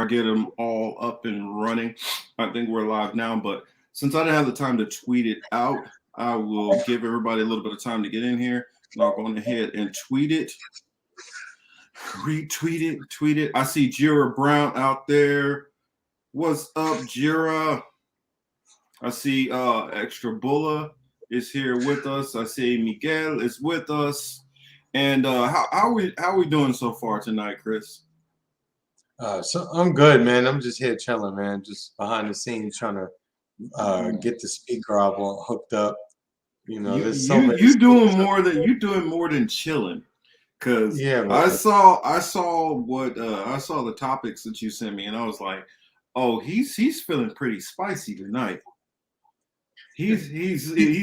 get them all up and running. I think we're live now, but since I didn't have the time to tweet it out, I will give everybody a little bit of time to get in here. And I'll go ahead and tweet it, retweet it, tweet it. I see Jira Brown out there. What's up, Jira? I see Extra Bulla is here with us. I see Miguel is with us. And how we doing so far tonight, Chris? So I'm good, man. I'm just here chilling, man. Just behind the scenes trying to get the speaker album hooked up. There's so many. You doing more than chilling. Cause Yeah, man. I saw the topics that you sent me, and I was like, oh, he's feeling pretty spicy tonight. He's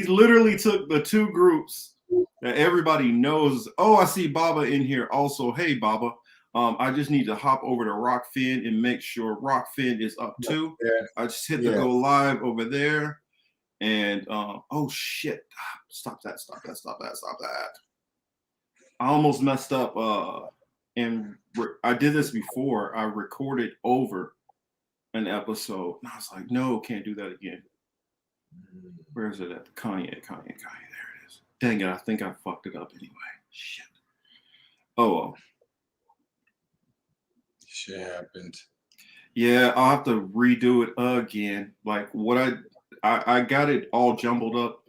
literally took the two groups that everybody knows. Oh, I see Baba in here also. Hey, Baba. I just need to hop over to Rockfin and make sure Rockfin is up too. Yeah. I just hit the go live over there. And oh shit. Stop that. I almost messed up and I did this before. I recorded over an episode. And I was like, no, can't do that again. Where is it at? Kanye. There it is. Dang it, I think I fucked it up anyway. Shit. Oh well. Shit happened. Yeah, I'll have to redo it again. Like what I got it all jumbled up.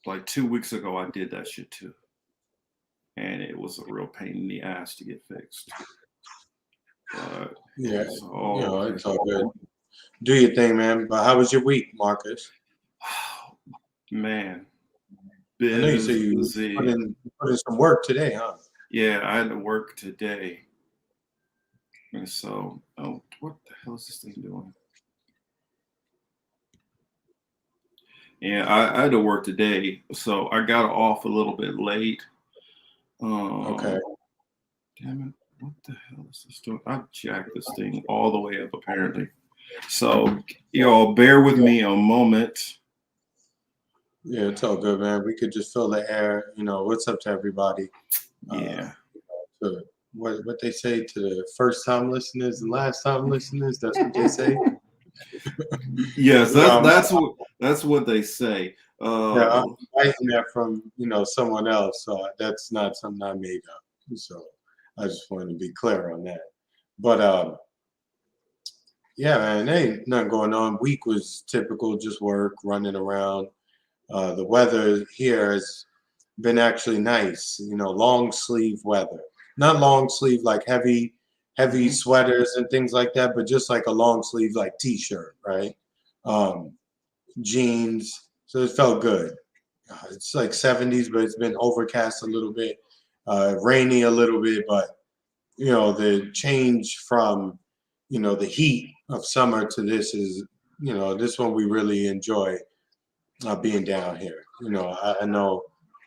Like 2 weeks ago I did that shit too. And it was a real pain in the ass to get fixed. But yeah, it's all good. Do your thing, man. But how was your week, Marcus? Man. I know you said you put in some work today, huh? Yeah, I had to work today. And so, what the hell is this thing doing? Yeah, I had to work today, so I got off a little bit late. Okay. Damn it. What the hell is this doing? I jacked this thing all the way up, apparently. So, y'all bear with me a moment. Yeah, it's all good, man. We could just fill the air. What's up to everybody? Yeah. What they say to the first time listeners and last time listeners. That's what they say. Yes, that's what they say. Yeah, I'm writing that from someone else, so that's not something I made up. So I just wanted to be clear on that. But yeah, man, there ain't nothing going on. Week was typical, just work, running around. The weather here has been actually nice. Long sleeve weather. Not long sleeve like heavy sweaters and things like that, but just like a long sleeve like t-shirt, right? Jeans. So it felt good. It's like 70s, but it's been overcast a little bit, rainy a little bit, but the change from the heat of summer to this is this one we really enjoy being down here. I know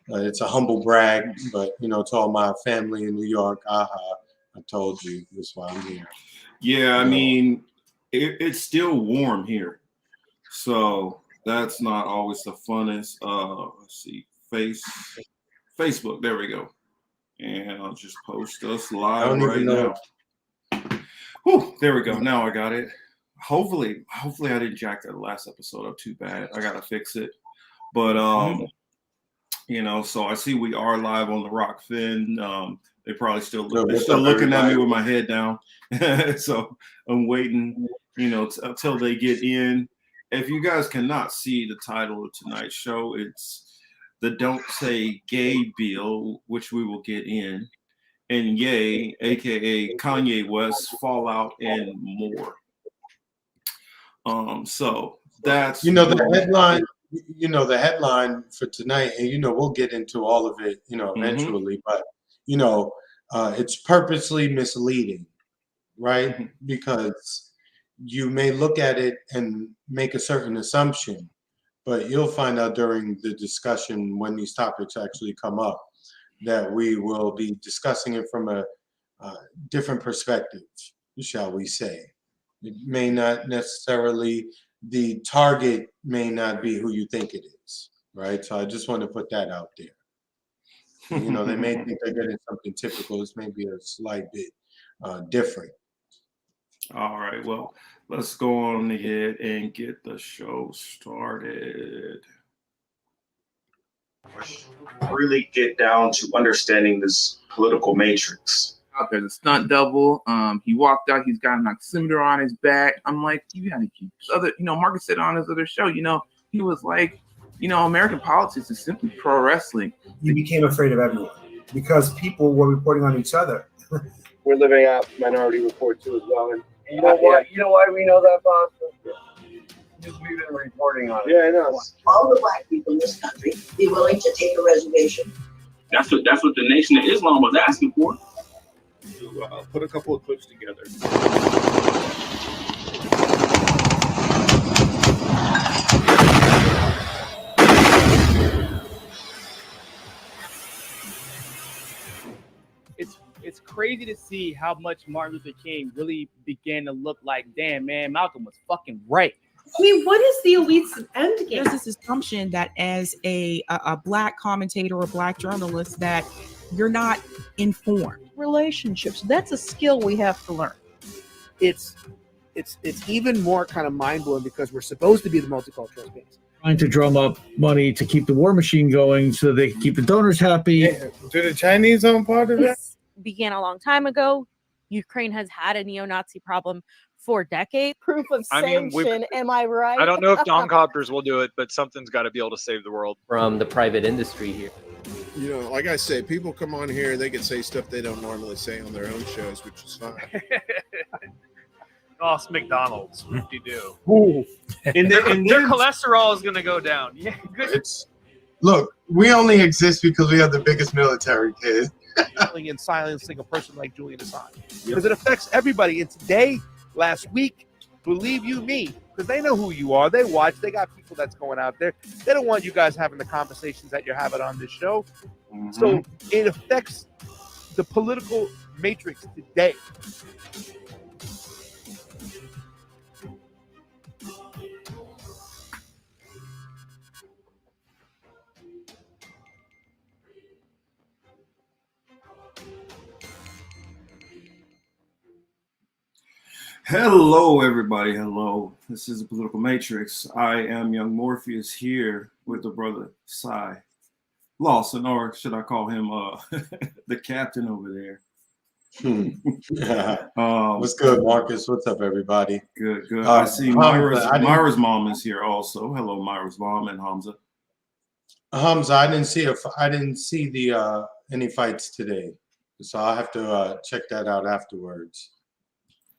it's a humble brag, but to all my family in New York, I told you that's why I'm here. Yeah, I mean, it's still warm here, so that's not always the funnest. Let's see, Facebook. There we go, and I'll just post us live right now. Whew, there we go. Now I got it. Hopefully I didn't jack that last episode up too bad. I gotta fix it, but so I see we are live on the Rockfin. They probably still looking at me with my head down. So I'm waiting, until they get in. If you guys cannot see the title of tonight's show, it's the Don't Say Gay Bill, which we will get in, and Ye, aka Kanye West, Fallout, and more. So that's the headline. The headline for tonight, and we'll get into all of it, eventually. But it's purposely misleading, right? Because you may look at it and make a certain assumption, but you'll find out during the discussion when these topics actually come up that we will be discussing it from a different perspective, shall we say. It may not necessarily, the target may not be who you think it is, right? So I just want to put that out there. They may think they're getting something typical. This may be a slight bit different. All right. Well, let's go on ahead and get the show started. Really get down to understanding this political matrix. Out there, the stunt double. He walked out. He's got an oximeter on his back. I'm like, you gotta keep other. Marcus said on his other show. He was like, American politics is simply pro wrestling. You became afraid of everyone because people were reporting on each other. We're living out Minority Report too as well. And you know what? You know why we know that, boss? Because we've been reporting on it. Yeah, I know. All the black people in this country be willing to take a reservation. That's what the Nation of Islam was asking for. To put a couple of clips together. It's crazy to see how much Martin Luther King really began to look like, damn, man, Malcolm was fucking right. I mean, what is the elite's end game? There's this assumption that as a black commentator or black journalist that you're not informed. Relationships, that's a skill we have to learn. It's even more kind of mind-blowing because we're supposed to be the multicultural space. Trying to drum up money to keep the war machine going so they can keep the donors happy. Yeah. Do the Chinese own part of that? Began a long time ago. Ukraine has had a neo-Nazi problem for decades. Proof of sanction, am I right? I don't know if Domcopters will do it, but something's got to be able to save the world. From the private industry here. Like I say, people come on here, they can say stuff they don't normally say on their own shows, which is fine. Oh, it's McDonald's. Whoop-de-doo. Ooh. And their cholesterol is going to go down. Yeah, good. Look, we only exist because we have the biggest military, kid. And silencing a person like Julian Assange. Because it affects everybody. And today, last week, believe you me, because they know who you are. They watch. They got people that's going out there. They don't want you guys having the conversations that you're having on this show. Mm-hmm. So it affects the political matrix today. Hello, everybody. Hello. This is the Political Matrix. I am Young Morpheus here with the brother Cy Lawson, or should I call him the captain over there? What's good, Marcus? What's up, everybody? Good, good. I see Myra's mom is here also. Hello, Myra's mom and Hamza. Hamza, I didn't see the any fights today, so I'll have to check that out afterwards.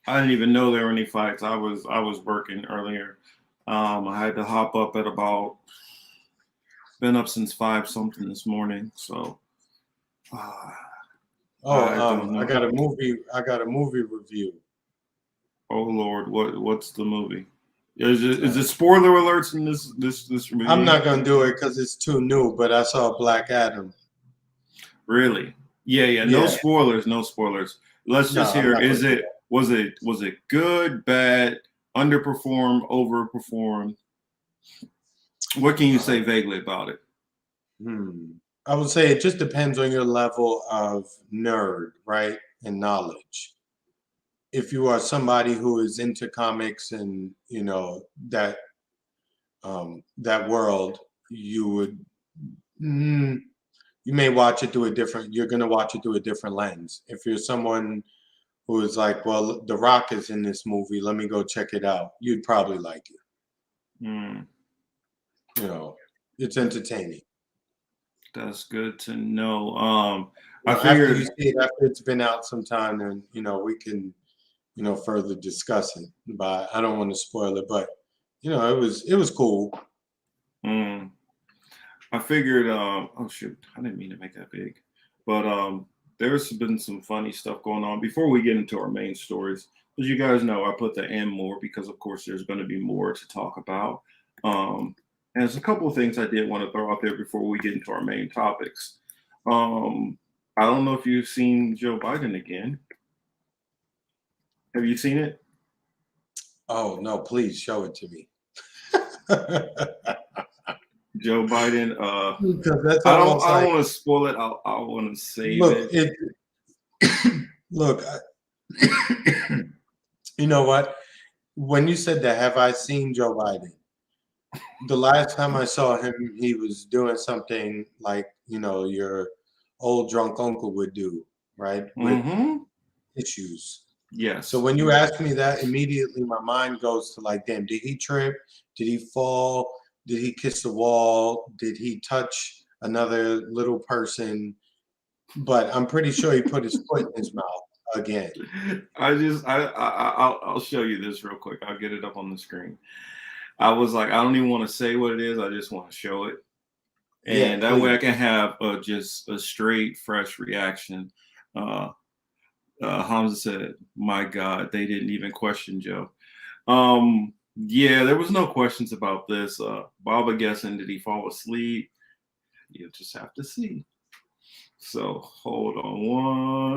I didn't even know there were any fights. I was working earlier. I had to hop up at been up since 5 something this morning. So I got a movie review. Oh Lord, what's the movie? Is it spoiler alerts in this review? I'm not gonna do it because it's too new, but I saw Black Adam. Really? Yeah. No spoilers. Let's just hear. Was it good, bad, underperformed, overperformed? What can you say vaguely about it? I would say it just depends on your level of nerd, right, and knowledge. If you are somebody who is into comics and that world, you may watch it through a different. You're gonna watch it through a different lens. If you're someone who is like, well, The Rock is in this movie, let me go check it out, you'd probably like it. It's entertaining. That's good to know. I figured after you see it, after it's been out some time, and we can further discuss it. But I don't want to spoil it. But it was cool. I figured. Oh shoot, I didn't mean to make that big, but there's been some funny stuff going on before we get into our main stories. As you guys know, I put the "and more" because, of course, there's going to be more to talk about. And there's a couple of things I did want to throw out there before we get into our main topics. I don't know if you've seen Joe Biden again. Have you seen it? Oh no! Please show it to me. Joe Biden. I don't want to spoil it. I want to save it. Look, You know what? When you said that, have I seen Joe Biden? The last time I saw him, he was doing something like, your old drunk uncle would do, right? With issues. Yes. So when you ask me that, immediately my mind goes to like, damn, did he trip? Did he fall? Did he kiss the wall? Did he touch another little person? But I'm pretty sure he put his foot in his mouth again. I'll show you this real quick. I'll get it up on the screen. I was like, I don't even want to say what it is. I just want to show it. And that way I can have just a straight, fresh reaction. Hamza said, my God, they didn't even question Joe. Yeah, there was no questions about this. Baba guessing, did he fall asleep? You'll just have to see. So hold on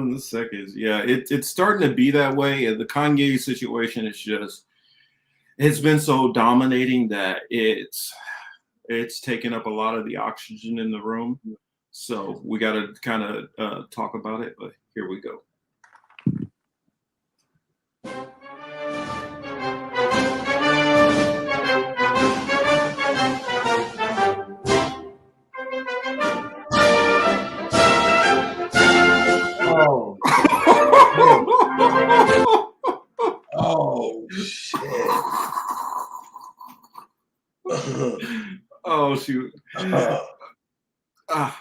1 second. Yeah, it's starting to be that way. And the Kanye situation is just, it's been so dominating that it's taken up a lot of the oxygen in the room. So we got to kind of talk about it, but here we go. Oh. Oh shit. Oh shoot.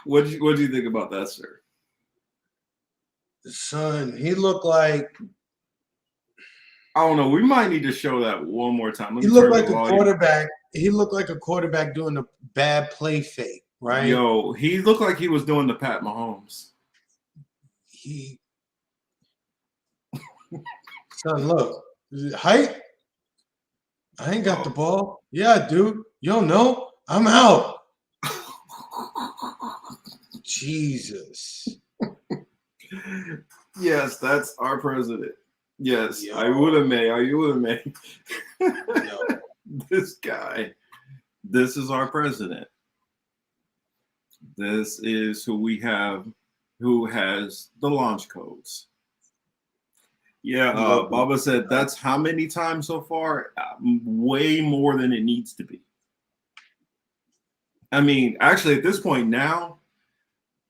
What do you think about that, sir? Son, he looked like, I don't know. We might need to show that one more time. He looked like a quarterback. He looked like a quarterback doing a bad play fake, right? Yo, he looked like he was doing the Pat Mahomes. Son, look, height. I ain't got the ball. Yeah, dude. You don't know. I'm out. Jesus. Yes, that's our president. Yes, I would have made. This guy. This is our president. This is who we have, who has the launch codes. Yeah, Baba said that's how many times so far? Way more than it needs to be. I mean, actually, at this point now,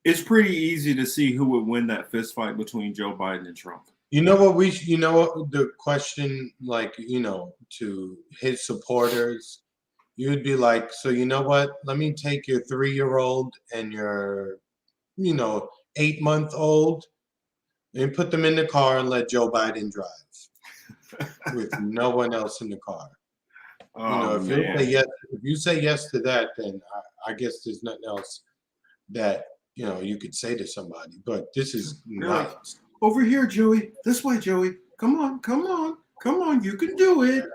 it's pretty easy to see who would win that fist fight between Joe Biden and Trump. You know what the question, like, to his supporters, you would be like, so you know what? Let me take your 3-year-old and your, 8-month-old and put them in the car and let Joe Biden drive with no one else in the car. If you say yes to that, then I guess there's nothing else that you could say to somebody. But this is nuts. Over here, Joey. This way, Joey. Come on. You can do it.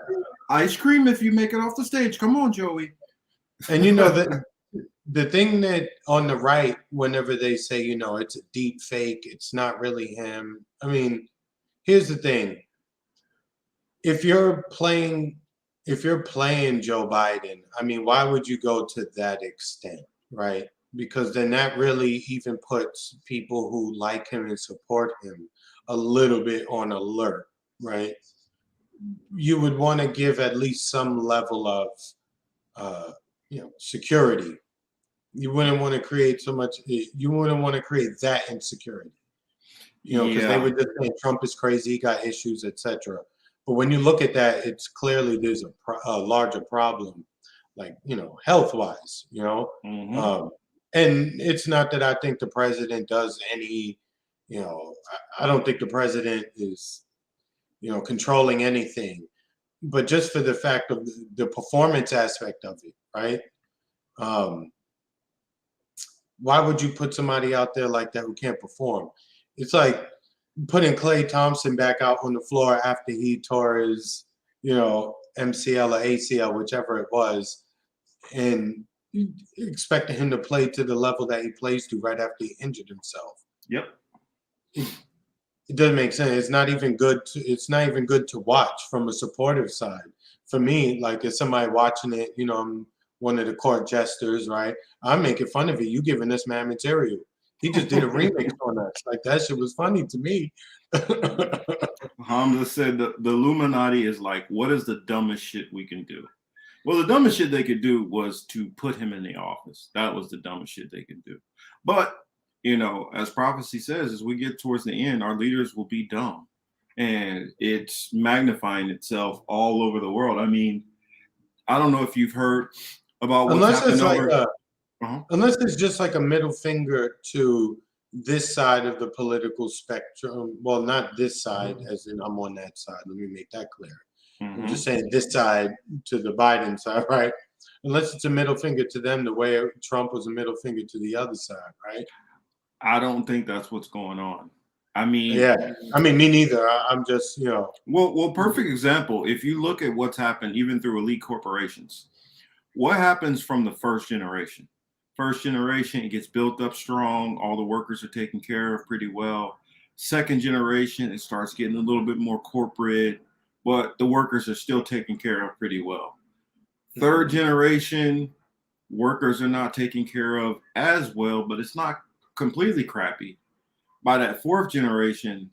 Ice cream if you make it off the stage. Come on, Joey. And the thing that on the right, whenever they say, it's a deep fake, it's not really him. I mean, here's the thing. If you're playing Joe Biden, I mean, why would you go to that extent, right? Because then that really even puts people who like him and support him a little bit on alert, right? You would want to give at least some level of, security. You wouldn't want to create so much. You wouldn't want to create that insecurity, because they would just say Trump is crazy, he got issues, etc. But when you look at that, it's clearly there's a larger problem, like health-wise, and it's not that I think the president does any, I don't think the president is, controlling anything, but just for the fact of the performance aspect of it, right? Why would you put somebody out there like that who can't perform? It's like putting Klay Thompson back out on the floor after he tore his, MCL or ACL, whichever it was, and expecting him to play to the level that he plays to right after he injured himself. Yep. It doesn't make sense. It's not even good to watch from a supportive side. For me, like as somebody watching it, I'm one of the court jesters, right? I'm making fun of it. You giving this man material. He just did a remix on us. Like that shit was funny to me. Hamza said the Illuminati is like, what is the dumbest shit we can do? Well, the dumbest shit they could do was to put him in the office. That was the dumbest shit they could do. But, you know, as prophecy says, as we get towards the end, our leaders will be dumb. And it's magnifying itself all over the world. I mean, I don't know if you've heard about what's happened over. Unless it's just like a middle finger to this side of the political spectrum. Well, not this side, as in I'm on that side. Let me make that clear. I'm just saying this side to the Biden side, right? Unless it's a middle finger to them, the way Trump was a middle finger to the other side, right? I don't think that's what's going on. I mean, yeah, I mean, me neither. I'm just, you know. Well, perfect example. If you look at what's happened, even through elite corporations, what happens from the first generation? First generation, it gets built up strong. All the workers are taken care of pretty well. Second generation, it starts getting a little bit more corporate, but the workers are still taken care of pretty well. Third generation, workers are not taken care of as well, but it's not completely crappy. By that fourth generation,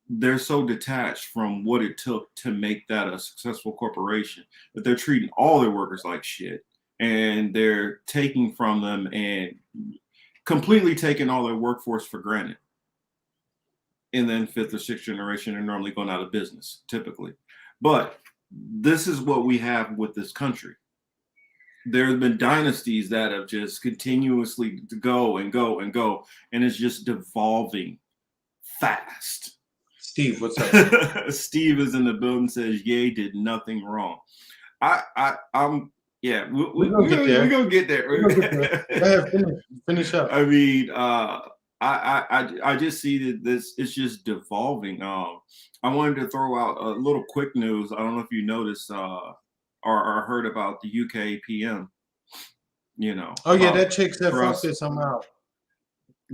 they're so detached from what it took to make that a successful corporation that they're treating all their workers like shit. And they're taking from them and completely taking all their workforce for granted. And then fifth or sixth generation are normally going out of business, typically. But this is what we have with this country. There have been dynasties that have just continuously go and go and go, and it's just devolving fast. Steve, what's up? Steve is in the building, says Ye did nothing wrong. I'm yeah, we're gonna get there. Go ahead, finish up. I mean, I just see that this it's just devolving. I wanted to throw out a little quick news. I don't know if you noticed or heard about the UK PM. You know. Oh yeah, that chick said fuck this, I'm out.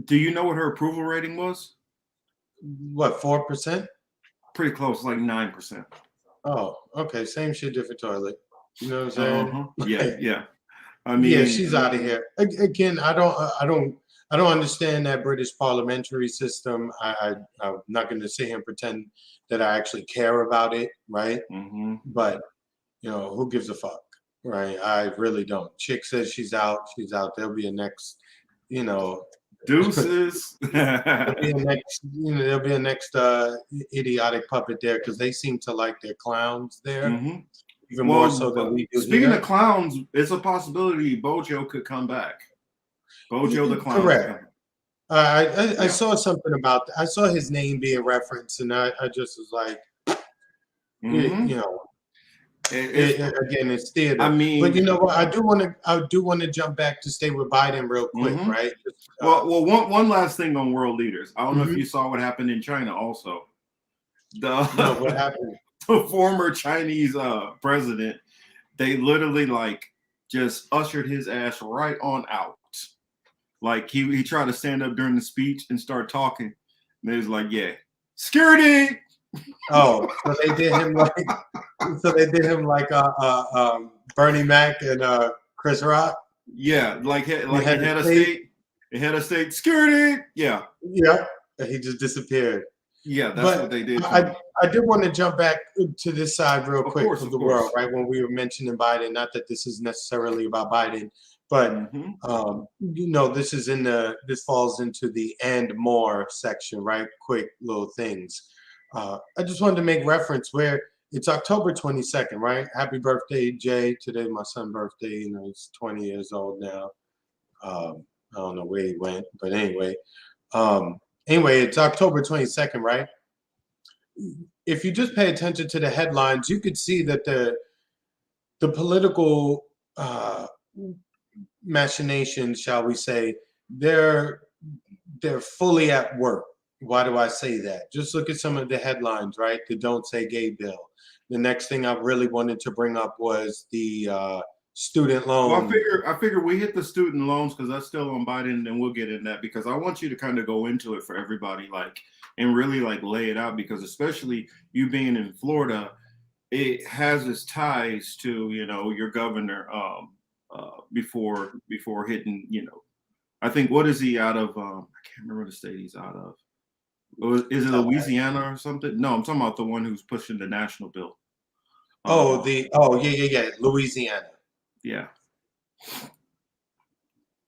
Do you know what her approval rating was? What, 4%? Pretty close, like 9%. Oh, okay. Same shit, different toilet. You know what I'm saying? Yeah. I mean, yeah, she's out of here. Again, I don't understand that British parliamentary system. I'm not going to sit here and pretend that I actually care about it, right? But you know, who gives a fuck, right? I really don't. Chick says she's out. She's out. There'll be a next, you know. Deuces. There'll be a next idiotic puppet there because they seem to like their clowns there. Even more so than we do. Speaking of clowns, it's a possibility Bojo could come back. Bojo the clown. Correct. I saw something about that. I saw his name being referenced, and I just was like, you know, again, it's theater. I mean, but you know what? I do want to jump back to stay with Biden real quick, right? Well, one last thing on world leaders. I don't know if you saw what happened in China. Also, what happened? The former Chinese president, they literally like just ushered his ass right on out. Like he tried to stand up during the speech and start talking. And they was like, yeah, security. Oh, so they did him like Bernie Mac and Chris Rock. Yeah, like head of state security. Yeah. Yeah. And he just disappeared. Yeah, that's what they did. I did want to jump back to this side real quick of the world, right? When we were mentioning Biden, not that this is necessarily about Biden, but you know, this falls into the and more section, right? Quick little things. I just wanted to make reference where it's October 22nd, right? Happy birthday, Jay. Today my son's birthday. You know, he's 20 years old now. I don't know where he went, but anyway. Anyway, it's October 22nd, right? If you just pay attention to the headlines, you could see that the political machinations, shall we say, they're fully at work. Why do I say that? Just look at some of the headlines, right? The Don't Say Gay bill. The next thing I really wanted to bring up was the student loan. Well, I figure we hit the student loans because that's still on Biden, and we'll get in that because I want you to kind of go into it for everybody, like, and really like lay it out because especially you being in Florida, it has its ties to, you know, your governor before hitting, you know, I think what is he out of? I can't remember the state he's out of. Or is it Louisiana or something? No, I'm talking about the one who's pushing the national bill. Yeah, Louisiana. Yeah.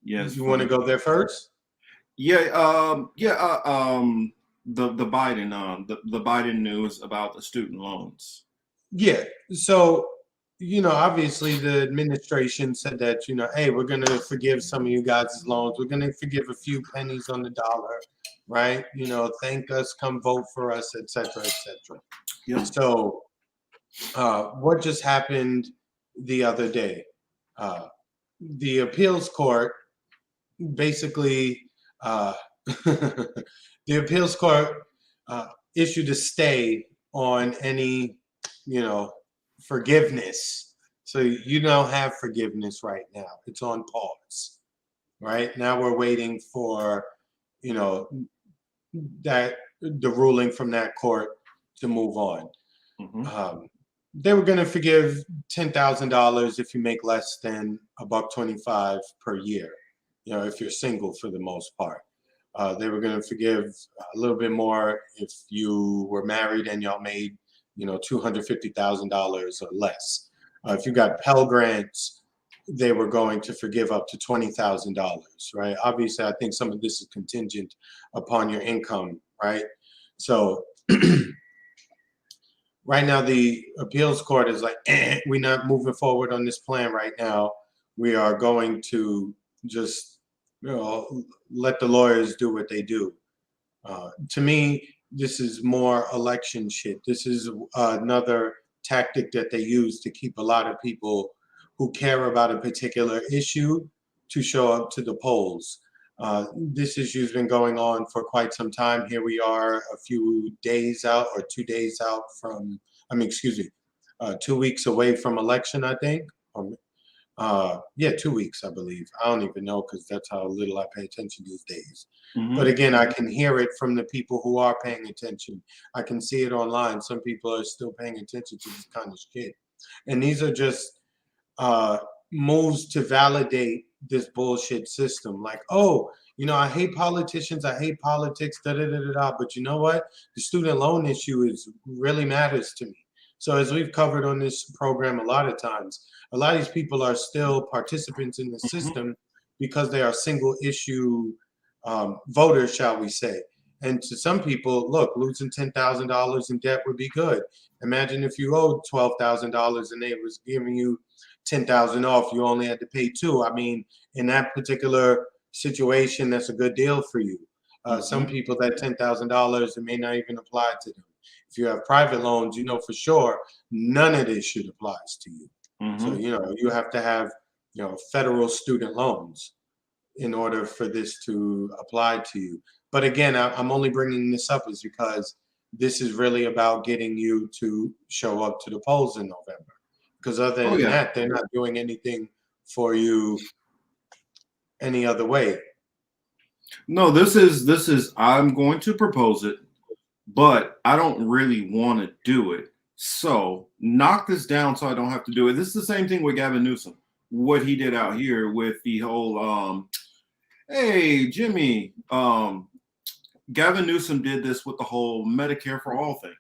Yes. You want to go there first? Yeah. The Biden the Biden news about the student loans. Yeah. So, obviously the administration said that, hey, we're going to forgive some of you guys' loans. We're going to forgive a few pennies on the dollar, right? Thank us, come vote for us, et cetera, et cetera. Yep. So, what just happened the other day? The appeals court basically, the appeals court issued a stay on any, forgiveness. So you don't have forgiveness right now. It's on pause. Right now, we're waiting for, that the ruling from that court to move on. They were going to forgive $10,000 if you make less than $1.25 per year. If you're single for the most part. They were going to forgive a little bit more if you were married and y'all made, $250,000 or less. If you got Pell Grants, they were going to forgive up to $20,000, right? Obviously, I think some of this is contingent upon your income, right? So right now, the appeals court is like, we're not moving forward on this plan right now. We are going to just let the lawyers do what they do. To me, this is more election shit. This is another tactic that they use to keep a lot of people who care about a particular issue to show up to the polls. This issue's been going on for quite some time. Here we are a few days out or 2 days out from, 2 weeks away from election, I think. 2 weeks, I believe. I don't even know because that's how little I pay attention these days. But again, I can hear it from the people who are paying attention. I can see it online. Some people are still paying attention to this kind of shit. And these are just moves to validate this bullshit system. Like, I hate politicians. I hate politics, da-da-da-da-da. But you know what? The student loan issue really matters to me. So as we've covered on this program a lot of times, a lot of these people are still participants in the system because they are single issue voters, shall we say. And to some people, look, losing $10,000 in debt would be good. Imagine if you owed $12,000 and they was giving you $10,000 off, you only had to pay $2,000. I mean, in that particular situation, that's a good deal for you. Some people, that $10,000, it may not even apply to them. If you have private loans, for sure none of this shit applies to you. So, you have to have, federal student loans in order for this to apply to you. But again, I'm only bringing this up is because this is really about getting you to show up to the polls in November. Because other than that, they're not doing anything for you any other way. No, this is I'm going to propose it, but I don't really want to do it. So knock this down so I don't have to do it. This is the same thing with Gavin Newsom, what he did out here with the whole hey Jimmy, Gavin Newsom did this with the whole Medicare for all thing.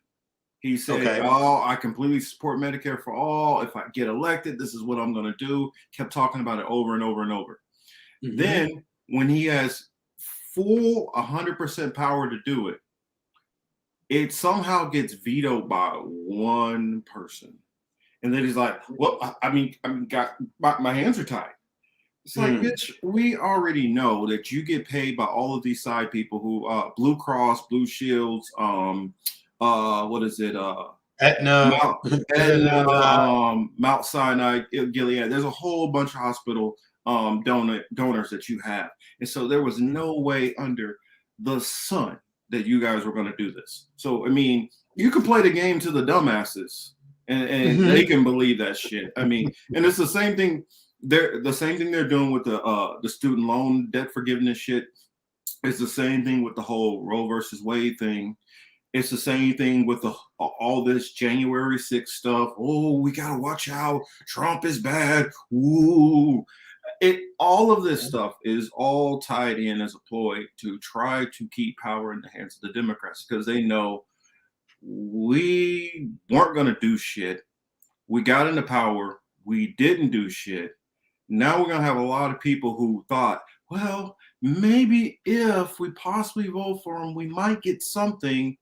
He said, I completely support Medicare for all. If I get elected, this is what I'm going to do. Kept talking about it over and over and over. Then when he has full 100% power to do it, it somehow gets vetoed by one person. And then he's like, well, my hands are tied. It's like, bitch, we already know that you get paid by all of these side people who, Blue Cross, Blue Shields, what is it? Aetna, Mount Sinai, Gilead. There's a whole bunch of hospital donors that you have. And so there was no way under the sun that you guys were going to do this. So, I mean, you can play the game to the dumbasses and they can believe that shit. I mean, and it's the same thing. They're doing with the student loan debt forgiveness shit. It's the same thing with the whole Roe versus Wade thing. It's the same thing with all this January 6th stuff. Oh, we gotta watch out. Trump is bad. Ooh, all of this stuff is all tied in as a ploy to try to keep power in the hands of the Democrats, because they know we weren't going to do shit. We got into power. We didn't do shit. Now we're going to have a lot of people who thought, well, maybe if we possibly vote for him, we might get something.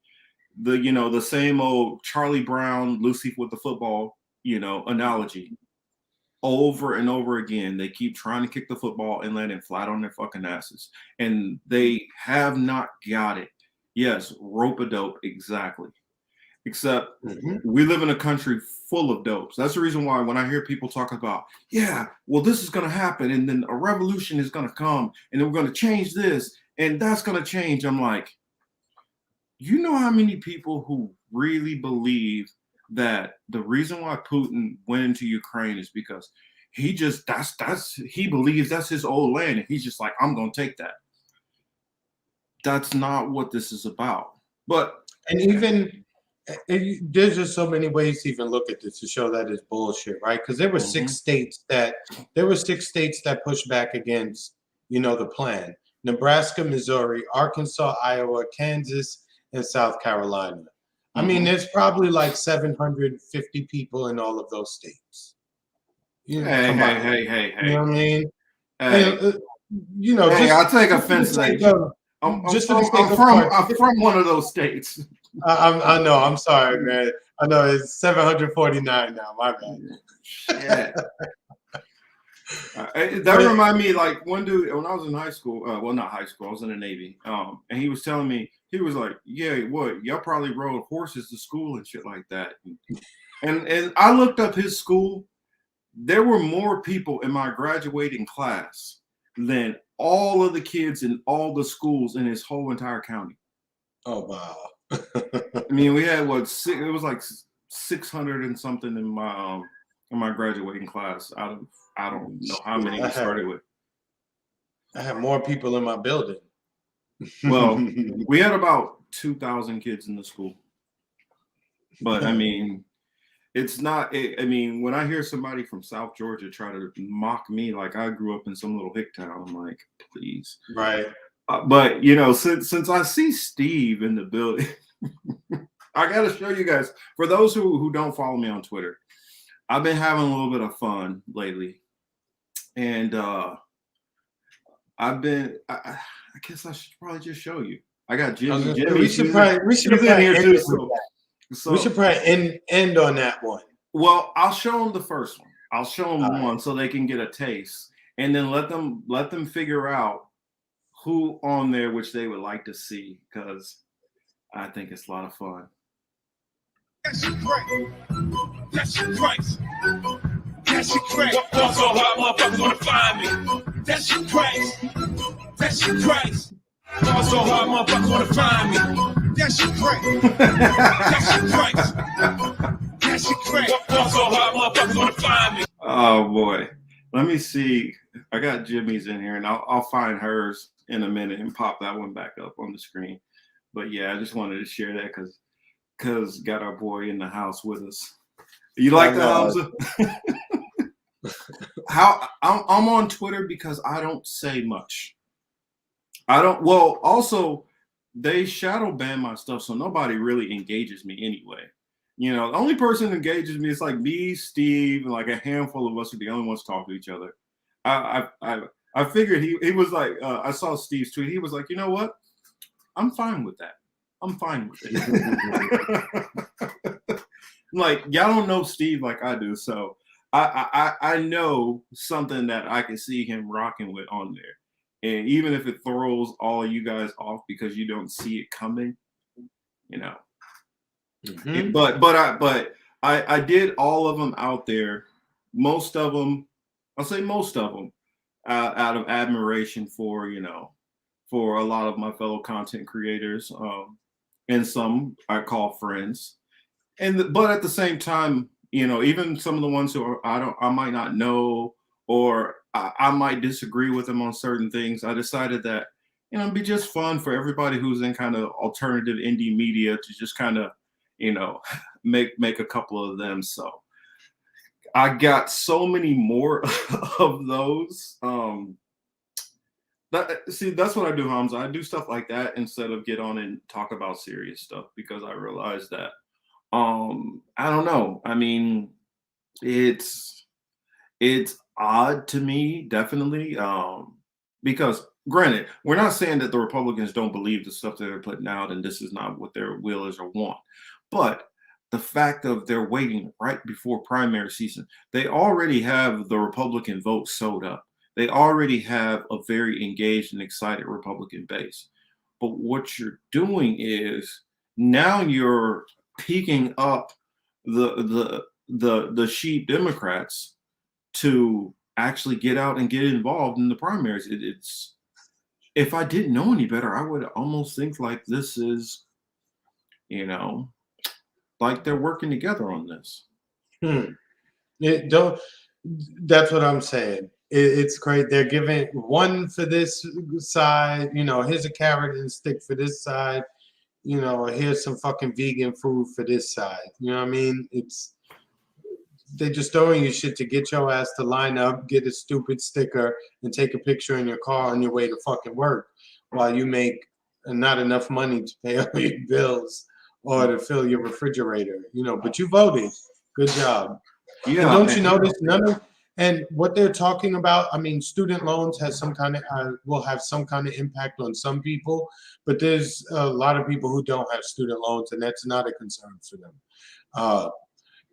The same old Charlie Brown, Lucy with the football, analogy. Over and over again, they keep trying to kick the football and land it flat on their fucking asses. And they have not got it. Yes, rope-a-dope, exactly. Except we live in a country full of dopes. That's the reason why when I hear people talk about, yeah, well, this is going to happen, and then a revolution is going to come, and then we're going to change this, and that's going to change. I'm like, you know how many people who really believe that the reason why Putin went into Ukraine is because he believes that's his old land, and he's just like, I'm going to take that. That's not what this is about. There's just so many ways to even look at this to show that it's bullshit, right? Because there were 6 states that pushed back against, the plan: Nebraska, Missouri, Arkansas, Iowa, Kansas, and South Carolina. I mean, there's probably like 750 people in all of those states. Hey. You know what I mean? Hey, I'll take offense. I'm from one of those states. I know. I'm sorry, man. I know it's 749 now. My bad. Yeah. That remind me, like one dude when I was in high school. Well, not high school. I was in the Navy. And he was telling me, he was like, "Yeah, what? Y'all probably rode horses to school and shit like that." And I looked up his school. There were more people in my graduating class than all of the kids in all the schools in his whole entire county. Oh wow. I mean, we had it was like 600 and something in my graduating class out of I don't know how many we started with. I had more people in my building. Well, we had about 2,000 kids in the school. But I mean, it's not. I mean, when I hear somebody from South Georgia try to mock me like I grew up in some little hick town, I'm like, please. Right. But since I see Steve in the building, I got to show you guys. For those who don't follow me on Twitter, I've been having a little bit of fun lately, and I guess I should probably just show you. I got Jimmy. We should probably end on that one. Well, I'll show them the first one. I'll show them one so they can get a taste, and then let them figure out who on there which they would like to see, because I think it's a lot of fun. That shit crazy. That shit crazy. That shit crazy. Walk so hard, motherfuckers wanna find me. That shit crazy. That shit crazy. Walk so hard, motherfuckers wanna find me. That shit crazy. That shit crazy. That shit crazy. Walk so hard, motherfuckers wanna find me. Oh boy, let me see. I got Jimmy's in here, and I'll find hers in a minute and pop that one back up on the screen. But yeah, I just wanted to share that because got our boy in the house with us. You like that, Hamza? How I'm on Twitter because I don't say much. Well, also they shadow ban my stuff, so nobody really engages me anyway. The only person that engages me is like me, Steve, and like a handful of us are the only ones talk to each other. I figured he was like, I saw Steve's tweet. He was like, you know what? I'm fine with that. I'm fine with it. Like, y'all don't know Steve like I do, so I know something that I can see him rocking with on there. And even if it throws all of you guys off because you don't see it coming, But I did all of them out there. Most of them, I'll say most of them, out of admiration for for a lot of my fellow content creators, and some I call friends, but at the same time, even some of the ones who I might not know, or I might disagree with them on certain things. I decided that it'd be just fun for everybody who's in kind of alternative indie media to just kind of make a couple of them. So I got so many more of those. That's what I do, Hamza. I do stuff like that instead of get on and talk about serious stuff because I realize that I don't know. I mean, it's odd to me, definitely. Because granted, we're not saying that the Republicans don't believe the stuff that they're putting out and this is not what their will is or want. But the fact of they're waiting right before primary season, they already have the Republican vote sewed up. They already have a very engaged and excited Republican base. But what you're doing is now you're peaking up the sheep Democrats to actually get out and get involved in the primaries. It's if I didn't know any better, I would almost think like this is, like they're working together on this. That's what I'm saying. It's great. They're giving one for this side, here's a carrot and stick for this side, here's some fucking vegan food for this side. You know what I mean? They're just throwing you shit to get your ass to line up, get a stupid sticker, and take a picture in your car on your way to fucking work while you make not enough money to pay all your bills or to fill your refrigerator, but you voted. Good job. Yeah. And don't you notice and what they're talking about, I mean, student loans has some kind of will have some kind of impact on some people, but there's a lot of people who don't have student loans, and that's not a concern for them.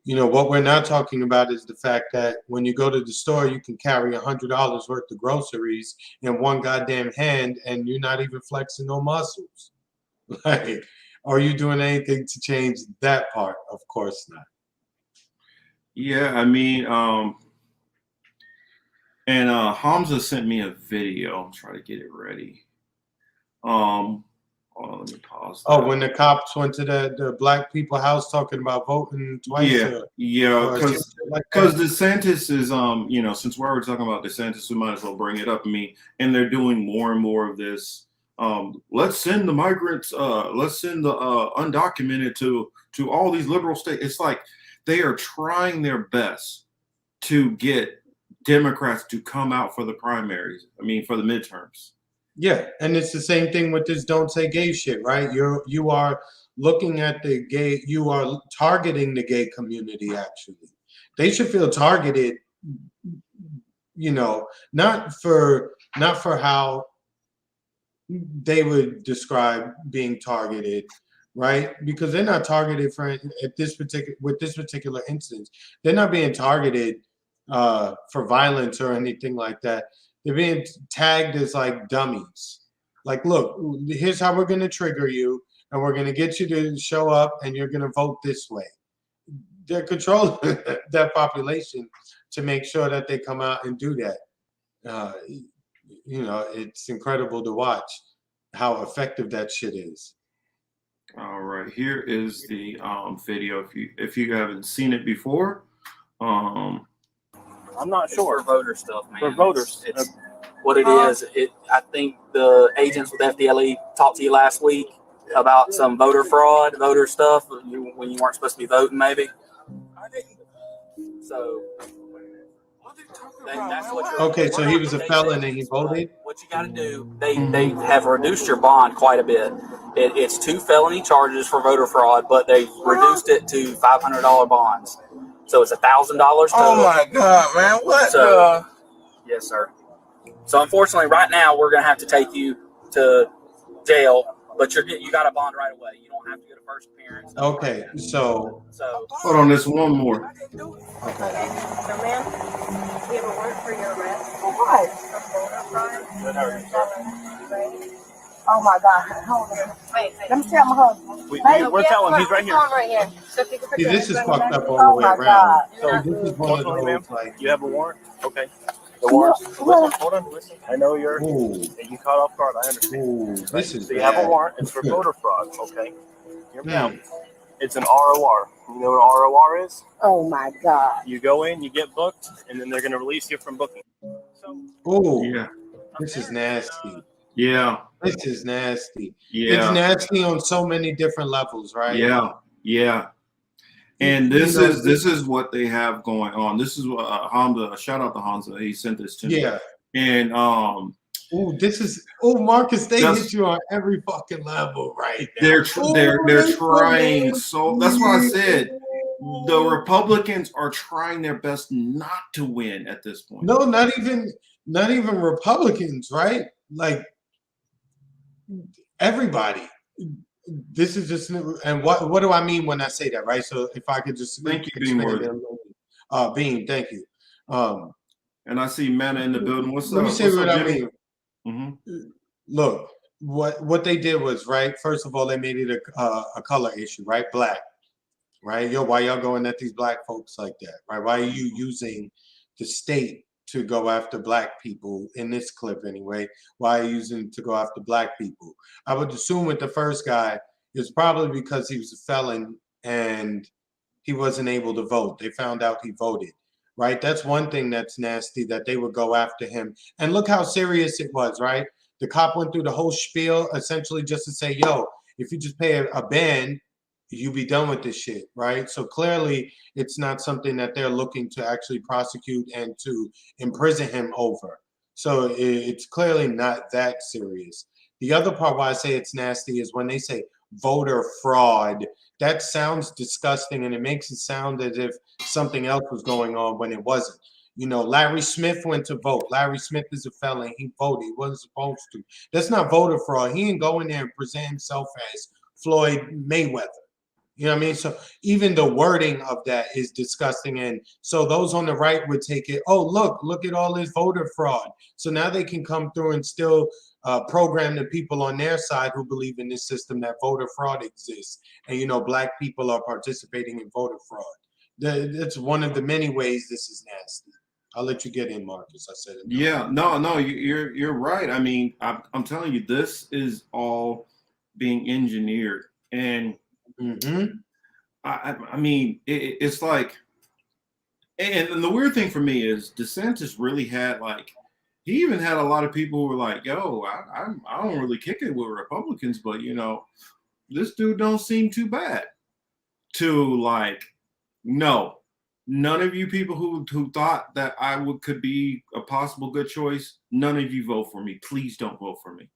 What we're not talking about is the fact that when you go to the store, you can carry $100 worth of groceries in one goddamn hand, and you're not even flexing no muscles. Like, are you doing anything to change that part? Of course not. Yeah, I mean, and Hamza sent me a video. I'm trying to get it ready. Let me pause. When the cops went to the black people house talking about voting twice. Yeah, because DeSantis is since we're already talking about DeSantis, we might as well bring it up. I mean, and they're doing more and more of this. Let's send the migrants. Let's send the undocumented to all these liberal states. It's like they are trying their best to get Democrats to come out for the primaries. I mean, for the midterms. Yeah, and it's the same thing with this "don't say gay" shit, right? You are looking at the gay. You are targeting the gay community. Actually, they should feel targeted. Not for how they would describe being targeted, right? Because they're not targeted with this particular instance. They're not being targeted for violence or anything like that. They're being tagged as like dummies. Like, look, here's how we're going to trigger you, and we're going to get you to show up, and you're going to vote this way. They're controlling that population to make sure that they come out and do that. It's incredible to watch how effective that shit is. All right, here is the video. If you haven't seen it before, I'm not sure. For voter stuff, man. For voters, it's what it is. I think the agents with FDLE talked to you last week about some voter fraud, voter stuff when you weren't supposed to be voting, maybe. So that's what you're. Okay, so he was a felon and he voted. What you got to do? They have reduced your bond quite a bit. It's 2 felony charges for voter fraud, but they reduced it to $500 bonds. So it's $1,000 total. Oh my God, man! What? Yes, sir. So unfortunately, right now we're gonna have to take you to jail, but you got a bond right away. You don't have to get a first appearance. Okay, so hold on, there's one more. Okay. So, ma'am, we have a warrant for your arrest. For what? Oh my God! Hold on. Wait. Let me tell my husband. We're telling him he's right here. Right here. So see, this is fucked up all the way around. So this is one of those like. You have a warrant? Okay. The warrant. Listen, hold on. Listen. I know you're. You caught off guard. I understand. This is. So you have a warrant. It's for voter fraud. Okay. Hear me out. It's an ROR. You know what an ROR is? Oh my God. You go in, you get booked, and then they're going to release you from booking. So. Yeah. This is nasty. Yeah. This is nasty. Yeah. It's nasty on so many different levels, right? Yeah. And this is what they have going on. This is what Hamza. Shout out to Hamza. He sent this to me. Yeah. And Marcus, they hit you on every fucking level right now. They're trying so. That's why I said the Republicans are trying their best not to win at this point. No, not even Republicans, right? Like everybody. This is just, and what do I mean when I say that, right? So if I could just thank you, Bean Worthy. Bean, thank you. And I see Manna in the building. What's up? Let me say what I mean. Mm-hmm. Look, what they did was, right, first of all, they made it a color issue, right? Black, right? Why y'all going at these black folks like that, right? Why are you using the state to go after black people in this clip anyway? Why are you using it to go after black people? I would assume with the first guy, it's probably because he was a felon and he wasn't able to vote. They found out he voted, right? That's one thing that's nasty, that they would go after him. And look how serious it was, right? The cop went through the whole spiel essentially just to say, yo, if you just pay a band, you be done with this shit, right? So clearly it's not something that they're looking to actually prosecute and to imprison him over. So it's clearly not that serious. The other part why I say it's nasty is when they say voter fraud. That sounds disgusting, and it makes it sound as if something else was going on when it wasn't. You know, Larry Smith went to vote. Larry Smith is a felon. He voted. He wasn't supposed to. That's not voter fraud. He didn't go in there and present himself as Floyd Mayweather. You know what I mean? So even the wording of that is disgusting. And so those on the right would take it, oh, look at all this voter fraud. So now they can come through and still program the people on their side who believe in this system that voter fraud exists. And, you know, black people are participating in voter fraud. That's one of the many ways this is nasty. I'll let you get in, Marcus. I said it. Yeah, no, you're right. I mean, I'm telling you, this is all being engineered. And I mean, it's like, and the weird thing for me is DeSantis really had he even had a lot of people who were like, yo, I don't really kick it with Republicans, but you know, this dude don't seem too bad. To no, none of you people who thought that could be a possible good choice, none of you vote for me. Please don't vote for me.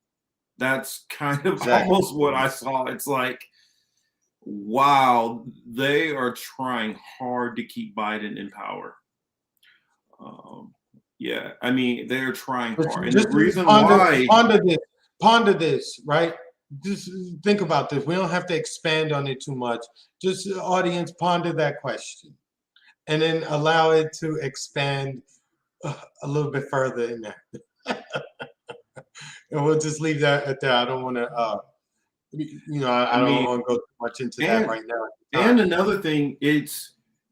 That's kind of almost what I saw. It's like, wow, they are trying hard to keep Biden in power. Yeah, I mean, they're trying hard. And the reason why... Ponder this, right? Just think about this. We don't have to expand on it too much. Just audience, ponder that question. And then allow it to expand a little bit further in there. And we'll just leave that at that. I don't want to... I don't want to go too much into that right now. And another thing,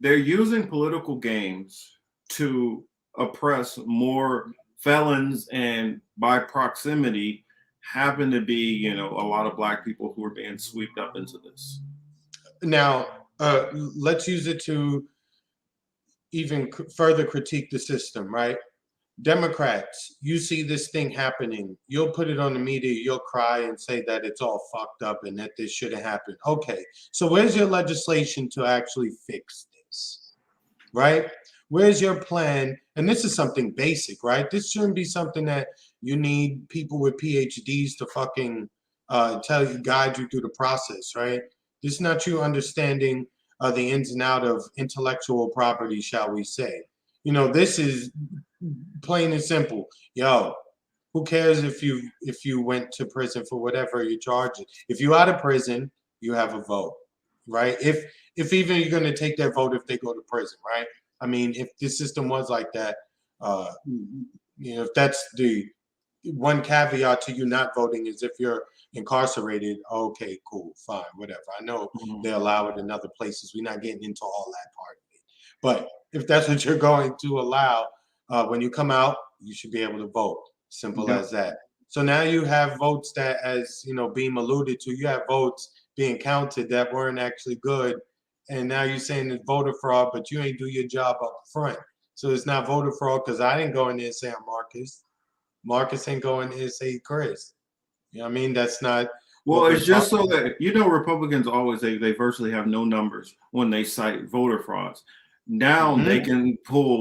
they're using political games to oppress more felons, and by proximity happen to be, a lot of black people who are being swept up into this. Now, let's use it to even further critique the system, right? Democrats, you see this thing happening, you'll put it on the media, you'll cry and say that it's all fucked up and that this shouldn't happen. Okay, so where's your legislation to actually fix this, right? Where's your plan? And this is something basic, right? This shouldn't be something that you need people with PhDs to fucking guide you through the process, right? This is not you understanding the ins and out of intellectual property, shall we say. This is plain and simple. Yo, who cares if you went to prison for whatever you're charged? If you're out of prison, you have a vote, right? If even you're going to take their vote if they go to prison, right? I mean, if the system was like that, if that's the one caveat to you not voting is if you're incarcerated, okay, cool, fine, whatever. I know they allow it in other places. We're not getting into all that part of it. But if that's what you're going to allow, when you come out, you should be able to vote. Simple as that. So now you have votes that, as Beam alluded to, you have votes being counted that weren't actually good. And now you're saying it's voter fraud, but you ain't do your job up front. So it's not voter fraud because I didn't go in there and say I'm Marcus. Marcus ain't going in there and say Chris. You know what I mean? That's not Well, it's just so that Republicans always they virtually have no numbers when they cite voter frauds. Now they can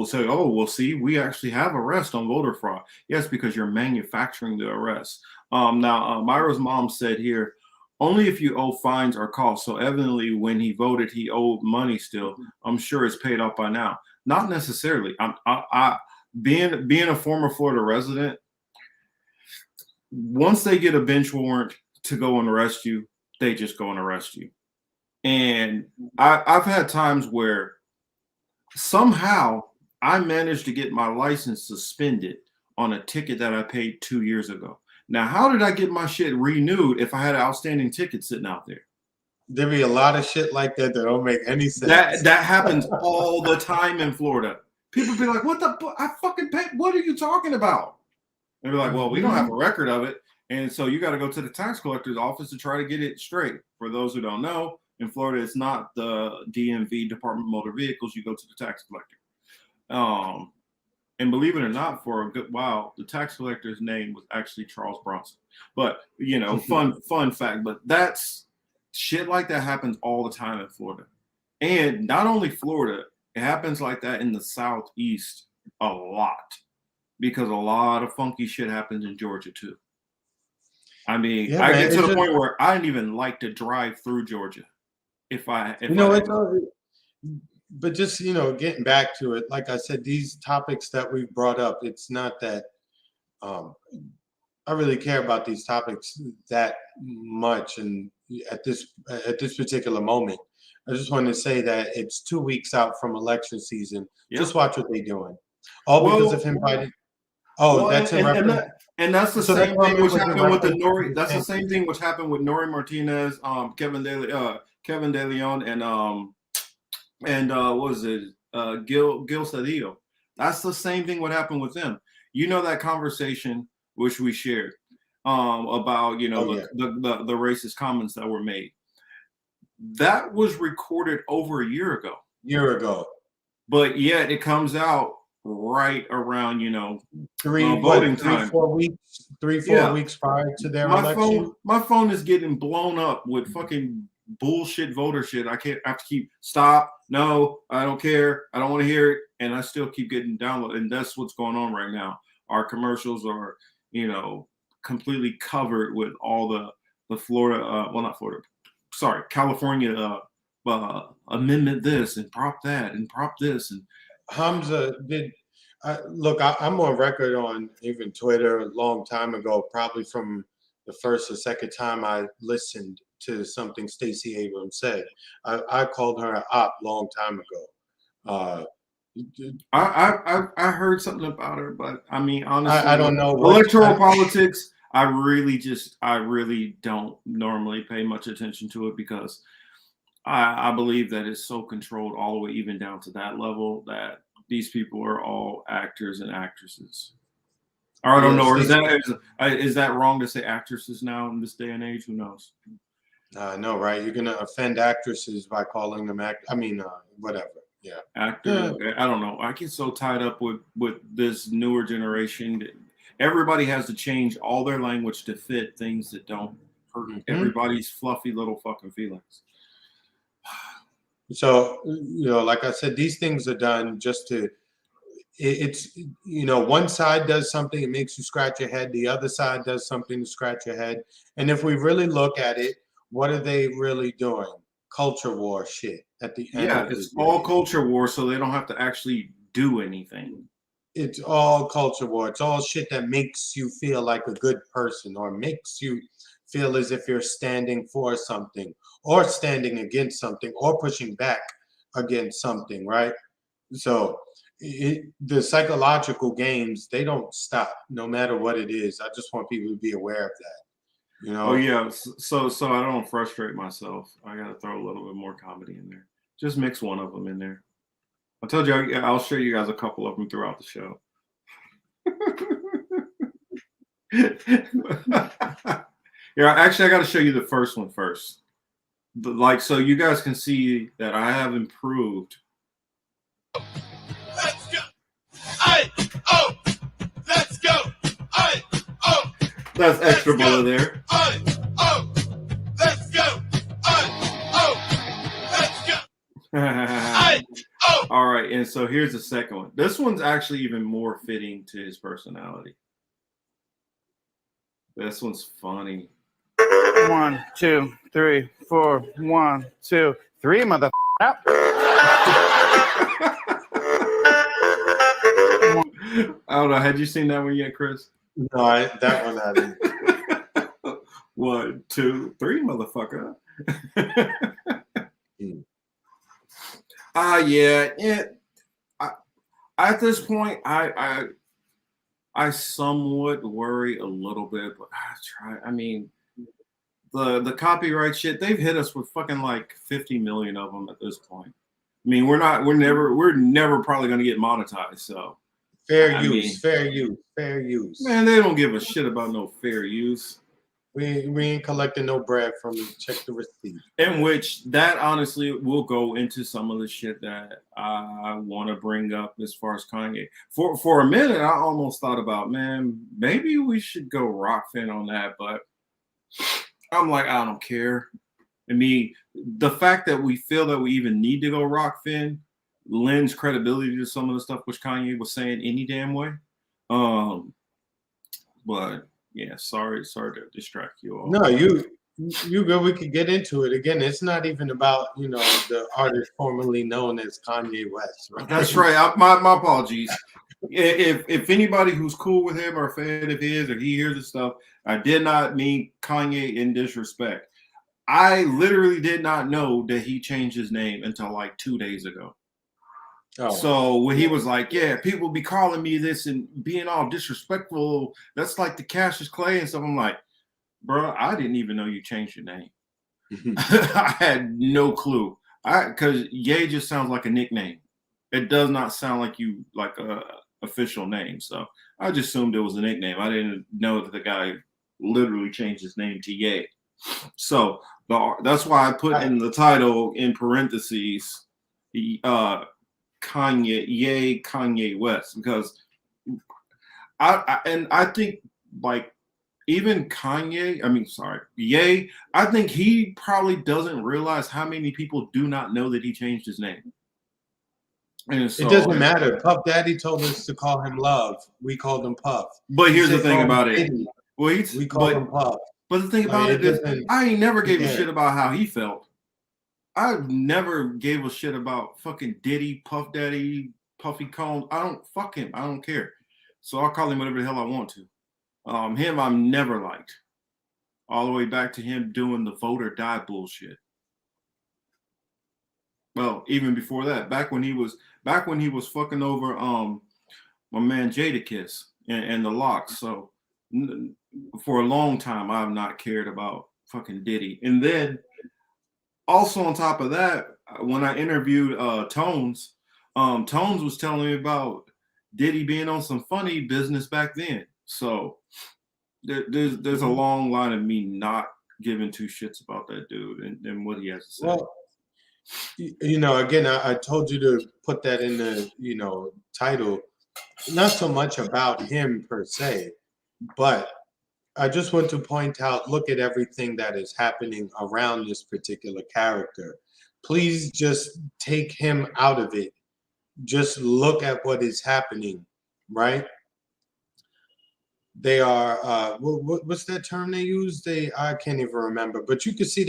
say, oh, well, see, we actually have arrest on voter fraud. Yes, because you're manufacturing the arrest. Now, Myra's mom said here, only if you owe fines or costs. So evidently, when he voted, he owed money still. I'm sure it's paid off by now. Not necessarily. Being a former Florida resident, once they get a bench warrant to go and arrest you, they just go and arrest you. And I've had times where somehow I managed to get my license suspended on a ticket that I paid 2 years ago. Now, how did I get my shit renewed if I had an outstanding ticket sitting out there? There be a lot of shit like that that don't make any sense. That happens all the time in Florida. People be like, what the I fucking paid, what are you talking about? And they're like, well, we don't have a record of it. And so you got to go to the tax collector's office to try to get it straight. For those who don't know, in Florida, it's not the DMV, Department of Motor Vehicles. You go to the tax collector. And believe it or not, for a good while, the tax collector's name was actually Charles Bronson. But, fun fact. But that's shit like that happens all the time in Florida. And not only Florida, it happens like that in the Southeast a lot. Because a lot of funky shit happens in Georgia, too. I mean, I get to the point where I didn't even like to drive through Georgia. But just, getting back to it, like I said, these topics that we've brought up, it's not that I really care about these topics that much. And at this particular moment, I just want to say that it's 2 weeks out from election season. Yeah. Just watch what they're doing. Because of him fighting. And that's the same thing which happened with the Nori. That's the same thing which happened with Nori Martinez, Kevin De Leon, and what was it? Gil Cedillo. That's the same thing what happened with them. That conversation which we shared about the racist comments that were made. That was recorded over a year ago. But yet it comes out right around voting time. 4 weeks prior to their election. My phone is getting blown up with fucking bullshit voter shit. I have to keep stop. No, I don't care. I don't want to hear it, and I still keep getting downloaded. And that's what's going on right now. Our commercials are completely covered with all the Florida, not Florida, sorry, California amendment this and prop that and prop this. And Hamza I'm on record on even Twitter a long time ago, probably from the first or second time I listened to something Stacey Abrams said. I called her an op long time ago. I heard something about her, but I mean, honestly, I don't know. Electoral politics, I really don't normally pay much attention to it because I believe that it's so controlled all the way even down to that level that these people are all actors and actresses. Or I don't know. Or is that wrong to say actresses now in this day and age? Who knows? No, right? You're gonna offend actresses by calling them whatever. Yeah. Actor. Yeah. I don't know. I get so tied up with this newer generation. Everybody has to change all their language to fit things that don't hurt everybody's fluffy little fucking feelings. So, like I said, these things are done just to, one side does something, it makes you scratch your head. The other side does something to scratch your head. And if we really look at it, what are they really doing? Culture war shit at the end. Yeah, it's all culture war, so they don't have to actually do anything. It's all culture war. It's all shit that makes you feel like a good person or makes you feel as if you're standing for something or standing against something or pushing back against something, right? So the psychological games, they don't stop no matter what it is. I just want people to be aware of that. Oh yeah, so I don't frustrate myself. I gotta throw a little bit more comedy in there. Just mix one of them in there. I told you I'll show you guys a couple of them throughout the show. Yeah, actually, I got to show you the first one first. So you guys can see that I have improved. Let's go. Let's go. That's extra bullet there. All right, and so here's the second one. This one's actually even more fitting to his personality. This one's funny. 1, 2, 3, 4. 1, 2, 3, motherfucker. I don't know. Had you seen that one yet, Chris? No, that one I didn't. 1, 2, 3, motherfucker. Yeah. At this point, I somewhat worry a little bit, but I try. I mean, the copyright shit, they've hit us with fucking like 50 million of them at this point. I mean, we're never probably gonna get monetized. So fair use. Man, they don't give a shit about no fair use. We ain't collecting no bread from you. Check the receipt. In which that honestly will go into some of the shit that I want to bring up as far as Kanye. For a minute, I almost thought about, man, maybe we should go Rockfin on that, but I'm like, I don't care. I mean, the fact that we feel that we even need to go Rockfin lends credibility to some of the stuff which Kanye was saying any damn way. But yeah, sorry to distract you all. No, you good. We could get into it again. It's not even about the artist formerly known as Kanye West. Right? That's right. My apologies. If anybody who's cool with him or a fan of his or he hears this stuff, I did not mean Kanye in disrespect. I literally did not know that he changed his name until like 2 days ago. Oh. So when he was like, yeah, people be calling me this and being all disrespectful, that's like the Cassius Clay and stuff. I'm like, bro, I didn't even know you changed your name. I had no clue. Because Ye just sounds like a nickname. It does not sound like you like a official name. So I just assumed it was a nickname. I didn't know that the guy literally changed his name to Ye. So that's why I put in the title in parentheses, Kanye West, because I think like even Ye, I think he probably doesn't realize how many people do not know that he changed his name. And so, it doesn't matter. Puff Daddy told us to call him Love. We called him Puff. But here's the thing about it. We called him Puff. But the thing about it is, I ain't never gave a shit about how he felt. I never gave a shit about fucking Diddy, Puff Daddy, Puffy Combs. I don't fuck him. I don't care. So I'll call him whatever the hell I want to. Him I've never liked. All the way back to him doing the vote or die bullshit. Well, even before that, back when he was fucking over my man Jadakiss and the Locks. So for a long time I've not cared about fucking Diddy. And then also on top of that, when I interviewed Tones, Tones was telling me about Diddy being on some funny business back then. So there's a long line of me not giving two shits about that dude and what he has to say. Well, again, I told you to put that in the title. Not so much about him per se, but I just want to point out, look at everything that is happening around this particular character. Please just take him out of it. Just look at what is happening, right? They are, what's that term they use? I can't even remember, but you can see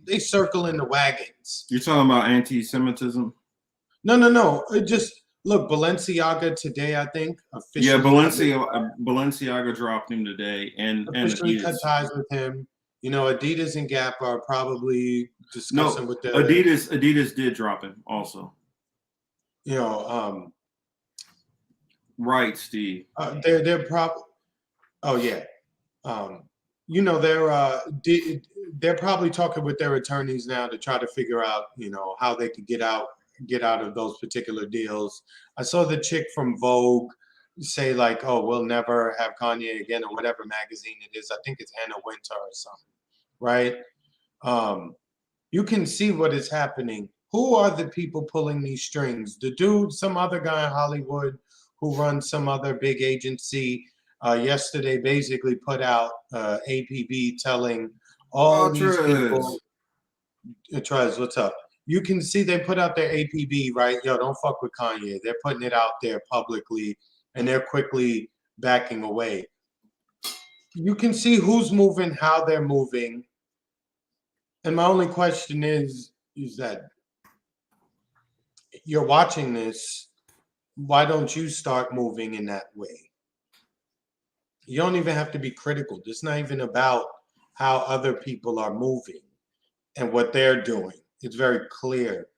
they circle in the wagons. You're talking about anti-Semitism? No. Just look, Balenciaga today, I think. Yeah, Balenciaga dropped him today, and officially Adidas cut ties with him. Adidas and Gap are probably discussing with their Adidas did drop him also. Right, Steve. They're probably. Oh yeah, they're probably talking with their attorneys now to try to figure out, how they could get out of those particular deals. I saw the chick from Vogue say like, "Oh, we'll never have Kanye again," or whatever magazine it is. I think it's Anna Wintour or something, right? You can see what is happening. Who are the people pulling these strings? The dude, some other guy in Hollywood who runs some other big agency. Yesterday basically put out APB telling all these people, Trez, what's up? you can see they put out their APB, right? Yo, don't fuck with Kanye. They're putting it out there publicly, and they're quickly backing away. You can see who's moving, how they're moving. And my only question is that you're watching this, why don't you start moving in that way? You don't even have to be critical. It's not even about how other people are moving and what they're doing. It's very clear.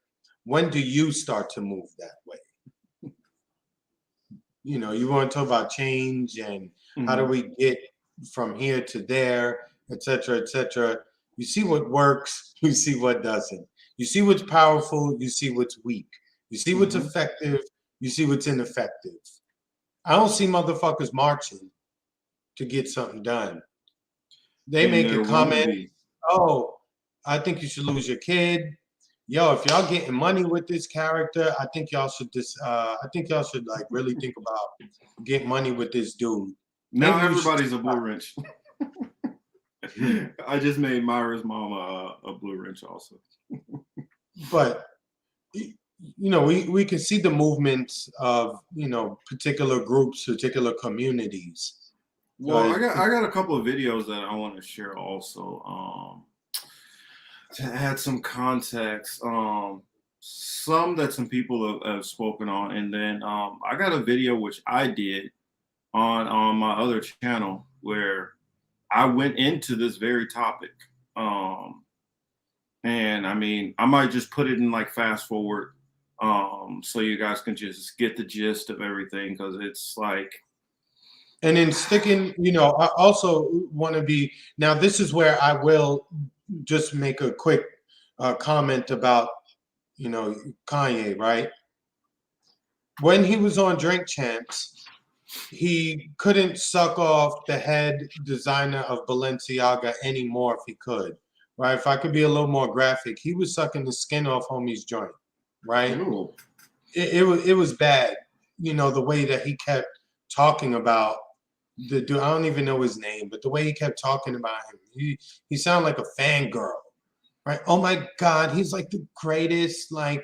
When do you start to move that way? You know, you want to talk about change and how do we get from here to there, et cetera, et cetera. You see what works, you see what doesn't. You see what's powerful, you see what's weak. You see what's effective, you see what's ineffective. I don't see motherfuckers marching to get something done. They make a comment, oh, I think you should lose your kid. Yo, if y'all getting money with this character, I think y'all should like really think about getting money with this dude. Now everybody's a blue wrench. I just made Myra's mama a blue wrench also. But you know, we can see the movements of, you know, particular groups, particular communities. Well, I got a couple of videos that I want to share also. To add some context, some that some people have spoken on, and then I got a video which I did on my other channel where I went into this very topic. And I mean, I might just put it in like fast forward so you guys can just get the gist of everything, because it's like. And then sticking, you know, I also want to be, now this is where I will just make a quick comment about, you know, Kanye, right? When he was on Drink Champs, he couldn't suck off the head designer of Balenciaga anymore if he could, right? If I could be a little more graphic, he was sucking the skin off homie's joint, right? It was bad, you know, the way that he kept talking about the dude. I don't even know his name, but the way he kept talking about him, he sounded like a fangirl, right? Oh my God, he's like the greatest, like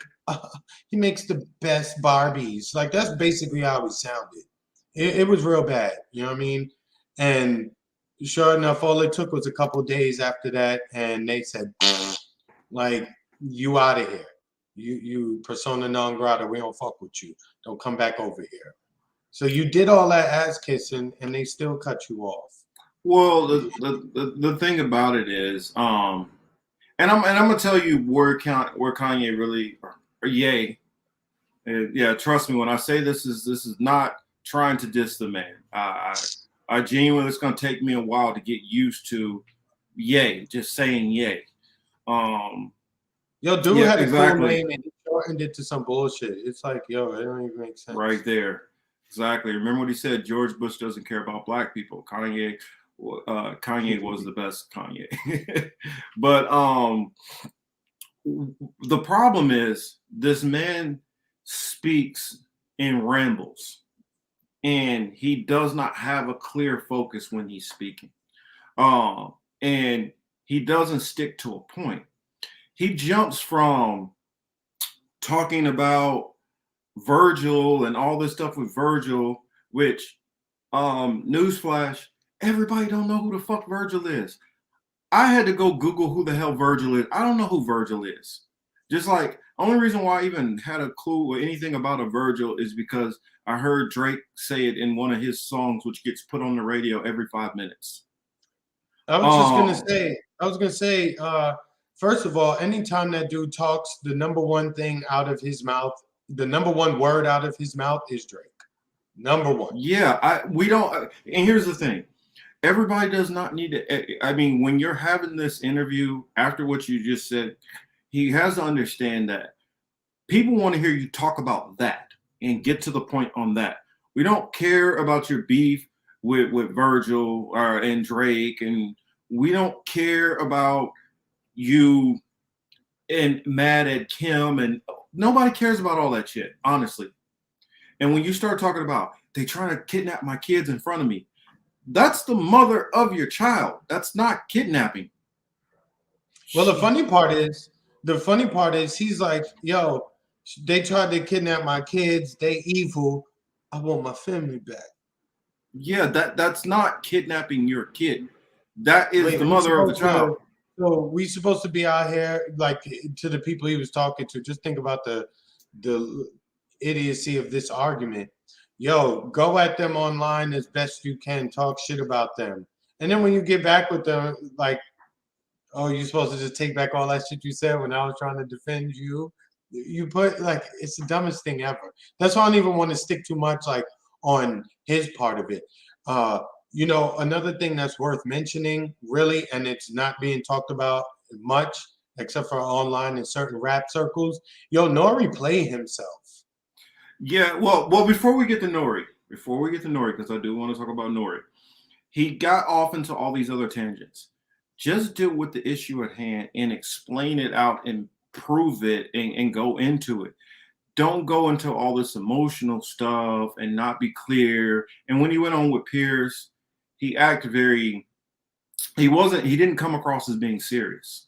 he makes the best Barbies. Like that's basically how he sounded. It was real bad, you know what I mean? And sure enough, all it took was a couple days after that, and they said, like, you out of here. You persona non grata, we don't fuck with you. Don't come back over here. So you did all that ass kissing, and they still cut you off. Well, the thing about it is, and I'm gonna tell you where Kanye really, or Ye, yeah, trust me when I say this is not trying to diss the man. I genuinely, it's gonna take me a while to get used to Ye, just saying Ye. Yo, dude had a cool name and he shortened it to some bullshit. It's like, yo, it don't even make sense. Right there. Exactly. Remember what he said? George Bush doesn't care about black people. Kanye was the best Kanye. But the problem is this man speaks in rambles, and he does not have a clear focus when he's speaking. And he doesn't stick to a point. He jumps from talking about Virgil and all this stuff with Virgil, which newsflash, everybody don't know who the fuck Virgil is. I had to go Google who the hell Virgil is. I don't know who Virgil is. Just like, only reason why I even had a clue or anything about a Virgil is because I heard Drake say it in one of his songs, which gets put on the radio every 5 minutes. I was gonna say, first of all, anytime that dude talks, the number one thing out of his mouth, the number one word out of his mouth is Drake. Number one. Yeah, we don't. And here's the thing. Everybody does not need to. I mean, when you're having this interview after what you just said, he has to understand that people want to hear you talk about that and get to the point on that. We don't care about your beef with Virgil and Drake, and we don't care about you and mad at Kim, and nobody cares about all that shit, honestly. And when you start talking about they trying to kidnap my kids in front of me, that's the mother of your child. That's not kidnapping. Well, the funny part is the funny part is he's like, yo, they tried to kidnap my kids. They evil. I want my family back. Yeah, that's not kidnapping your kid. That is Wait, the we mother of the supposed child. so we supposed to be out here like to the people he was talking to. Just think about the idiocy of this argument. Yo, go at them online as best you can. Talk shit about them, and then when you get back with them, like, oh, you're supposed to just take back all that shit you said when I was trying to defend you. You put like it's the dumbest thing ever. That's why I don't even want to stick too much like on his part of it. You know, another thing that's worth mentioning, really, and it's not being talked about much, except for online in certain rap circles. Yo, Nori play himself. Yeah, well, before we get to Nori, because I do want to talk about Nori, he got off into all these other tangents. Just deal with the issue at hand and explain it out and prove it and go into it. Don't go into all this emotional stuff and not be clear. And when he went on with Pierce, he acted he didn't come across as being serious.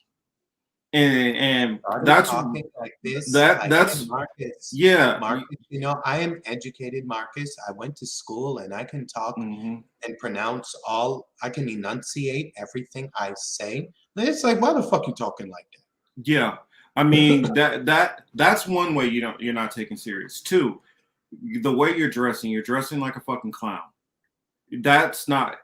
And that's talking like this. that's Marcus. yeah. Marcus, you know, I am educated, Marcus. I went to school and I can talk and pronounce all. I can enunciate everything I say. And it's like, why the fuck you talking like that? Yeah, I mean that's one way you're not taken serious. Two, the way you're dressing like a fucking clown. That's not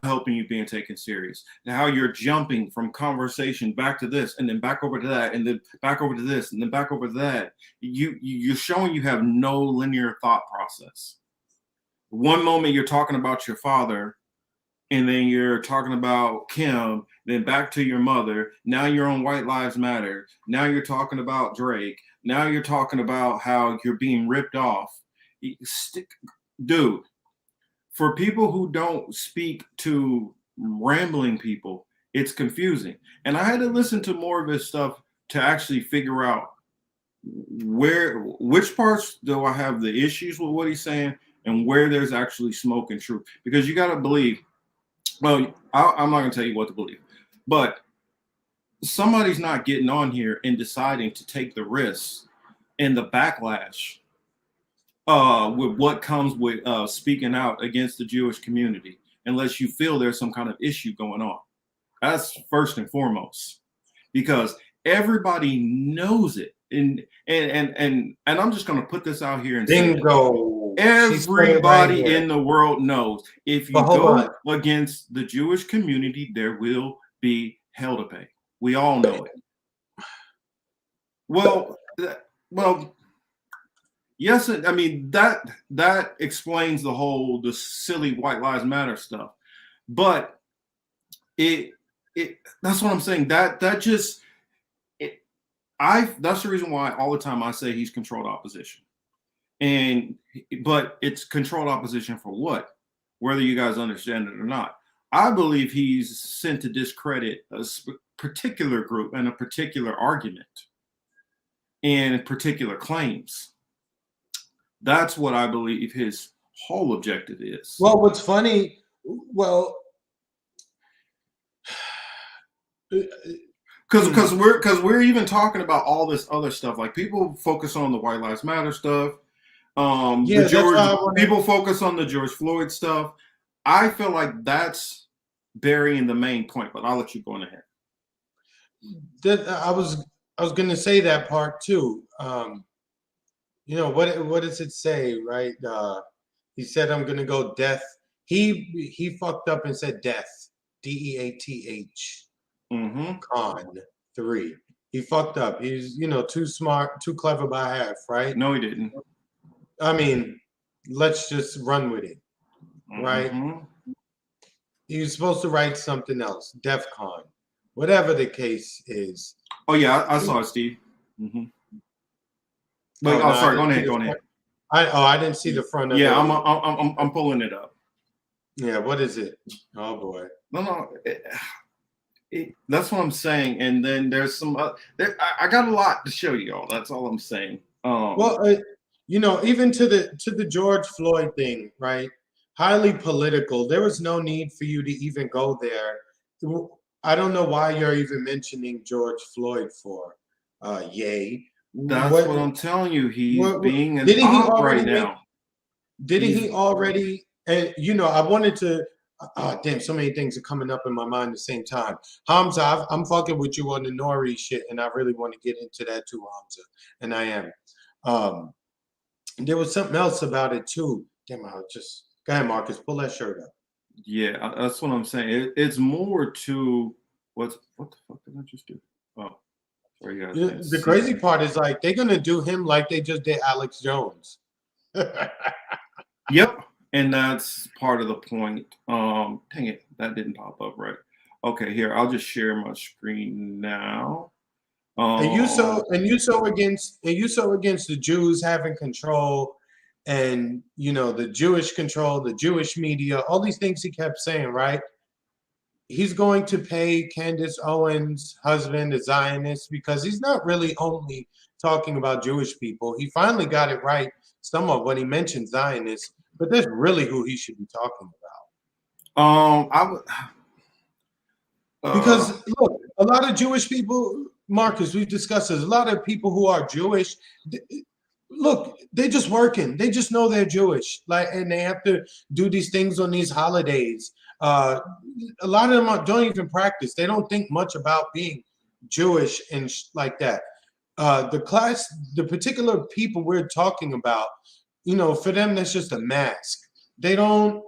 helping you being taken serious. How you're jumping from conversation back to this and then back over to that and then back over to this and then back over to that. You're showing you have no linear thought process. One moment you're talking about your father, and then you're talking about Kim, then back to your mother. Now you're on White Lives Matter. Now you're talking about Drake. Now you're talking about how you're being ripped off. Dude, for people who don't speak to rambling people, it's confusing. And I had to listen to more of his stuff to actually figure out which parts do I have the issues with what he's saying and where there's actually smoke and truth. Because you got to believe, well, I'm not going to tell you what to believe, but somebody's not getting on here and deciding to take the risks and the backlash with what comes with speaking out against the Jewish community, unless you feel there's some kind of issue going on. That's first and foremost, because everybody knows it. And I'm just going to put this out here and Bingo. say everybody in the world knows if you go against the Jewish community, there will be hell to pay. We all know it. Well, yes, I mean that explains the silly White Lives Matter stuff, but that's what I'm saying. That's the reason why all the time I say he's controlled opposition, but it's controlled opposition for what? Whether you guys understand it or not, I believe he's sent to discredit a particular group and a particular argument and particular claims. That's what I believe his whole objective is. Well, what's funny, because we're even talking about all this other stuff. Like people focus on the White Lives Matter stuff. People focus on the George Floyd stuff. I feel like that's burying the main point. But I'll let you go on ahead. I was going to say that part too. You know, what does it say, right? He said, I'm going to go death. He fucked up and said death. DEATH. Con 3. He fucked up. He's, too smart, too clever by half, right? No, he didn't. I mean, let's just run with it, right? He was supposed to write something else, DEFCON, whatever the case is. Oh, yeah, I saw it, Steve. But, sorry, go ahead. I didn't see the front of it. Yeah, I'm pulling it up. Yeah, what is it? Oh boy. No. That's what I'm saying. And then there's some. I got a lot to show you all. That's all I'm saying. Even to the George Floyd thing, right? Highly political. There was no need for you to even go there. I don't know why you're even mentioning George Floyd for. Yay. That's what I'm telling you. He's being an didn't he op right already now. Didn't he already? And I wanted to. Damn, so many things are coming up in my mind at the same time. Hamza, I'm fucking with you on the Nori shit, and I really want to get into that too, Hamza, and I am. There was something else about it too. Damn, I just go ahead, Marcus, pull that shirt up. Yeah, that's what I'm saying. It's more to what the fuck did I just do? Oh, sorry, you guys. The crazy part is like they're gonna do him like they just did Alex Jones. Yep, and that's part of the point. Dang it, that didn't pop up right. Okay, here I'll just share my screen now. And you so against the Jews having control, and the Jewish control, the Jewish media, all these things he kept saying, right? He's going to pay Candace Owens' husband, a Zionist, because he's not really only talking about Jewish people. He finally got it right somewhat when he mentioned Zionists, but that's really who he should be talking about. I would because look, a lot of Jewish people, Marcus, we've discussed this. A lot of people who are Jewish, look, they're just working. They just know they're Jewish, and they have to do these things on these holidays. A lot of them don't even practice. They don't think much about being Jewish and like that. The particular people we're talking about, for them, that's just a mask. They don't.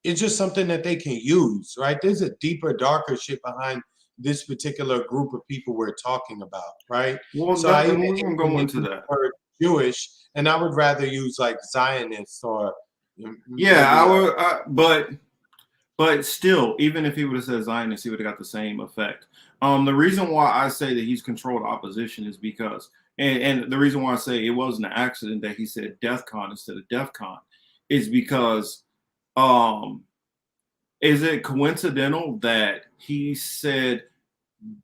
It's just something that they can use, right? There's a deeper, darker shit behind this particular group of people we're talking about, right? Well, so I we're gonna go into that. Jewish, and I would rather use like Zionists or. Yeah, I would, but still, even if he would have said Zionist, he would have got the same effect. The reason why I say that he's controlled opposition is because, and the reason why I say it wasn't an accident that he said DEFCON instead of DEFCON is because, is it coincidental that he said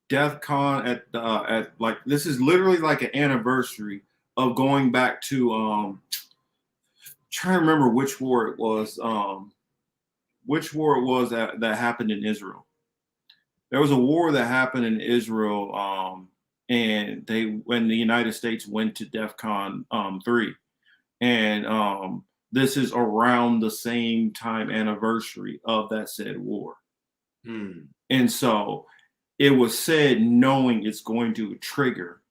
DEFCON at like, this is literally like an anniversary of going back to trying to remember which war it was that happened in Israel. There was a war that happened in Israel, and when the United States went to DEFCON 3, and this is around the same time anniversary of that said war. And so it was said knowing it's going to trigger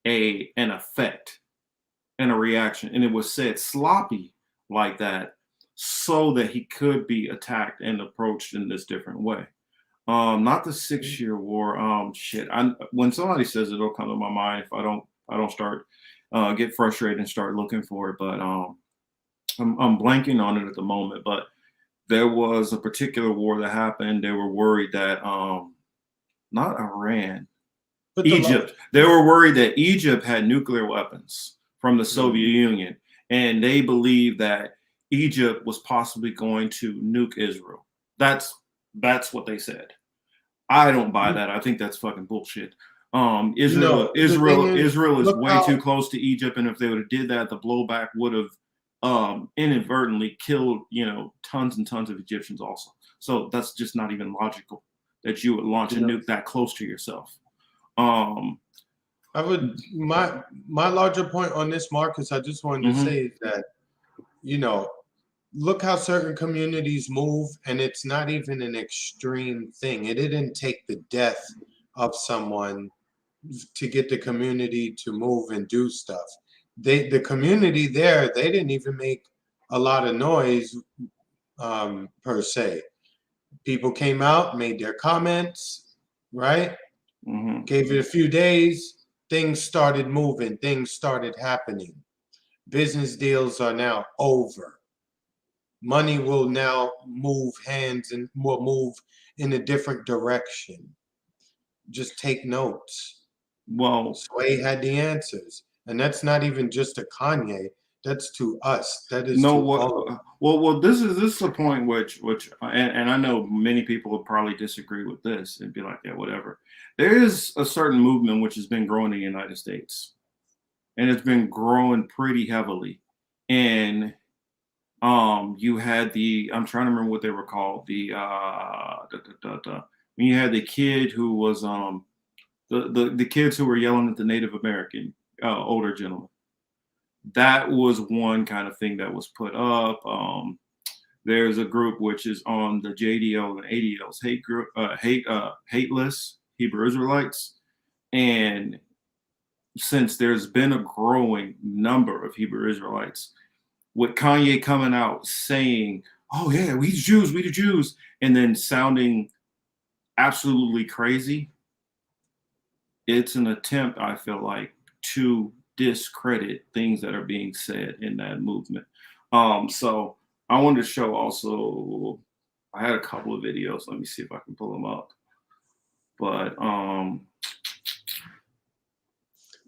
an effect and a reaction, and it was said sloppy like that so that he could be attacked and approached in this different way. Not the 6-year war. When somebody says it, it'll come to my mind if I don't start get frustrated and start looking for it. But I'm blanking on it at the moment. But there was a particular war that happened. They were worried that not Iran, but Egypt. They were worried that Egypt had nuclear weapons from the Soviet Union, and they believed that Egypt was possibly going to nuke Israel. That's what they said. I don't buy that. I think that's fucking bullshit. Israel is way too close to Egypt, and if they would have did that, the blowback would have inadvertently killed tons and tons of Egyptians also. So that's just not even logical that you would launch a nuke that close to yourself. I would my larger point on this, Marcus, I just wanted to say is that look how certain communities move, and it's not even an extreme thing. It didn't take the death of someone to get the community to move and do stuff. The community there, they didn't even make a lot of noise per se. People came out, made their comments, right? Gave it a few days, things started moving, things started happening. Business deals are now over. Money will now move hands and will move in a different direction. Just take notes. Well, Sway had the answers, and that's not even just to Kanye. That's to us. That is all. Well, this is a point which and I know many people would probably disagree with this and be like, yeah, whatever. There is a certain movement which has been growing in the United States, and it's been growing pretty heavily. And you had I'm trying to remember what they were called. When you had the kid who was the kids who were yelling at the Native American older gentleman. That was one kind of thing that was put up. There's a group which is on the JDL and ADL's hate group, hate list, Hebrew Israelites, and since there's been a growing number of Hebrew Israelites, with Kanye coming out saying, "Oh yeah, we the Jews," and then sounding absolutely crazy, it's an attempt, I feel like, to discredit things that are being said in that movement. So I wanted to show also, I had a couple of videos. Let me see if I can pull them up. But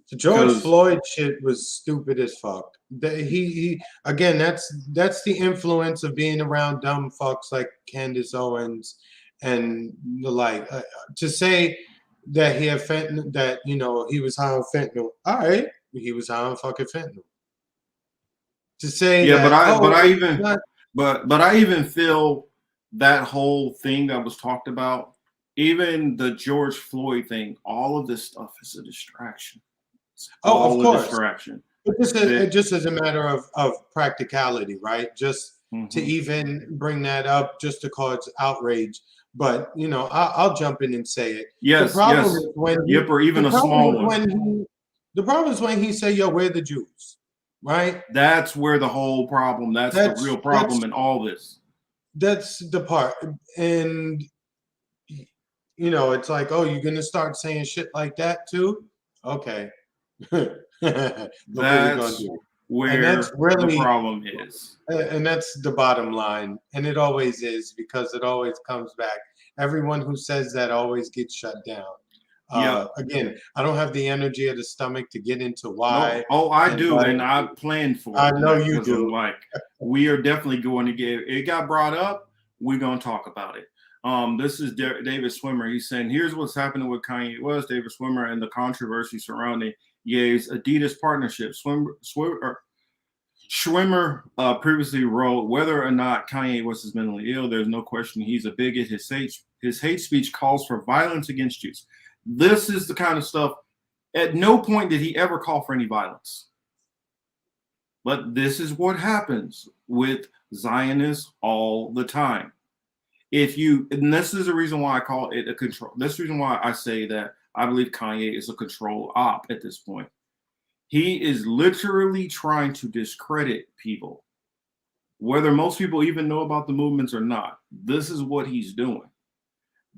the George Floyd shit was stupid as fuck. He again, that's the influence of being around dumb fucks like Candace Owens and the like. To say that he had fentanyl, that he was high on fentanyl. All right, he was high on fucking fentanyl. To say that, but I even feel that whole thing that was talked about, even the George Floyd thing, all of this stuff is a distraction. Of course. Distraction. But just as a matter of practicality, right? Just to even bring that up, just to cause outrage. But I'll jump in and say it. Yes, the problem yes. Is when or even a small one. The problem is when he say, "Yo, we're the Jews," right? That's where the whole problem. That's the real problem in all this. That's the part, and it's like, oh, you're gonna start saying shit like that too? Okay. That's where the problem is. And that's the bottom line. And it always is, because it always comes back. Everyone who says that always gets shut down. Again, I don't have the energy or the stomach to get into why. No. I do, and I planned for it. I know you do. I'm like, we are definitely going to get it. Got brought up. We're going to talk about it. This is David Swimmer. He's saying, here's what's happening with Kanye West, David Swimmer, and the controversy surrounding Ye's Adidas partnership. Schwimmer previously wrote, whether or not Kanye West is mentally ill, there's no question he's a bigot. His hate speech calls for violence against Jews. This is the kind of stuff, at no point did he ever call for any violence. But this is what happens with Zionists all the time. And this is the reason why I call it a control. This is the reason why I say that I believe Kanye is a control op at this point. He is literally trying to discredit people, whether most people even know about the movements or not. This is what he's doing.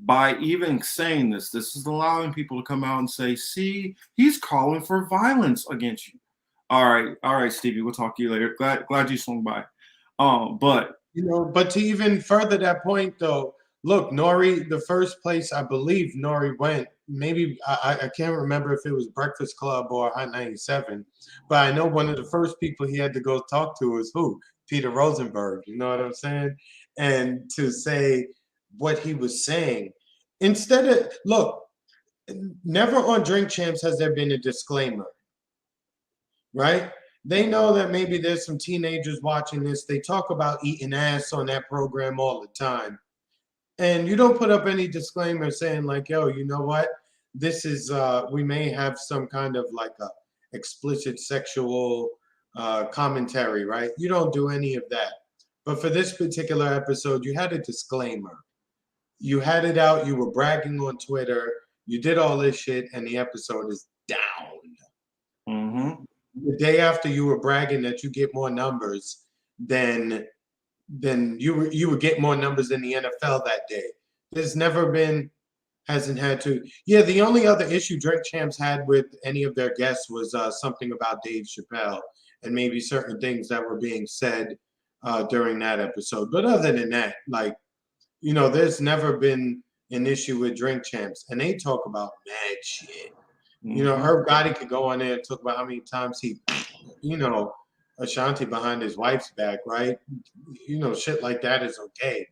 By even saying this is allowing people to come out and say, see, he's calling for violence against you. All right, Stevie, we'll talk to you later. Glad you swung by. But to even further that point, though, look, Nori, the first place I believe Nori went, maybe I can't remember if it was Breakfast Club or Hot 97, but I know one of the first people he had to go talk to was who? Peter Rosenberg. You know what I'm saying? And to say what he was saying, instead of, look, never on Drink Champs has there been a disclaimer, right? They know that maybe there's some teenagers watching this. They talk about eating ass on that program all the time. And you don't put up any disclaimer saying like, yo, you know what? This is, we may have some kind of like a explicit sexual commentary, right? You don't do any of that. But for this particular episode, you had a disclaimer. You had it out. You were bragging on Twitter. You did all this shit, and the episode is down. The day after, you were bragging that you get more numbers than you would get more numbers than the NFL that day. There's never been, hasn't had to. Yeah, the only other issue Drink Champs had with any of their guests was something about Dave Chappelle and maybe certain things that were being said during that episode. But other than that, like, there's never been an issue with Drink Champs, and they talk about mad shit. Herb Gotti could go on there and talk about how many times he, Ashanti behind his wife's back, right? Shit like that is okay.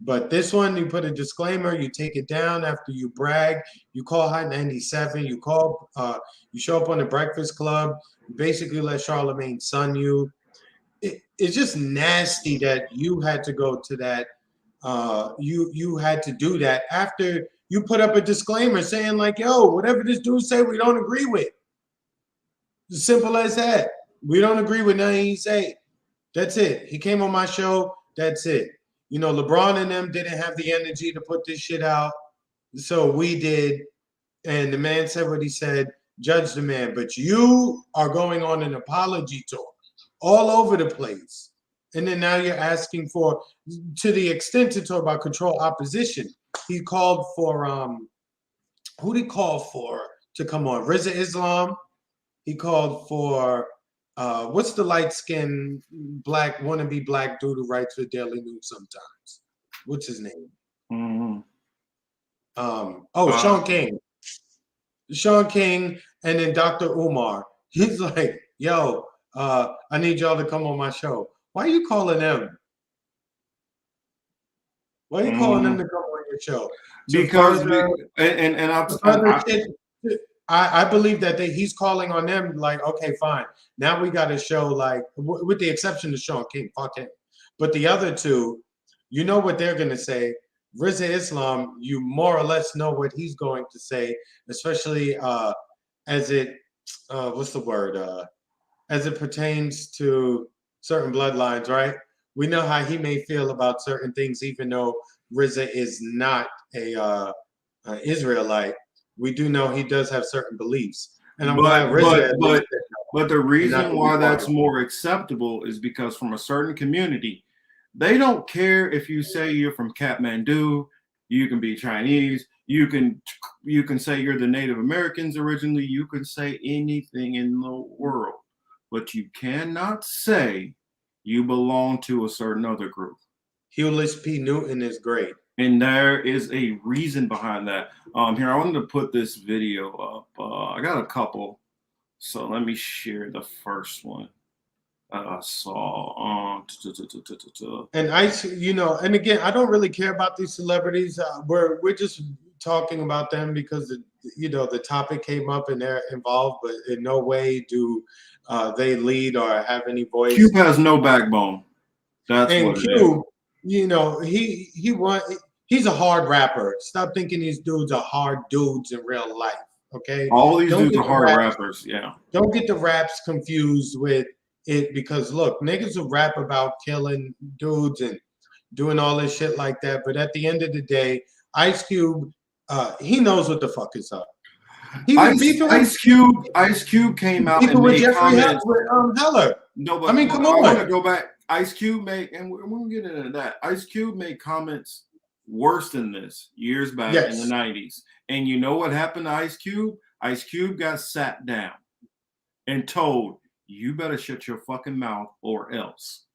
But this one, you put a disclaimer, you take it down after you brag, you call Hot 97, you show up on the Breakfast Club, you basically let Charlamagne son you. It's just nasty that you had to go to that. You had to do that after you put up a disclaimer saying like, yo, whatever this dude say, we don't agree with. As simple as that. We don't agree with nothing he say. That's it. He came on my show. That's it. You know, LeBron and them didn't have the energy to put this shit out. So we did. And the man said what he said. Judge the man. But you are going on an apology tour all over the place. And then now you're asking for, to the extent to talk about control opposition. He called for, who did he call for to come on? Rizza Islam. He called for, what's the light-skinned black, wannabe black dude who writes for Daily News sometimes? What's his name? Sean King. Sean King, and then Dr. Umar. He's like, yo, I need y'all to come on my show. Why are you calling them? Why are you calling them to come on your show? Because I believe that he's calling on them like, okay, fine. Now we got a show like, with the exception of Sean King, fuck him. But the other two, you know what they're going to say. Rizza Islam, you more or less know what he's going to say, especially as it, what's the word? As it pertains to certain bloodlines, right? We know how he may feel about certain things, even though Rizza is not a Israelite. We do know he does have certain beliefs, and I'm glad Rizza. But the reason why that's more acceptable is because from a certain community, they don't care if you say you're from Kathmandu, you can be Chinese, you can say you're the Native Americans originally, you can say anything in the world, but you cannot say you belong to a certain other group. Hewlett P. Newton is great. And there is a reason behind that. Here, I wanted to put this video up. I got a couple. So let me share the first one I saw. And and again, I don't really care about these celebrities. We're just talking about them because the topic came up and they're involved, but in no way do they lead or have any voice. Cube has no backbone. That's and what Cube, he's a hard rapper. Stop thinking these dudes are hard dudes in real life. Okay, all these dudes are hard rappers. Yeah, don't get the raps confused with it, because look, niggas will rap about killing dudes and doing all this shit like that, but at the end of the day, Ice Cube, he knows what the fuck is up. Ice Cube came out and made comments. Heller. No, but I mean, come on. I want to go back. Ice Cube made, and we're gonna get into that. Ice Cube made comments worse than this years back in the 90s. And you know what happened to Ice Cube? Ice Cube got sat down and told, you better shut your fucking mouth or else.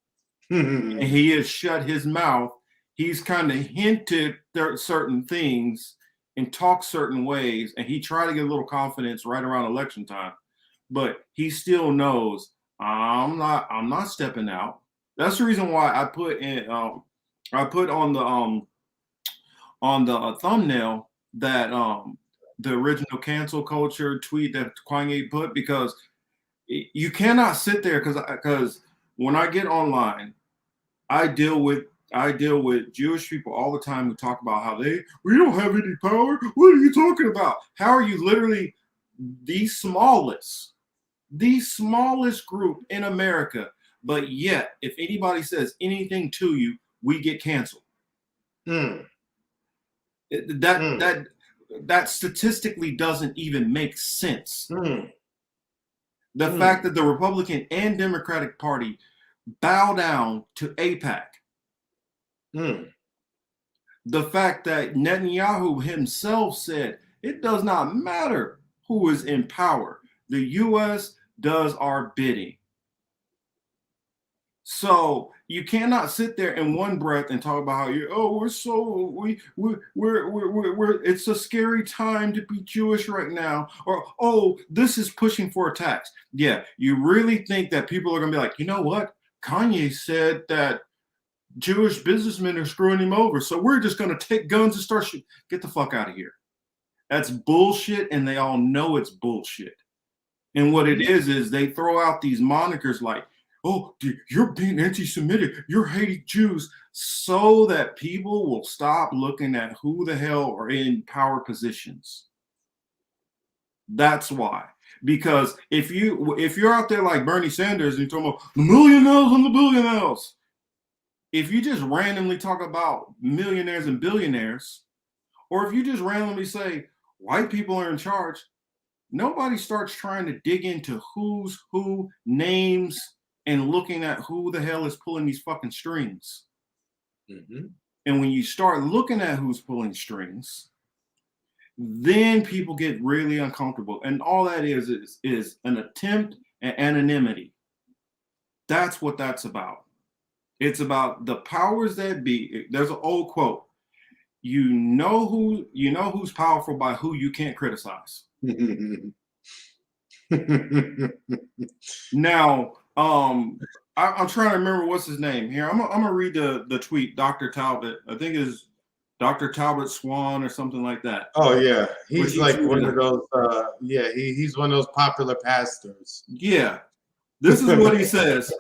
And he has shut his mouth. He's kind of hinted certain things and talked certain ways, and he tried to get a little confidence right around election time. But he still knows, I'm not stepping out. That's the reason why I put on the thumbnail that the original cancel culture tweet that Kanye put, because you cannot sit there, because when I get online, I deal with Jewish people all the time who talk about how we don't have any power. What are you talking about? How are you literally the smallest group in America, but yet if anybody says anything to you, we get canceled? That statistically doesn't even make sense. The fact that the Republican and Democratic Party bow down to AIPAC. The fact that Netanyahu himself said it does not matter who is in power. The U.S. does our bidding. So you cannot sit there in one breath and talk about how we're it's a scary time to be Jewish right now, or this is pushing for a tax. Yeah, you really think that people are gonna be like, you know what? Kanye said that Jewish businessmen are screwing him over, so we're just gonna take guns and start shooting. Get the fuck out of here. That's bullshit, and they all know it's bullshit. And what it is they throw out these monikers like oh, you're being anti-Semitic, you're hating Jews, so that people will stop looking at who the hell are in power positions. That's why. Because if you're out there like Bernie Sanders and you're talking about the millionaires and the billionaires, if you just randomly talk about millionaires and billionaires, or if you just randomly say white people are in charge, nobody starts trying to dig into who's who, names, and looking at who the hell is pulling these fucking strings. Mm-hmm. And when you start looking at who's pulling strings, then people get really uncomfortable. And all that is an attempt at anonymity. That's what that's about. It's about the powers that be. There's an old quote. You know who's powerful by who you can't criticize. Now, I'm trying to remember what's his name here. I'm gonna read the tweet. Dr. Talbot, I think is Dr. Talbot Swan or something like that. Oh yeah, he's like one of those. He's one of those popular pastors. Yeah, this is what he says.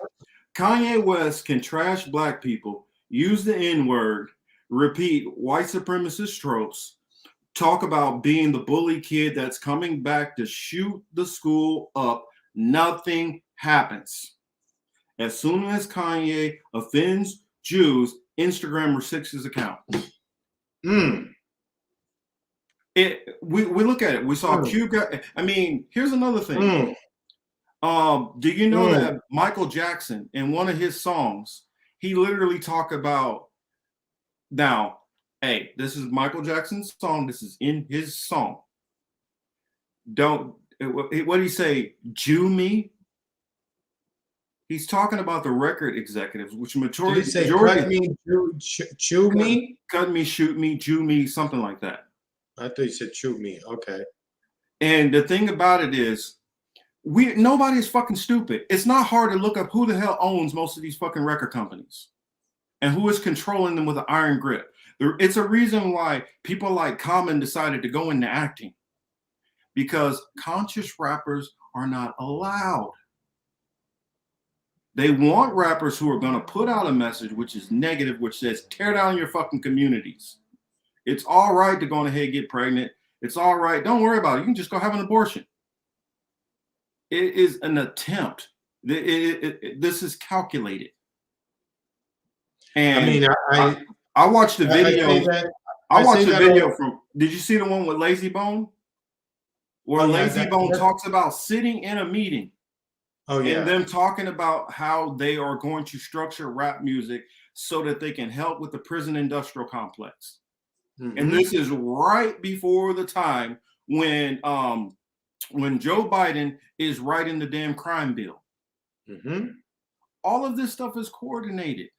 Kanye West can trash black people, use the N-word, repeat white supremacist tropes, talk about being the bully kid that's coming back to shoot the school up. Nothing happens. As soon as Kanye offends Jews, Instagram restricts his account. We look at it. We saw Q. I mean, here's another thing. Do you know that Michael Jackson, in one of his songs, he literally talked about, now, hey, this is Michael Jackson's song. This is in his song. What did he say? Jew me? He's talking about the record executives, which majority. Did he say cut me, chew me? Cut me, shoot me, Jew me, something like that. I thought you said chew me. Okay. And the thing about it is, nobody's fucking stupid. It's not hard to look up who the hell owns most of these fucking record companies and who is controlling them with an iron grip. It's a reason why people like Common decided to go into acting, because conscious rappers are not allowed. They want rappers who are going to put out a message which is negative, which says tear down your fucking communities. It's all right to go ahead and get pregnant. It's all right. Don't worry about it. You can just go have an abortion. It is an attempt. This is calculated. And I mean, I watched the video. I watched the video from. Did you see the one with Lazy Bone? Where Lazy Bone talks about sitting in a meeting. Oh yeah. And them talking about how they are going to structure rap music so that they can help with the prison industrial complex. Mm-hmm. And this is right before the time when Joe Biden is writing the damn crime bill. Mm-hmm. All of this stuff is coordinated.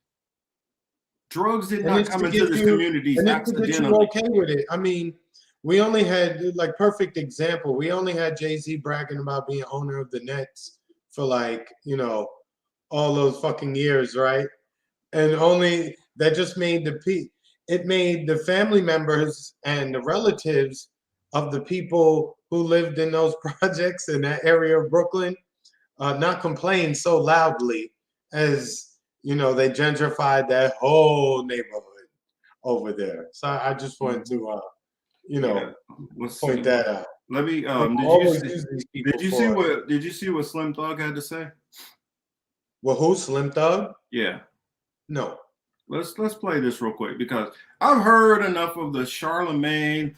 Drugs did not come into this community accidentally. Okay with it. I mean, we only had, like, perfect example. We only had Jay-Z bragging about being owner of the Nets for, like, you know, all those fucking years, right? And only that just made it made the family members and the relatives of the people who lived in those projects in that area of Brooklyn not complain so loudly as, you know, they gentrified that whole neighborhood over there. So I just wanted to, you know, point that out. Let me. Did you see what Slim Thug had to say? Well, who? Slim Thug? Yeah. No. Let's play this real quick, because I've heard enough of the Charlemagne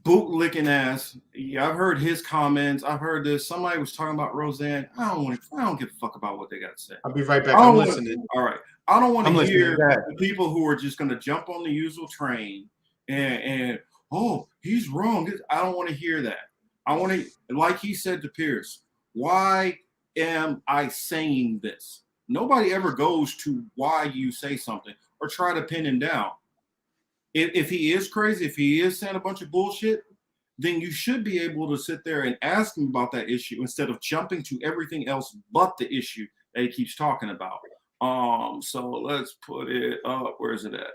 bootlicking ass. Yeah, I've heard his comments. I've heard this. Somebody was talking about Roseanne. I don't give a fuck about what they got to say. I'll be right back. I'm listening. All right. I don't want to hear the people who are just going to jump on the usual train and oh, he's wrong. I don't want to hear that. I want to, like he said to Pierce, why am I saying this? Nobody ever goes to why you say something or try to pin him down. If he is crazy, if he is saying a bunch of bullshit, then you should be able to sit there and ask him about that issue instead of jumping to everything else but the issue that he keeps talking about. So let's put it up. Where is it at?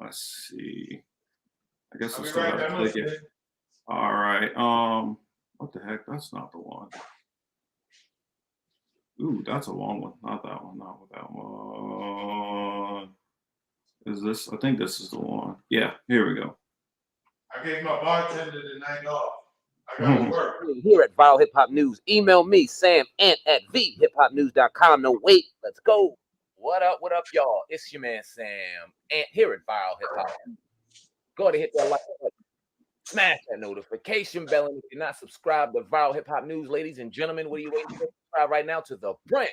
Let's see. I guess I'll still have to click it. All right. What the heck? That's not the one. Ooh, that's a long one. Not that one. Not with that one. Is this? I think this is the one. Yeah, here we go. I gave my bartender the night off. I gotta work. Here at Viral Hip Hop News, email me, Sam Ant at vhiphopnews.com. No, wait, let's go. What up, y'all? It's your man, Sam Ant, here at Viral Hip Hop. Go ahead and hit that like button. Smash that notification bell. And if you're not subscribed to Viral Hip Hop News, ladies and gentlemen, what are you waiting for? Subscribe right now to the brand.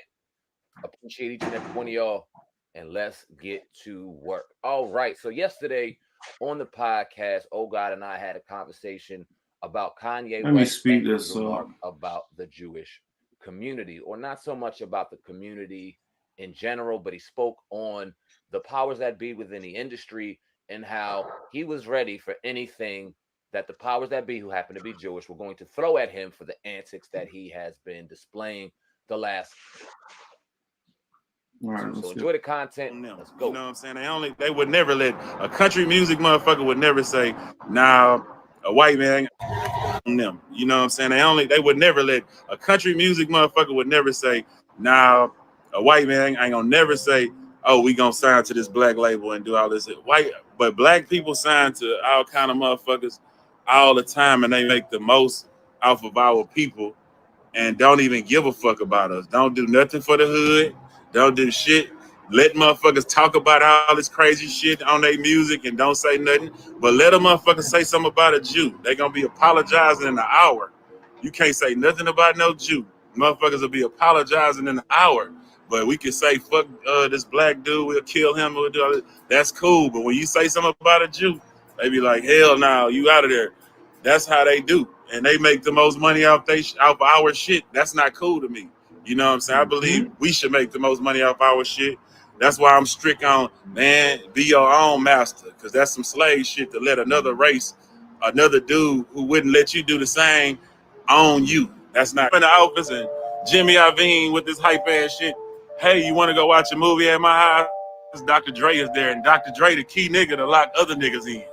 Appreciate each and every one of y'all. And let's get to work. All right. So yesterday on the podcast, Oh God and I had a conversation about Kanye Let me West speed and his this remark about the Jewish community, or not so much about the community in general, but he spoke on the powers that be within the industry and how he was ready for anything that the powers that be, who happen to be Jewish, were going to throw at him for the antics that he has been displaying the last. All right, So enjoy the content. Let's go. You know what I'm saying? They would never let a country music motherfucker would never say, nah, a white man on them. You know what I'm saying? They would never let a country music motherfucker would never say, nah, a white man ain't gonna never say, oh, we gonna sign to this black label and do all this. But black people sign to all kind of motherfuckers all the time, and they make the most off of our people and don't even give a fuck about us. Don't do nothing for the hood. Don't do shit. Let motherfuckers talk about all this crazy shit on their music and don't say nothing. But let a motherfucker say something about a Jew. They gonna be apologizing in an hour. You can't say nothing about no Jew. Motherfuckers will be apologizing in an hour. But we can say, fuck this black dude, we'll kill him, we'll do all this. That's cool. But when you say something about a Jew, they be like, hell no, you out of there. That's how they do. And they make the most money off our shit. That's not cool to me. You know what I'm saying? I believe we should make the most money off our shit. That's why I'm strict on, man, be your own master. Because that's some slave shit to let another race, another dude who wouldn't let you do the same, own you. That's not in the office. And Jimmy Iovine with this hype ass shit. Hey, you want to go watch a movie at my house? Dr. Dre is there. And Dr. Dre, the key nigga to lock other niggas in.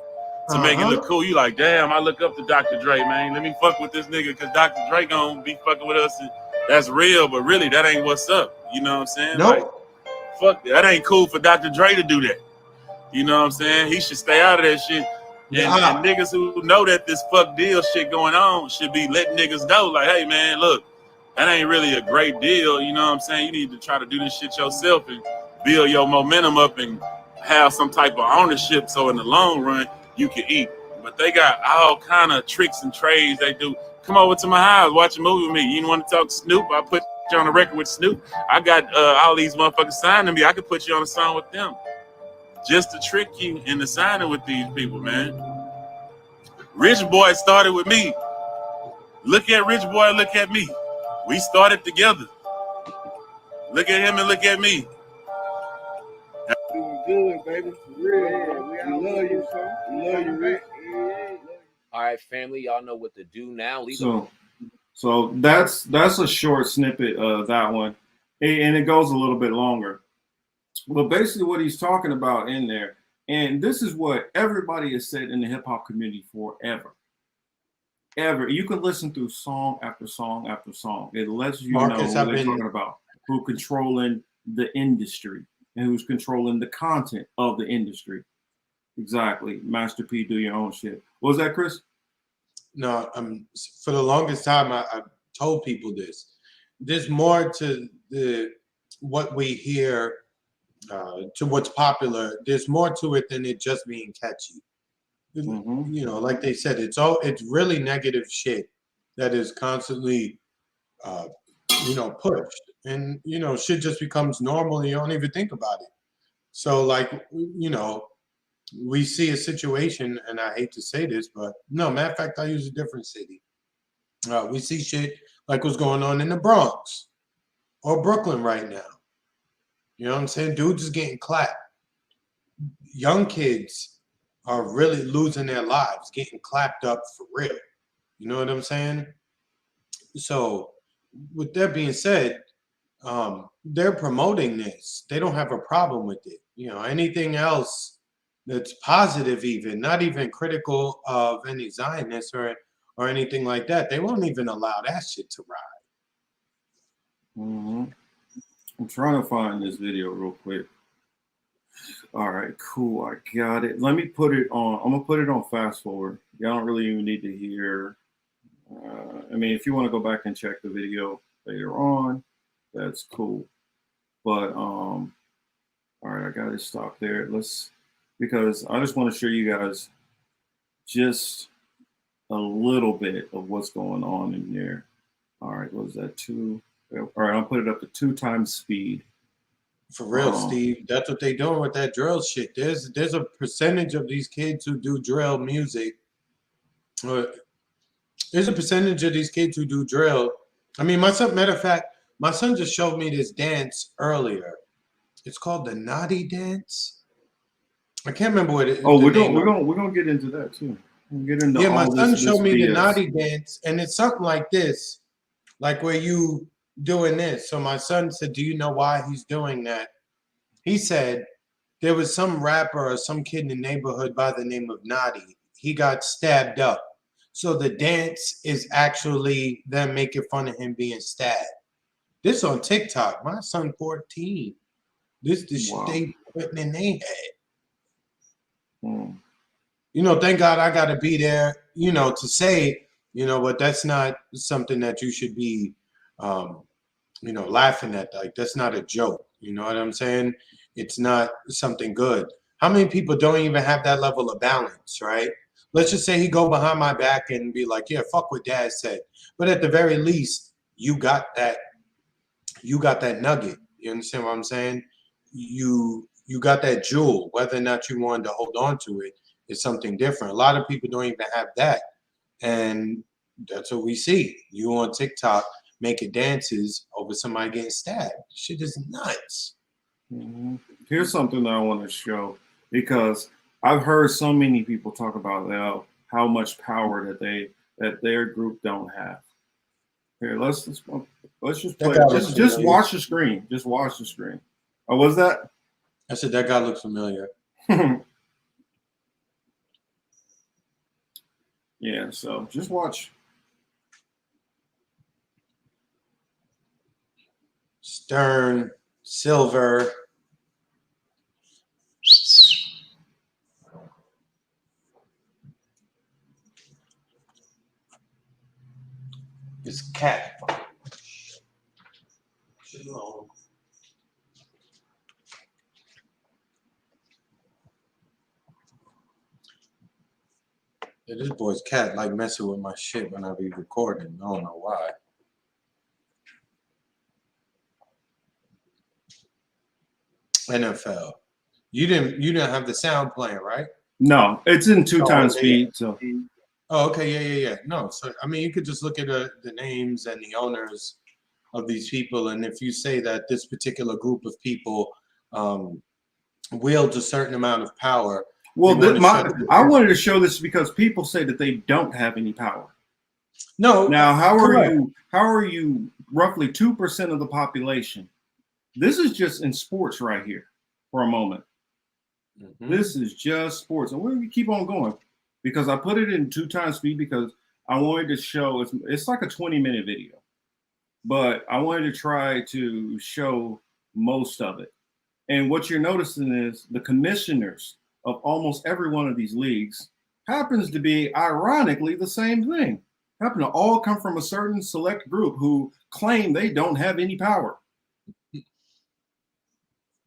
To make it look cool. You like, damn, I look up to Dr. Dre, man. Let me fuck with this nigga because Dr. Dre gonna be fucking with us. And that's real, but really, that ain't what's up. You know what I'm saying? Nope. Like, fuck, that ain't cool for Dr. Dre to do that. You know what I'm saying? He should stay out of that shit. And niggas who know that this fuck deal shit going on should be letting niggas know, like, hey, man, look, that ain't really a great deal. You know what I'm saying? You need to try to do this shit yourself and build your momentum up and have some type of ownership so in the long run, you can eat. But they got all kind of tricks and trades they do. Come over to my house, watch a movie with me. You want to talk to Snoop? I put you on the record with Snoop. I got all these motherfuckers signing me. I could put you on a song with them. Just to trick you into signing with these people, man. Rich Boy started with me. Look at Rich Boy, look at me. We started together. Look at him and look at me. Doing good, baby. For real. We love you, son. We love you, Rick. All right, family, y'all know what to do now. So that's a short snippet of that one, and it goes a little bit longer. But basically, what he's talking about in there, and this is what everybody has said in the hip hop community forever. Ever, you can listen through song after song after song. It lets you know what they're talking about, who's controlling the industry and who's controlling the content of the industry. Exactly. Master P, do your own shit. What was that, Chris? No, for the longest time, I told people this. There's more to what we hear, to what's popular. There's more to it than it just being catchy. You know, like they said, it's really negative shit that is constantly, pushed, and shit just becomes normal, and you don't even think about it. So, like, we see a situation, and I hate to say this, but no, matter of fact, I use a different city. We see shit like what's going on in the Bronx or Brooklyn right now. You know what I'm saying? Dudes is getting clapped. Young kids are really losing their lives, getting clapped up for real. You know what I'm saying? So, with that being said, they're promoting this. They don't have a problem with it. Anything else that's positive, even not even critical of any Zionists or anything like that, they won't even allow that shit to ride. I'm trying to find this video real quick. All right, cool. I got it. Let me put it on. I'm gonna put it on fast forward. Y'all don't really even need to hear. I mean, if you want to go back and check the video later on, that's cool. But all right, I gotta stop there. Because I just want to show you guys just a little bit of what's going on in there. All right, what was that? 2? All right, I'll put it up to 2 times speed. For real, Steve. That's what they doing with that drill shit. There's a percentage of these kids who do drill music. There's a percentage of these kids who do drill. I mean, matter of fact, my son just showed me this dance earlier. It's called the Naughty Dance. I can't remember what it is. Oh, we're gonna get into that too. We'll get into my son showed me BS. the Naughty Dance, and it's something like this, like where you doing this. So my son said, "Do you know why he's doing that?" He said there was some rapper or some kid in the neighborhood by the name of Naughty. He got stabbed up. So the dance is actually them making fun of him being stabbed. This on TikTok. My son 14. This shit they putting in their head. You know, thank God I got to be there, you know, to say, you know, but that's not something that you should be, you know, laughing at. Like, that's not a joke. You know what I'm saying? It's not something good. How many people don't even have that level of balance, right? Let's just say he go behind my back and be like, yeah, fuck what dad said. But at the very least, you got that nugget. You understand what I'm saying? You got that jewel. Whether or not you wanted to hold on to it is something different. A lot of people don't even have that. And that's what we see. You on TikTok making dances over somebody getting stabbed. Shit is nuts. Mm-hmm. Here's something that I want to show, because I've heard so many people talk about how much power that their group don't have. Here, let's just play. Just watch the screen. Just watch the screen. Oh, was that? I said that guy looks familiar. Yeah, so just watch. Stern, Silver. It's cat. Yeah, this boy's cat like messing with my shit when I be recording. I don't know why. NFL. You didn't have the sound playing, right? No, it's in 2 times speed. Yeah. So. Oh, okay, yeah. No, so I mean, you could just look at the names and the owners of these people, and if you say that this particular group of people wields a certain amount of power. Well, I wanted to show this because people say that they don't have any power. No. Now, how are you roughly 2% of the population? This is just in sports right here for a moment. Mm-hmm. This is just sports. And we're going to keep on going because I put it in 2 times speed because I wanted to show it's like a 20-minute video. But I wanted to try to show most of it. And what you're noticing is the commissioners of almost every one of these leagues happens to be, ironically, the same thing. Happen to all come from a certain select group who claim they don't have any power.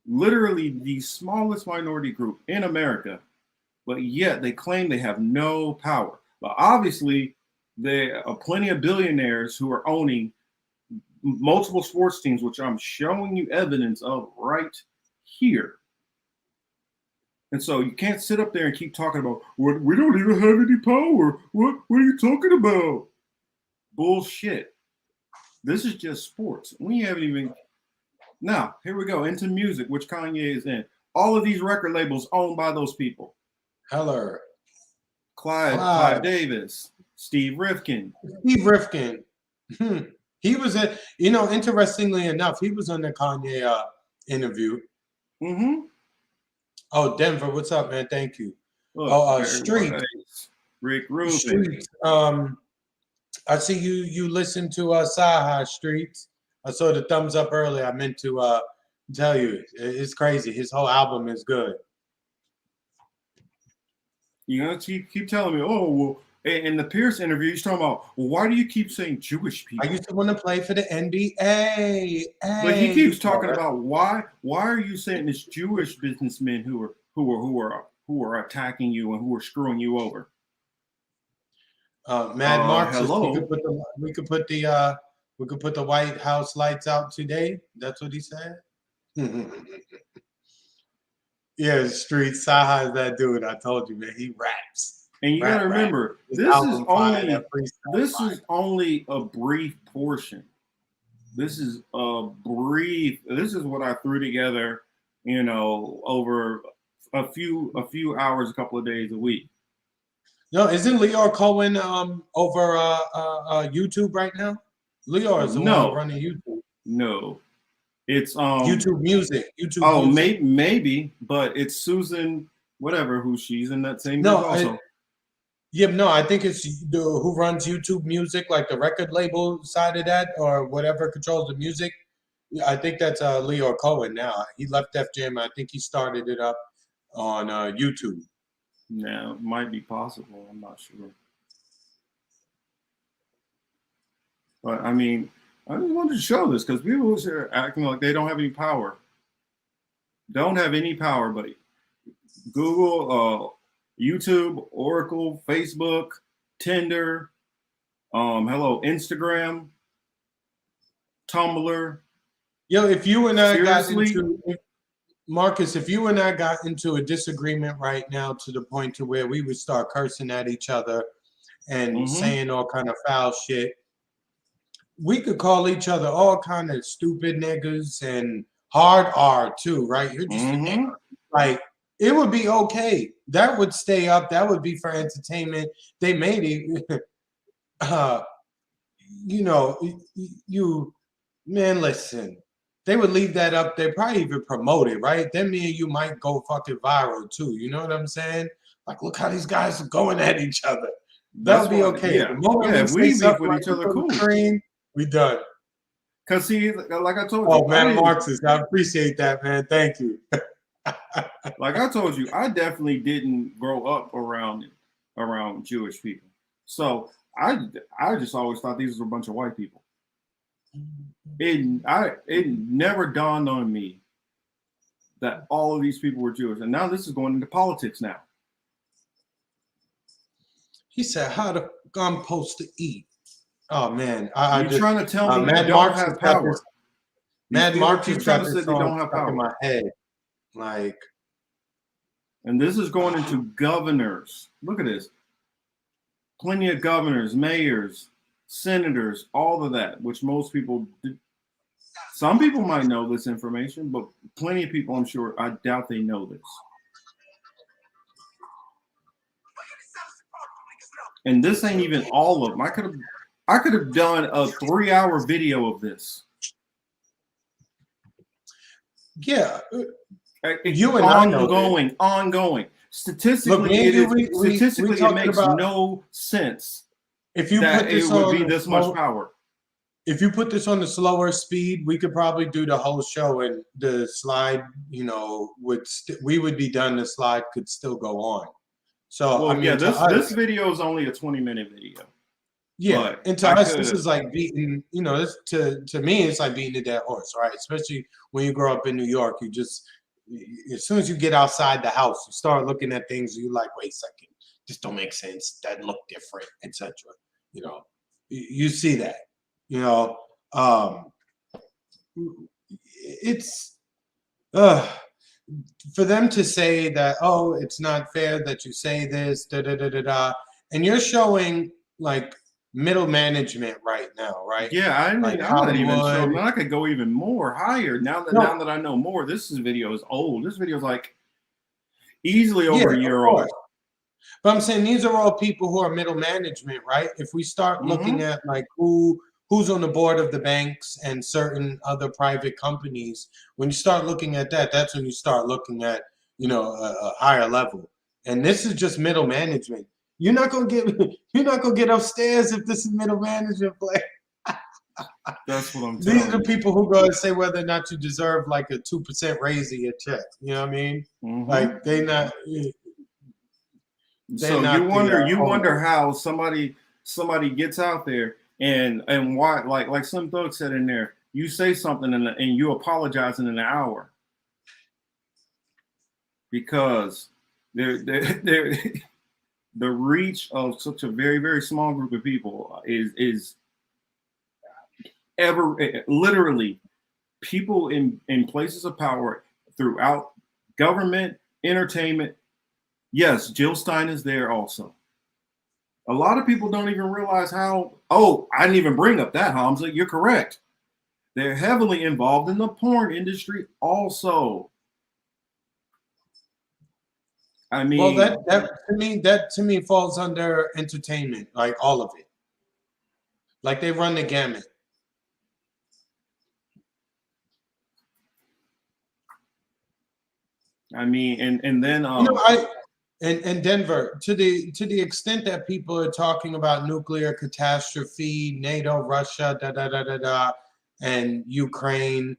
Literally the smallest minority group in America, but yet they claim they have no power. But obviously, there are plenty of billionaires who are owning multiple sports teams, which I'm showing you evidence of right here. And so you can't sit up there and keep talking about, what, we don't even have any power. What are you talking about? Bullshit. This is just sports. We haven't even. Now, here we go into music, which Kanye is in. All of these record labels owned by those people. Heller. Clive Davis. Steve Rifkin. He was interestingly enough, he was on the Kanye interview. Mm-hmm. Oh, Denver, what's up, man? Thank you. Street. Rick Rubin. Street. I see you listen to Saha Streets. I saw the thumbs up earlier. I meant to tell you, it's crazy. His whole album is good. You know, keep telling me, oh, well, in the Pierce interview, he's talking about, well, why do you keep saying Jewish people? I used to want to play for the NBA. But he keeps talking about why are you saying it's Jewish businessmen who are attacking you and who are screwing you over? Mad Marxist. Hello. We could put the White House lights out today. That's what he said. Yeah, street Saha is that dude. I told you, man. He raps. And you gotta remember, this is only a brief portion. This is what I threw together, you know, over a few hours, a couple of days a week. No, isn't Leor Cohen over YouTube right now? Leor is the one running YouTube. No. It's YouTube Music. Maybe, but it's Susan, whatever, who she's in that same group also. I think it's who runs YouTube Music, like the record label side of that, or whatever controls the music. I think that's Leor Cohen now. He left Def Jam. I think he started it up on YouTube. No, it might be possible. I'm not sure. But I mean, I just wanted to show this because people are acting like they don't have any power. Don't have any power, but Google, YouTube, Oracle, Facebook, Tinder, Instagram, Tumblr. Yo, if you and I got into Marcus, if you and I got into a disagreement right now to the point to where we would start cursing at each other and saying all kind of foul shit, we could call each other all kind of stupid niggas and hard R too, right? You're just a nigga. Like, it would be okay. That would stay up. That would be for entertainment. They made it. Man, listen. They would leave that up. They probably even promote it, right? Then me and you might go fucking viral too. You know what I'm saying? Like, look how these guys are going at each other. That would be okay. Yeah, if we beef with each other, cool. We done. Cause see, like I told you. Oh man, Marxist, I appreciate that, man. Thank you. Like I told you, I definitely didn't grow up around Jewish people. So I just always thought these were a bunch of white people. It never dawned on me that all of these people were Jewish, and now this is going into politics now. He said, "How the fuck I'm supposed to eat?" Oh man, you're trying to tell me you don't have power. Mad Marxist trying to say they don't have power in my head, like. And this is going into governors. Look at this. Plenty of governors, mayors, senators, all of that, which most people do. Some people might know this information, but plenty of people, I'm sure, I doubt they know this. And this ain't even all of them. I could have done a 3-hour video of this. Yeah. You and I know ongoing. Statistically, it makes no sense. If you put this would be this much power. If you put this on the slower speed, we could probably do the whole show, and the slide, we would be done. The slide could still go on. So this video is only a 20-minute video. Yeah, and to us, this is like beating. This to me, it's like beating a dead horse, right? Especially when you grow up in New York, you just as soon as you get outside the house, you start looking at things. You're like, wait a second, this don't make sense. That look different, etc. You see that. It's for them to say that, oh, it's not fair that you say this, and you're showing like middle management right now, right? Yeah, I'm not even sure. I could go even more higher now that I know more. This video is old. This video is like easily over a year old. But I'm saying these are all people who are middle management, right? If we start looking at like who's on the board of the banks and certain other private companies, when you start looking at that, that's when you start looking at a higher level. And this is just middle management. You're not gonna get upstairs if this is middle management play. That's what I'm telling These are you. people who go and say whether or not you deserve like a 2% raise in your check. You know what I mean? Like they not. So not you wonder owners. how somebody gets out there and why, like some thug said in there, you say something and you apologize in an hour because they're the reach of such a very, very small group of people is literally people in places of power throughout government, entertainment. Yes, Jill Stein is there also. A lot of people don't even realize how. Oh, I didn't even bring up that, Hamza. You're correct. They're heavily involved in the porn industry also. I mean, Well, that to me falls under entertainment, like all of it. Like they run the gamut. I mean, and then in Denver, to the extent that people are talking about nuclear catastrophe, NATO, Russia, and Ukraine.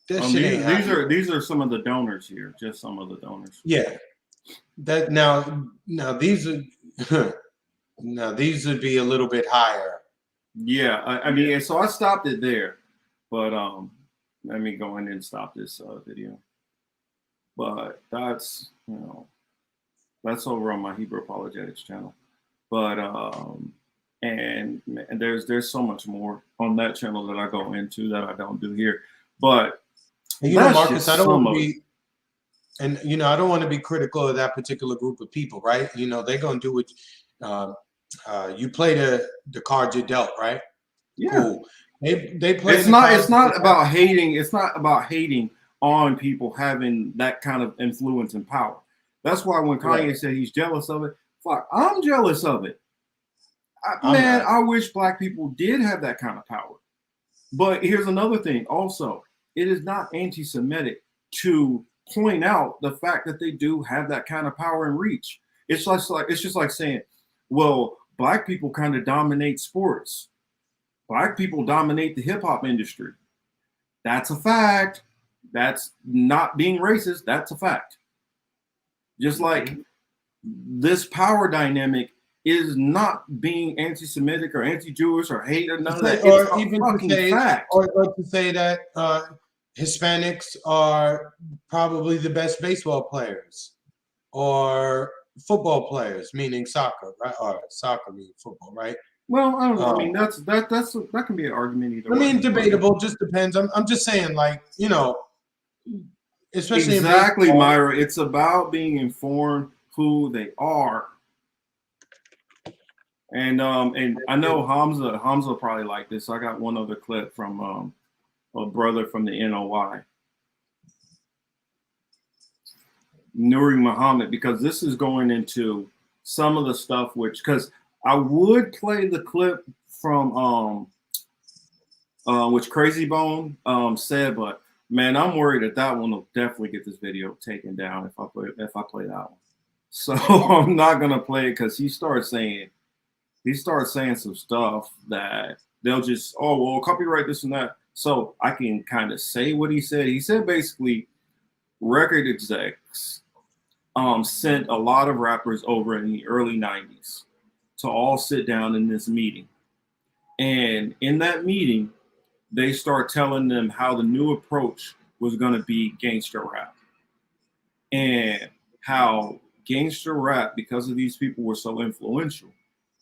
These are some of the donors here, just some of the donors. Yeah, that now these are now these would be a little bit higher. Yeah, I mean, so I stopped it there, but let me go in and stop this video. But that's that's over on my Hebrew Apologetics channel. But and there's so much more on that channel that I go into that I don't do here. But Marcus, I don't want to be, and I don't want to be critical of that particular group of people, right? They're gonna do what you play the cards you're dealt, right? Yeah. Cool. They play. It's not about hating. It's not about hating on people having that kind of influence and power. That's why when Kanye said he's jealous of it, fuck, I'm jealous of it. I wish black people did have that kind of power. But here's another thing also. It is not anti-Semitic to point out the fact that they do have that kind of power and reach. It's just like saying, well, black people kind of dominate sports. Black people dominate the hip hop industry. That's a fact. That's not being racist. That's a fact. Just like this power dynamic is not being anti-Semitic or anti-Jewish or hate or none of that. It's a fucking fact. Or to say that Hispanics are probably the best baseball players or football players, meaning soccer, right? Or soccer meaning football, right? Well, I don't know. I mean, that can be an argument either way. I mean, debatable. Just depends. I'm just saying, like, especially exactly, Myra. It's about being informed who they are. And I know Hamza probably like this. I got one other clip from a brother from the NOI, Nuri Muhammad, because this is going into some of the stuff because I would play the clip from which Crazy Bone said, but man, I'm worried that one will definitely get this video taken down if I play that one. So I'm not gonna play it because he starts saying some stuff that they'll just, oh, well, copyright this and that. So I can kind of say what he said. He said basically record execs sent a lot of rappers over in the early 90s to all sit down in this meeting. And in that meeting, they start telling them how the new approach was going to be gangster rap. And how gangster rap, because of these people were so influential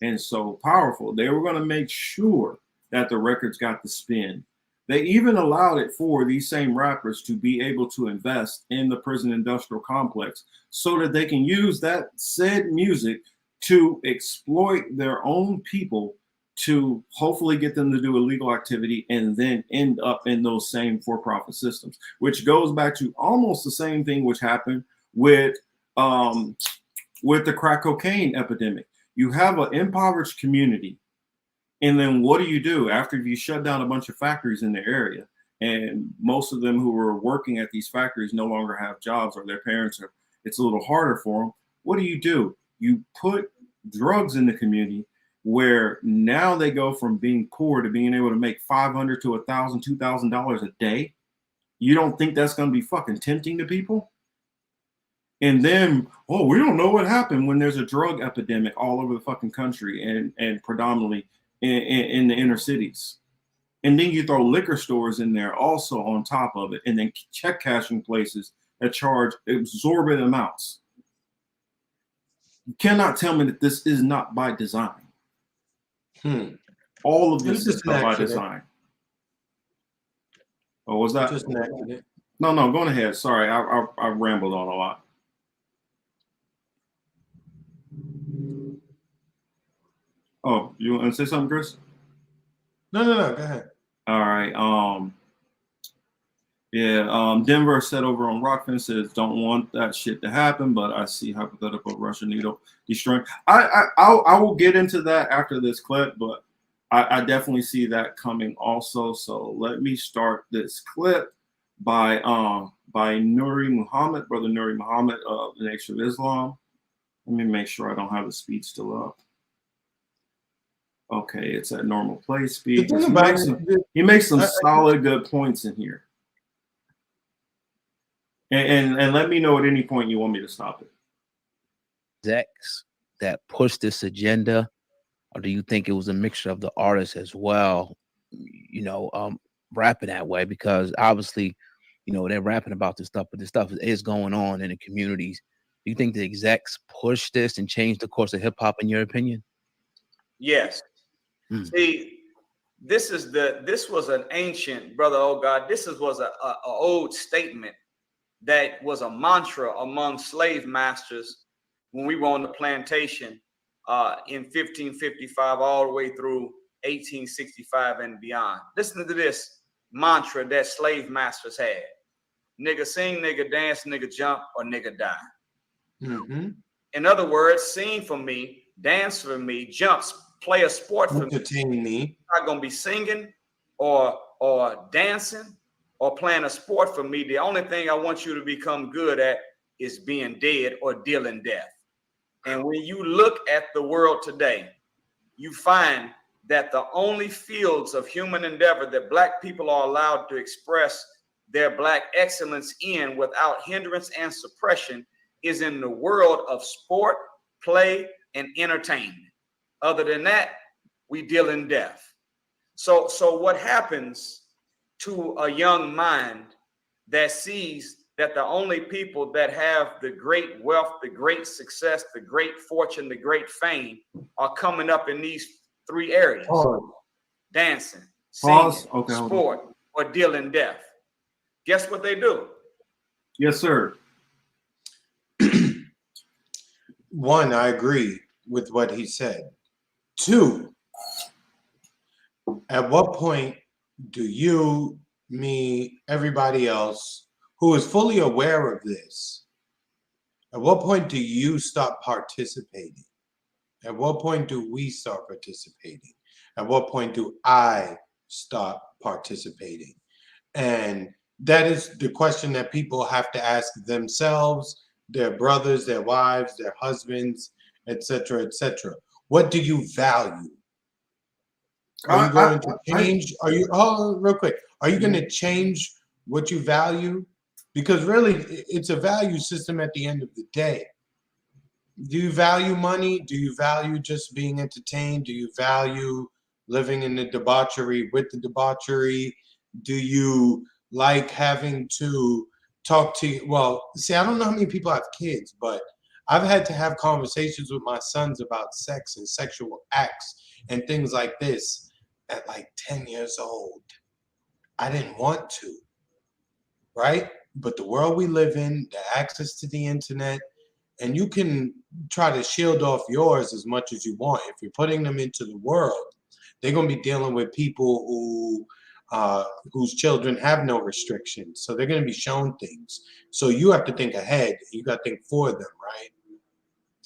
and so powerful, they were going to make sure that the records got the spin. They even allowed it for these same rappers to be able to invest in the prison industrial complex so that they can use that said music to exploit their own people to hopefully get them to do illegal activity and then end up in those same for-profit systems, which goes back to almost the same thing which happened with the crack cocaine epidemic. You have an impoverished community, and then what do you do after you shut down a bunch of factories in the area? And most of them who were working at these factories no longer have jobs, or their parents are, it's a little harder for them. What do? You put drugs in the community, where now they go from being poor to being able to make $500 to $1,000, $2,000 a day. You don't think that's going to be fucking tempting to people? And then, oh, we don't know what happened when there's a drug epidemic all over the fucking country and predominantly in the inner cities. And then you throw liquor stores in there also on top of it, and then check cashing places that charge exorbitant amounts. You cannot tell me that this is not by design. All of this is by design. Oh, was that? Just an accident. No, go ahead. Sorry, I rambled on a lot. Oh, you want to say something, Chris? No, go ahead. All right. Denver said over on Rockfin says don't want that shit to happen, but I see hypothetical Russian needle destroying. I will get into that after this clip, but I definitely see that coming also. So let me start this clip by Nuri Muhammad, brother Nuri Muhammad of the Nation of Islam. Let me make sure I don't have the speed still up. Okay, it's at normal play speed. He makes some solid good points in here. And let me know at any point you want me to stop it. Execs that push this agenda, or do you think it was a mixture of the artists as well, rapping that way? Because obviously, they're rapping about this stuff, but this stuff is going on in the communities. Do you think the execs push this and change the course of hip hop, in your opinion? Yes. See, this was an ancient, brother. Oh God, was a old statement that was a mantra among slave masters when we were on the plantation in 1555 all the way through 1865 and beyond. Listen to this mantra that slave masters had: nigga sing, nigga dance, nigga jump, or nigga die. Mm-hmm. In other words, sing for me, dance for me, jumps, play a sport for me. I'm not gonna be singing or dancing or playing a sport for me. The only thing I want you to become good at is being dead or dealing death. And when you look at the world today, you find that the only fields of human endeavor that Black people are allowed to express their Black excellence in without hindrance and suppression is in the world of sport, play, and entertainment. Other than that, we deal in death. So what happens to a young mind that sees that the only people that have the great wealth, the great success, the great fortune, the great fame are coming up in these three areas: dancing, singing, sport, or dealing death? Guess what they do? Yes, sir. One, I agree with what he said. Two, at what point do you, me, everybody else who is fully aware of this, at what point do you stop participating? At what point do we start participating? At what point do I stop participating? And that is the question that people have to ask themselves, their brothers, their wives, their husbands, etc., etc. What do you value? Are you going to change? Real quick, are you going to change what you value? Because really, it's a value system at the end of the day. Do you value money? Do you value just being entertained? Do you value living in the debauchery with the debauchery? Do you like having to talk to, well, see, I don't know how many people have kids, but I've had to have conversations with my sons about sex and sexual acts and things like this at like 10 years old. I didn't want to, right? But the world we live in, the access to the internet, and you can try to shield off yours as much as you want. If you're putting them into the world, they're going to be dealing with people whose children have no restrictions. So they're going to be shown things. So you have to think ahead. You got to think for them, right?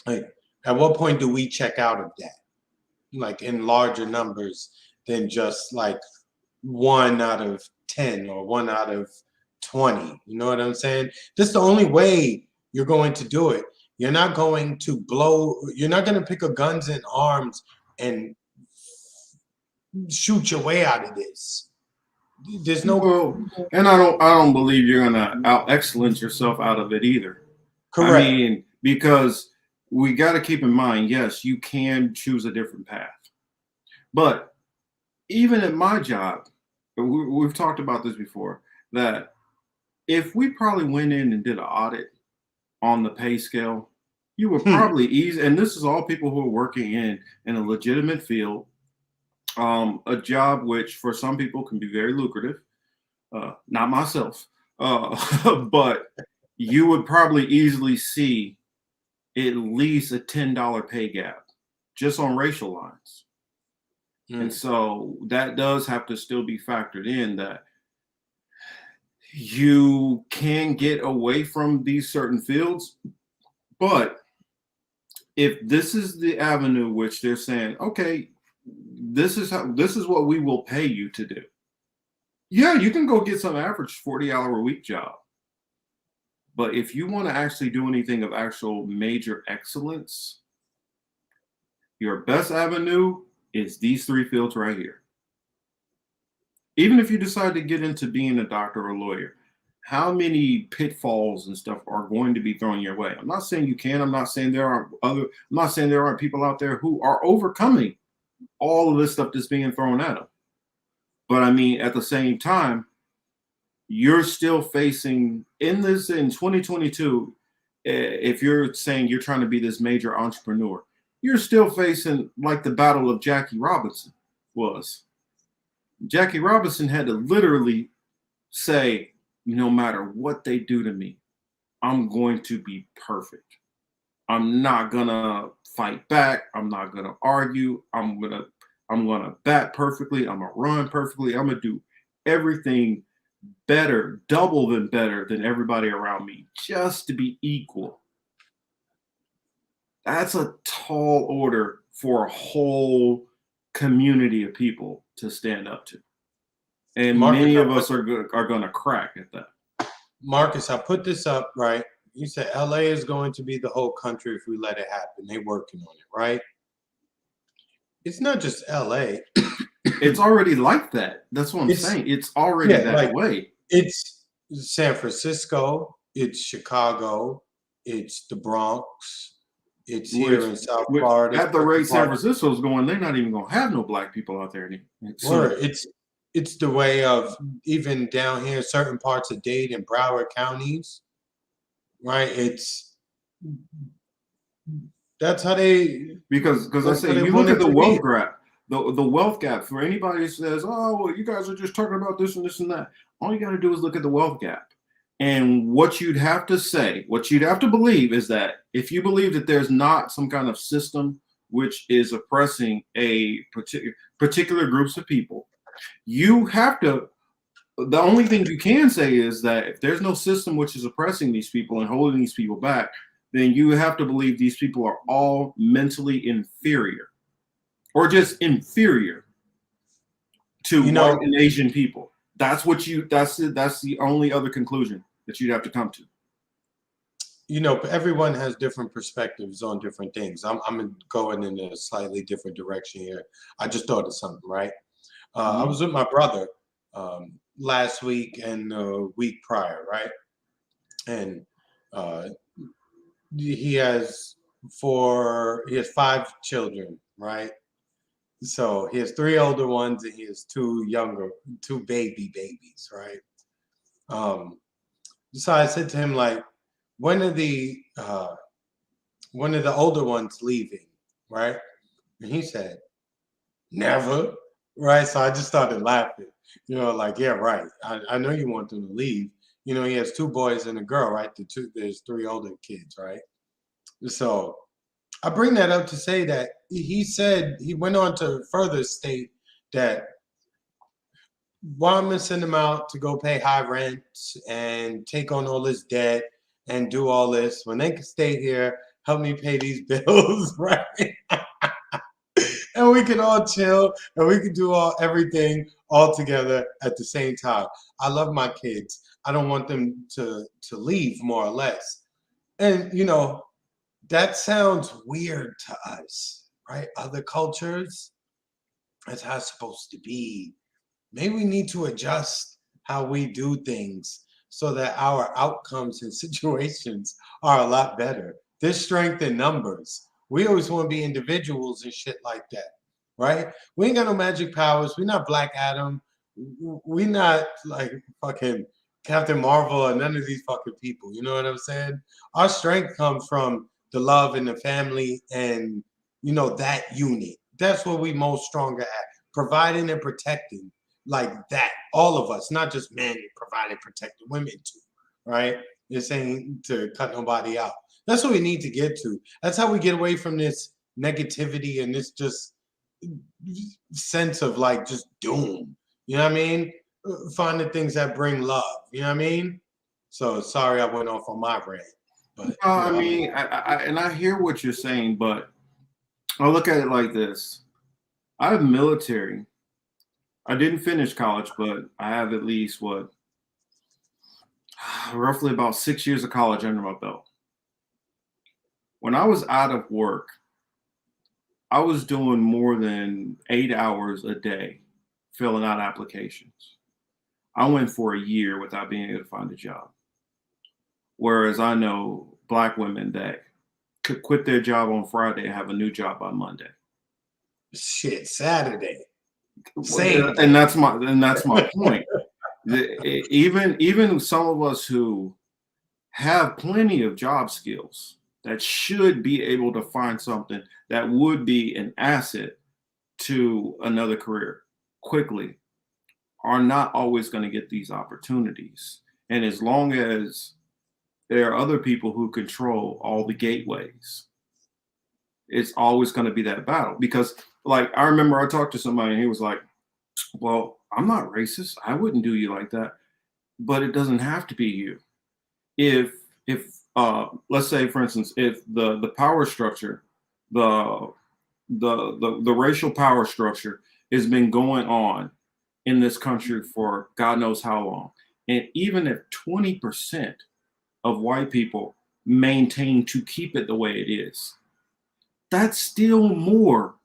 Like, at what point do we check out of that? Like in larger numbers than just like 1 out of 10 or 1 out of 20. You know what I'm saying? This is the only way you're going to do it. You're not going to you're not going to pick up guns and arms and shoot your way out of this. There's no. Well, and I don't believe you're gonna out excellence yourself out of it either. Correct. I mean, because we got to keep in mind, yes, you can choose a different path, but even at my job, we've talked about this before, that if we probably went in and did an audit on the pay scale, you would probably ease. And this is all people who are working in a legitimate field, a job which for some people can be very lucrative. Not myself, but you would probably easily see at least a $10 pay gap just on racial lines. And so that does have to still be factored in, that you can get away from these certain fields. But if this is the avenue which they're saying, okay, this is what we will pay you to do. Yeah, you can go get some average 40-hour-a-week job. But if you want to actually do anything of actual major excellence, your best avenue is these three fields right here. Even if you decide to get into being a doctor or a lawyer, how many pitfalls and stuff are going to be thrown your way? I'm not saying you can. I'm not saying there aren't people out there who are overcoming all of this stuff that's being thrown at them. But I mean, at the same time, you're still facing in 2022. If you're saying you're trying to be this major entrepreneur, you're still facing like the battle of Jackie Robinson was. Jackie Robinson had to literally say, no matter what they do to me, I'm going to be perfect. I'm not gonna fight back. I'm not gonna argue. I'm gonna bat perfectly. I'm gonna run perfectly. I'm gonna do everything better, double than better than everybody around me, just to be equal. That's a tall order for a whole community of people to stand up to. And Marcus, many of us are going to crack at that. Marcus, I put this up, right? You said LA is going to be the whole country if we let it happen. They're working on it, right? It's not just LA. It's already like that. That's what I'm saying. It's already that way. It's San Francisco. It's Chicago. It's the Bronx. It's here in South Florida. At the rate San Francisco's going, they're not even going to have no black people out there anymore. It's the way of even down here, certain parts of Dade and Broward counties, right? That's how they. Because I say, you look at the wealth gap. The wealth gap, for anybody who says, oh, well, you guys are just talking about this and this and that. All you got to do is look at the wealth gap. And what you'd have to say, what you'd have to believe is that if you believe that there's not some kind of system which is oppressing a particular groups of people, you have to, the only thing you can say is that if there's no system which is oppressing these people and holding these people back, then you have to believe these people are all mentally inferior or just inferior to white and Asian people. That's the only other conclusion that you'd have to come to. You know, everyone has different perspectives on different things. I'm going in a slightly different direction here. I just thought of something, right? I was with my brother last week and the week prior, right? And he has 5 children, right? So he has 3 older ones and he has 2 babies, right? So I said to him, like, when are the older ones leaving, right? And he said, never, right? So I just started laughing, like, yeah, right. I know you want them to leave. He has 2 boys and a girl, right? There's 3 older kids, right? So I bring that up to say that he went on to further state that why I'm gonna send them out to go pay high rent and take on all this debt and do all this when they can stay here, help me pay these bills, right? And we can all chill and we can do everything all together at the same time. I love my kids. I don't want them to leave, more or less. And that sounds weird to us, right? Other cultures, that's how it's supposed to be. Maybe we need to adjust how we do things so that our outcomes and situations are a lot better. There's strength in numbers. We always want to be individuals and shit like that, right? We ain't got no magic powers. We're not Black Adam. We're not like fucking Captain Marvel or none of these fucking people. You know what I'm saying? Our strength comes from the love and the family and, you know, that unit. That's what we most stronger at. Providing and protecting like that. All of us, not just men providing, protecting women too, right? This ain't to cut nobody out. That's what we need to get to. That's how we get away from this negativity and this just sense of like just doom. You know what I mean? Find the things that bring love. You know what I mean? So sorry I went off on my rant. But I mean, I hear what you're saying, but I look at it like this. I have military. I didn't finish college, but I have at least roughly about 6 years of college under my belt. When I was out of work, I was doing more than 8 hours a day filling out applications. I went for a year without being able to find a job. Whereas I know Black women that could quit their job on Friday and have a new job by Monday. Shit, Saturday. Same. And that's my point. Even some of us who have plenty of job skills that should be able to find something that would be an asset to another career quickly are not always going to get these opportunities. And as long as there are other people who control all the gateways, it's always going to be that battle. Because like, I remember I talked to somebody and he was like, well, I'm not racist. I wouldn't do you like that. But it doesn't have to be you. If let's say, for instance, if the power structure, the racial power structure has been going on in this country for God knows how long, and even if 20% of white people maintain to keep it the way it is, that's still more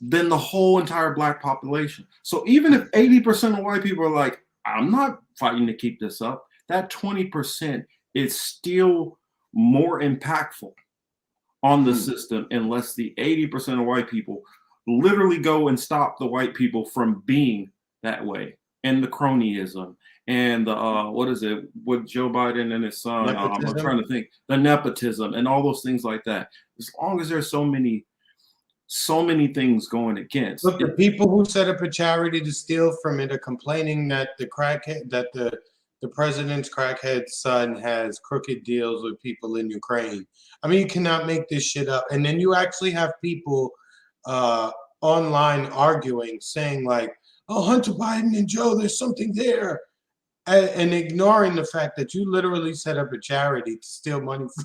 than the whole entire Black population. So even if 80% of white people are like, I'm not fighting to keep this up, that 20% is still more impactful on the system unless the 80% of white people literally go and stop the white people from being that way. And the cronyism and the what is it with Joe Biden and his son? I'm trying to think, the nepotism and all those things like that. As long as there's so many things going against. Look, the people who set up a charity to steal from it are complaining that the president's crackhead son has crooked deals with people in Ukraine. I mean, you cannot make this shit up. And then you actually have people online arguing, saying like, oh, Hunter Biden and Joe, there's something there. And ignoring the fact that you literally set up a charity to steal money from.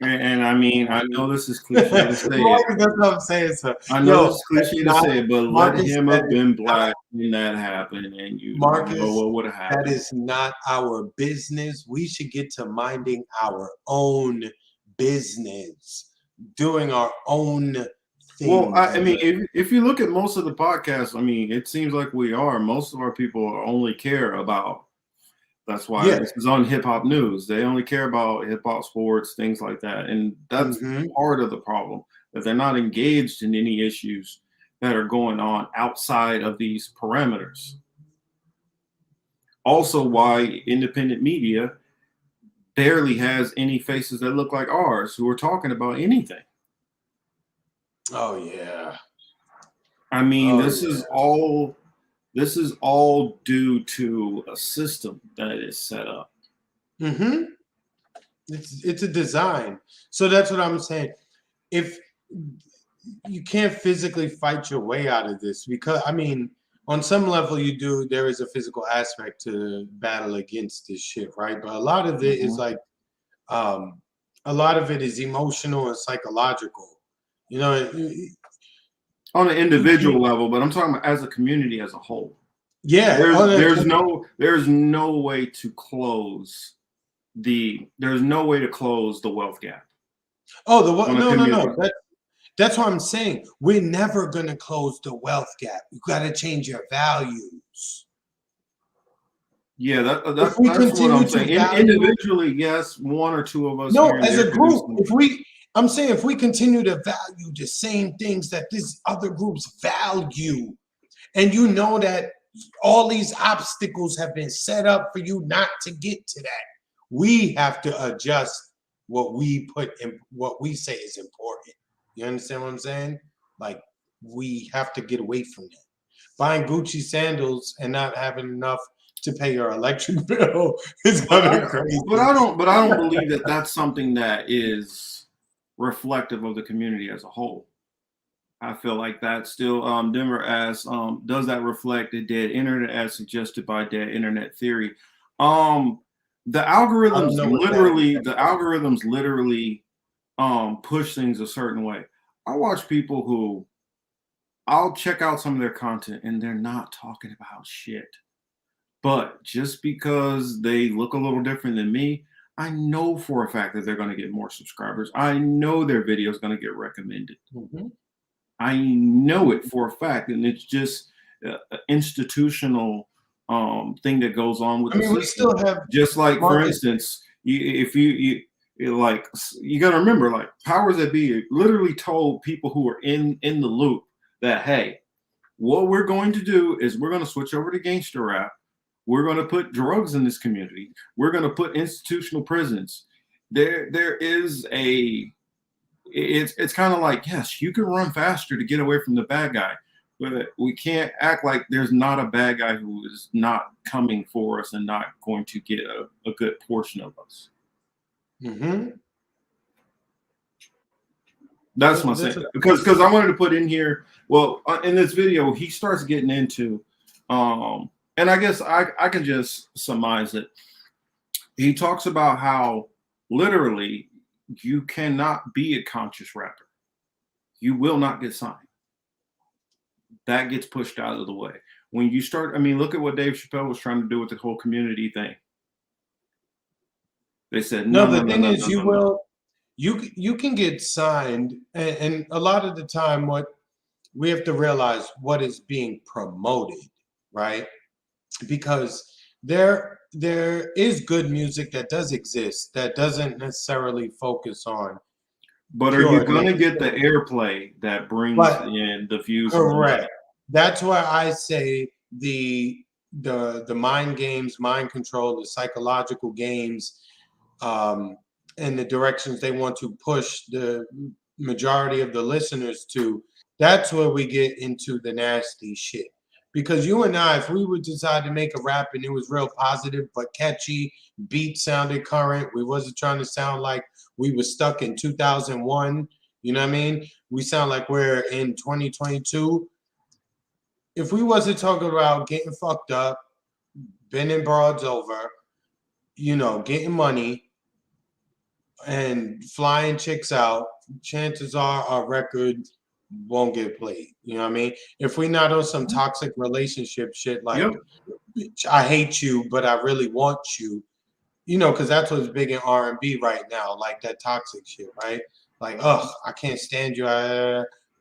And I mean, I know this is cliche to say. That's what I'm saying, sir. I know it's cliche to say, but let him have been Black when that happened, and you know what would have happened. That is not our business. We should get to minding our own business, doing our own thing. Well, I mean, if you look at most of the podcasts, I mean, it seems like we are. Most of our people only care about. That's why this is on hip hop news. They only care about hip hop, sports, things like that. And that's part of the problem, that they're not engaged in any issues that are going on outside of these parameters. Also, why independent media barely has any faces that look like ours who are talking about anything. Oh, yeah. I mean, this is all due to a system that is set up. It's a design. So that's what I'm saying. If you can't physically fight your way out of this, because I mean, on some level you do, there is a physical aspect to battle against this shit, right? But a lot of it is like, a lot of it is emotional and psychological. You know, on an individual level, but I'm talking about as a community as a whole. Yeah, there's no way to close the wealth gap. Oh, no. That's what I'm saying. We're never gonna close the wealth gap. You got to change your values. Yeah, that's If we what I'm continue to saying. value, Individually, yes, one or two of us no, here and as there a could do group, something. I'm saying if we continue to value the same things that these other groups value, and you know that all these obstacles have been set up for you not to get to that, we have to adjust what we put in, what we say is important. You understand what I'm saying? Like, we have to get away from that. Buying Gucci sandals and not having enough to pay your electric bill is kind of crazy. But I don't believe that that's something that is reflective of the community as a whole. I feel like that still. Denver asks, does that reflect the dead internet as suggested by dead internet theory? The algorithms literally push things a certain way. I watch people who I'll check out some of their content and they're not talking about shit. But just because they look a little different than me, I know for a fact that they're going to get more subscribers. I know their video is going to get recommended. Mm-hmm. I know it for a fact, and it's just an institutional thing that goes on with the system. We still have just like, for instance, if you like, you got to remember, like, powers that be literally told people who are in the loop that, hey, what we're going to do is we're going to switch over to gangster rap. We're going to put drugs in this community. We're going to put institutional prisons. There is a. It's kind of like, yes, you can run faster to get away from the bad guy, but we can't act like there's not a bad guy who is not coming for us and not going to get a good portion of us. Mm-hmm. That's my saying. Because I wanted to put in here, well, in this video, he starts getting into, and I guess I can just surmise it. He talks about how literally you cannot be a conscious rapper. You will not get signed. That gets pushed out of the way. When you start, I mean, look at what Dave Chappelle was trying to do with the whole community thing. They said, the thing is, you can get signed, and a lot of the time, what we have to realize what is being promoted, right? Because there is good music that does exist that doesn't necessarily focus on. But are you going to get the airplay that brings in the views? Correct. That's why I say the mind games, mind control, the psychological games, and the directions they want to push the majority of the listeners to. That's where we get into the nasty shit. Because you and I, if we would decide to make a rap and it was real positive but catchy, beat sounded current, we wasn't trying to sound like we were stuck in 2001, you know what I mean? We sound like we're in 2022. If we wasn't talking about getting fucked up, bending broads over, you know, getting money and flying chicks out, chances are our record won't get played. You know what I mean? If we're not on some toxic relationship shit like, I hate you, but I really want you, you know, because that's what's big in R&B right now, like that toxic shit, right? Like, ugh, I can't stand you,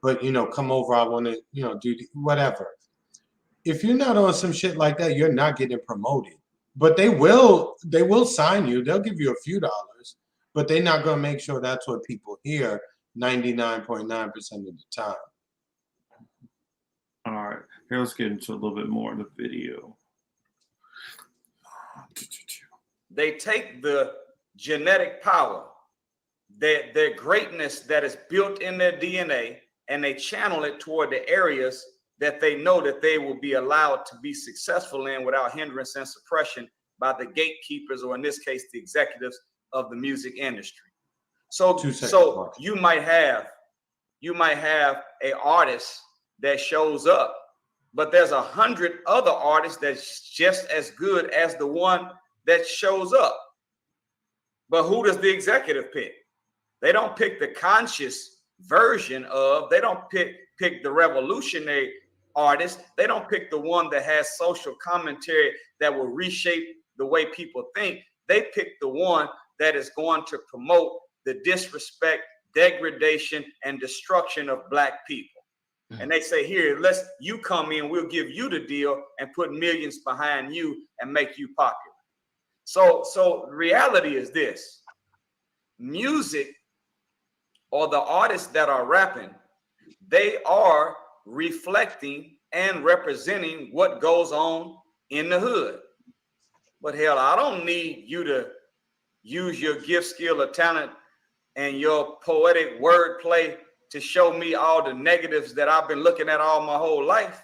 but, you know, come over, I want to, you know, do whatever. If you're not on some shit like that, you're not getting promoted. But they will sign you. They'll give you a few dollars, but they're not going to make sure that's what people hear 99.9% of the time. All right, here, let's get into a little bit more of the video. They take the genetic power, their greatness that is built in their DNA, and they channel it toward the areas that they know that they will be allowed to be successful in without hindrance and suppression by the gatekeepers, or in this case, the executives of the music industry. So you might have an artist that shows up, but there's 100 other artists that's just as good as the one that shows up. But who does the executive pick? They don't pick the conscious version of, they don't pick the revolutionary artist. They don't pick the one that has social commentary that will reshape the way people think. They pick the one that is going to promote the disrespect, degradation, and destruction of black people. And they say, here, you come in, we'll give you the deal and put millions behind you and make you popular. So reality is this: music, or the artists that are rapping, they are reflecting and representing what goes on in the hood. But hell, I don't need you to use your gift, skill, or talent and your poetic wordplay to show me all the negatives that I've been looking at all my whole life.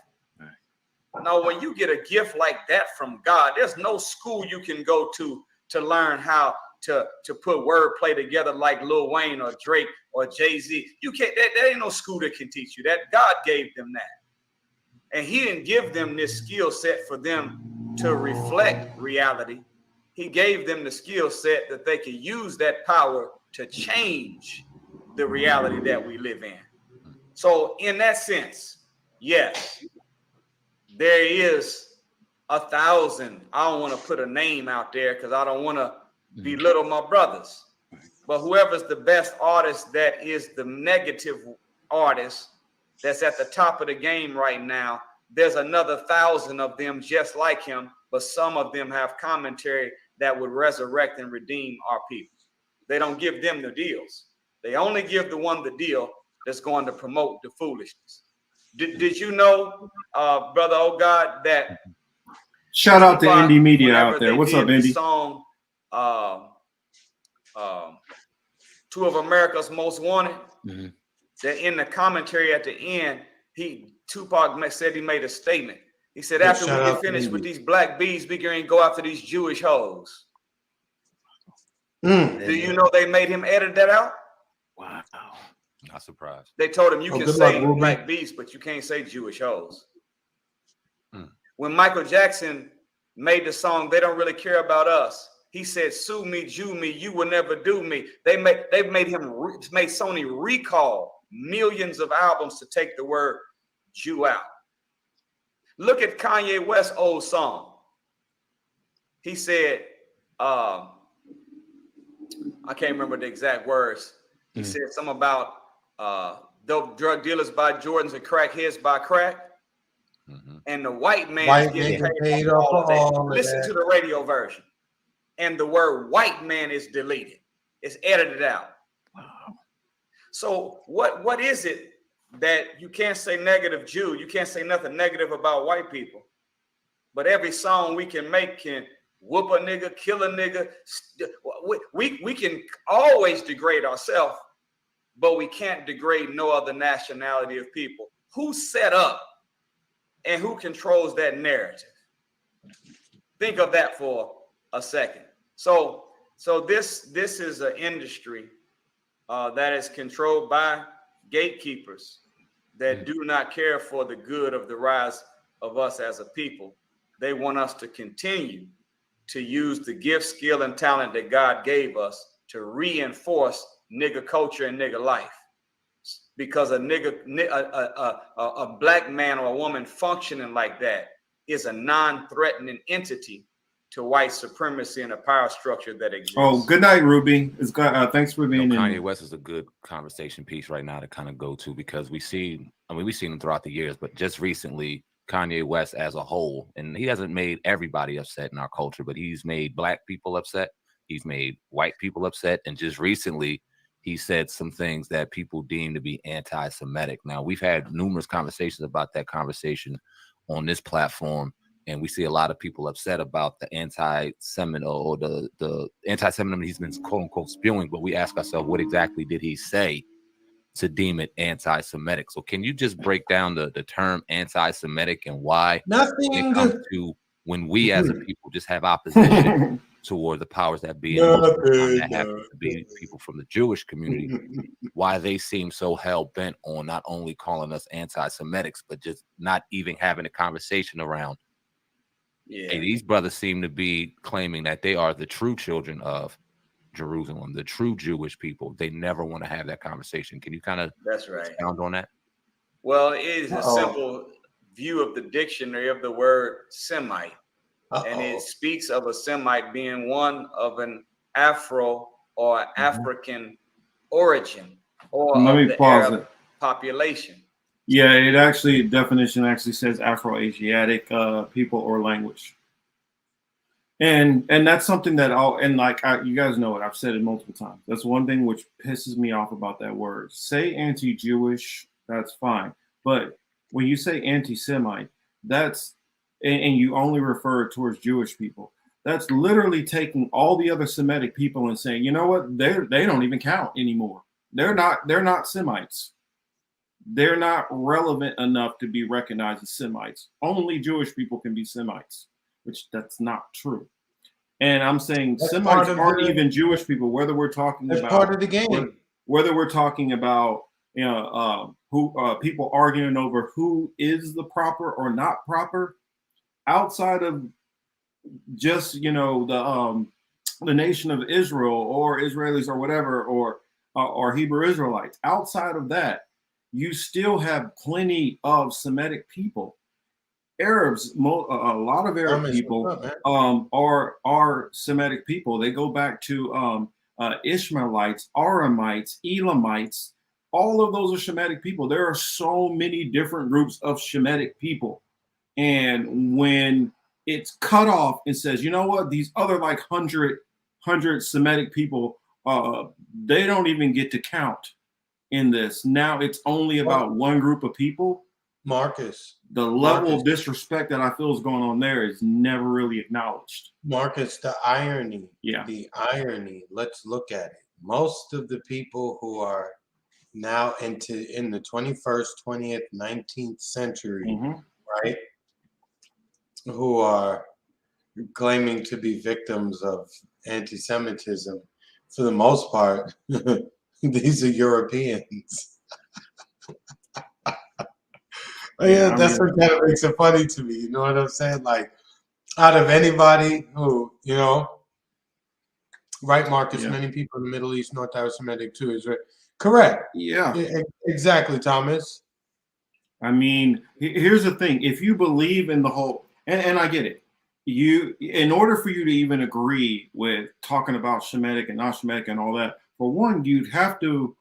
No, when you get a gift like that from God, there's no school you can go to learn how to put wordplay together like Lil Wayne or Drake or Jay-Z. You can't, there ain't no school that can teach you that. God gave them that. And he didn't give them this skill set for them to reflect reality. He gave them the skill set that they could use that power to change the reality that we live in. So in that sense, yes, there is 1,000. I don't want to put a name out there because I don't want to belittle my brothers. But whoever's the best artist that is the negative artist that's at the top of the game right now, there's another 1,000 of them just like him, but some of them have commentary that would resurrect and redeem our people. They don't give them the deals. They only give the one the deal that's going to promote the foolishness. Did you know, Brother Oh God, that shout out to Indie Media out there. What's up, Indy? The song, Two of America's Most Wanted, that in the commentary at the end, Tupac said he made a statement. He said, after we get finished with these black bees, we can go after these Jewish hoes. Do you know they made him edit that out? Wow. Not surprised. They told him you can say black bees, but you can't say Jewish hoes. When Michael Jackson made the song, They Don't Really Care About Us, he said, sue me, Jew me, you will never do me. They made Sony recall millions of albums to take the word Jew out. Look at Kanye West's old song. He said, I can't remember the exact words. He said something about dope drug dealers buy Jordans and crackheads buy crack. And the white man is getting paid off all of that. Listen to the radio version. And the word white man is deleted. It's edited out. Wow. So what is it that you can't say negative Jew? You can't say nothing negative about white people. But every song we can make can whoop a nigga, kill a nigga. We can always degrade ourselves, but we can't degrade no other nationality of people. Who set up and who controls that narrative? Think of that for a second. So this is an industry that is controlled by gatekeepers that do not care for the good of the rise of us as a people. They want us to continue to use the gift, skill, and talent that God gave us to reinforce nigga culture and nigga life. Because a black man or a woman functioning like that is a non-threatening entity to white supremacy and a power structure that exists. Oh, good night, Ruby. Thanks for being in. Kanye West is a good conversation piece right now to kind of go to, because we've seen him throughout the years, but just recently, Kanye West as a whole, and he hasn't made everybody upset in our culture, but he's made black people upset. He's made white people upset. And just recently, he said some things that people deem to be anti-Semitic. Now, we've had numerous conversations about that conversation on this platform, and we see a lot of people upset about the anti-Semitic or the anti-Semitism he's been quote unquote spewing. But we ask ourselves, what exactly did he say to deem it anti-Semitic? So can you just break down the term anti-Semitic and why when it comes to when we as a people just have opposition toward the powers that be, and most of the time that happens to be people from the Jewish community, why they seem so hell-bent on not only calling us anti-Semitics, but just not even having a conversation around, hey, these brothers seem to be claiming that they are the true children of Jerusalem, the true Jewish people. They never want to have that conversation. Can you kind of expound on that? Well, it is a simple view of the dictionary of the word Semite. And it speaks of a Semite being one of an Afro or African origin. or Let of me the pause Arab it. population. Yeah, it actually definition actually says Afro-Asiatic people or language, and that's something that you guys know it. I've said it multiple times. That's one thing which pisses me off about that word. Say anti-Jewish, that's fine, but when you say anti-Semite, that's and you only refer towards Jewish people. That's literally taking all the other Semitic people and saying, you know what, they don't even count anymore. They're not Semites. They're not relevant enough to be recognized as Semites. Only Jewish people can be Semites, which that's not true. And I'm saying That's Semites aren't even Jewish people, whether we're talking That's about part of the game. whether we're talking about who people arguing over who is the proper or not proper, outside of just the nation of Israel or Israelis or whatever or Hebrew Israelites. Outside of that, you still have plenty of Semitic people. Arabs, a lot of Arab people are Semitic people. They go back to Ishmaelites, Aramites, Elamites. All of those are Shemitic people. There are so many different groups of Shemitic people. And when it's cut off and says, you know what, these other like 100 Semitic people, they don't even get to count in this. Now it's only about one group of people. Marcus. The level of disrespect that I feel is going on there is never really acknowledged. Marcus, the irony. Yeah. The irony. Let's look at it. Most of the people who are now in the 21st, 20th, 19th century, right? Who are claiming to be victims of anti-Semitism, for the most part, these are Europeans. That's what kind of makes it funny to me. You know what I'm saying? Like, out of anybody who, right, Marcus, many people in the Middle East, North Semitic too, is right. Correct. Yeah. Exactly, Thomas. I mean, here's the thing. If you believe in the whole, and I get it, in order for you to even agree with talking about Shemitic and not Shemitic and all that, for one, you'd have to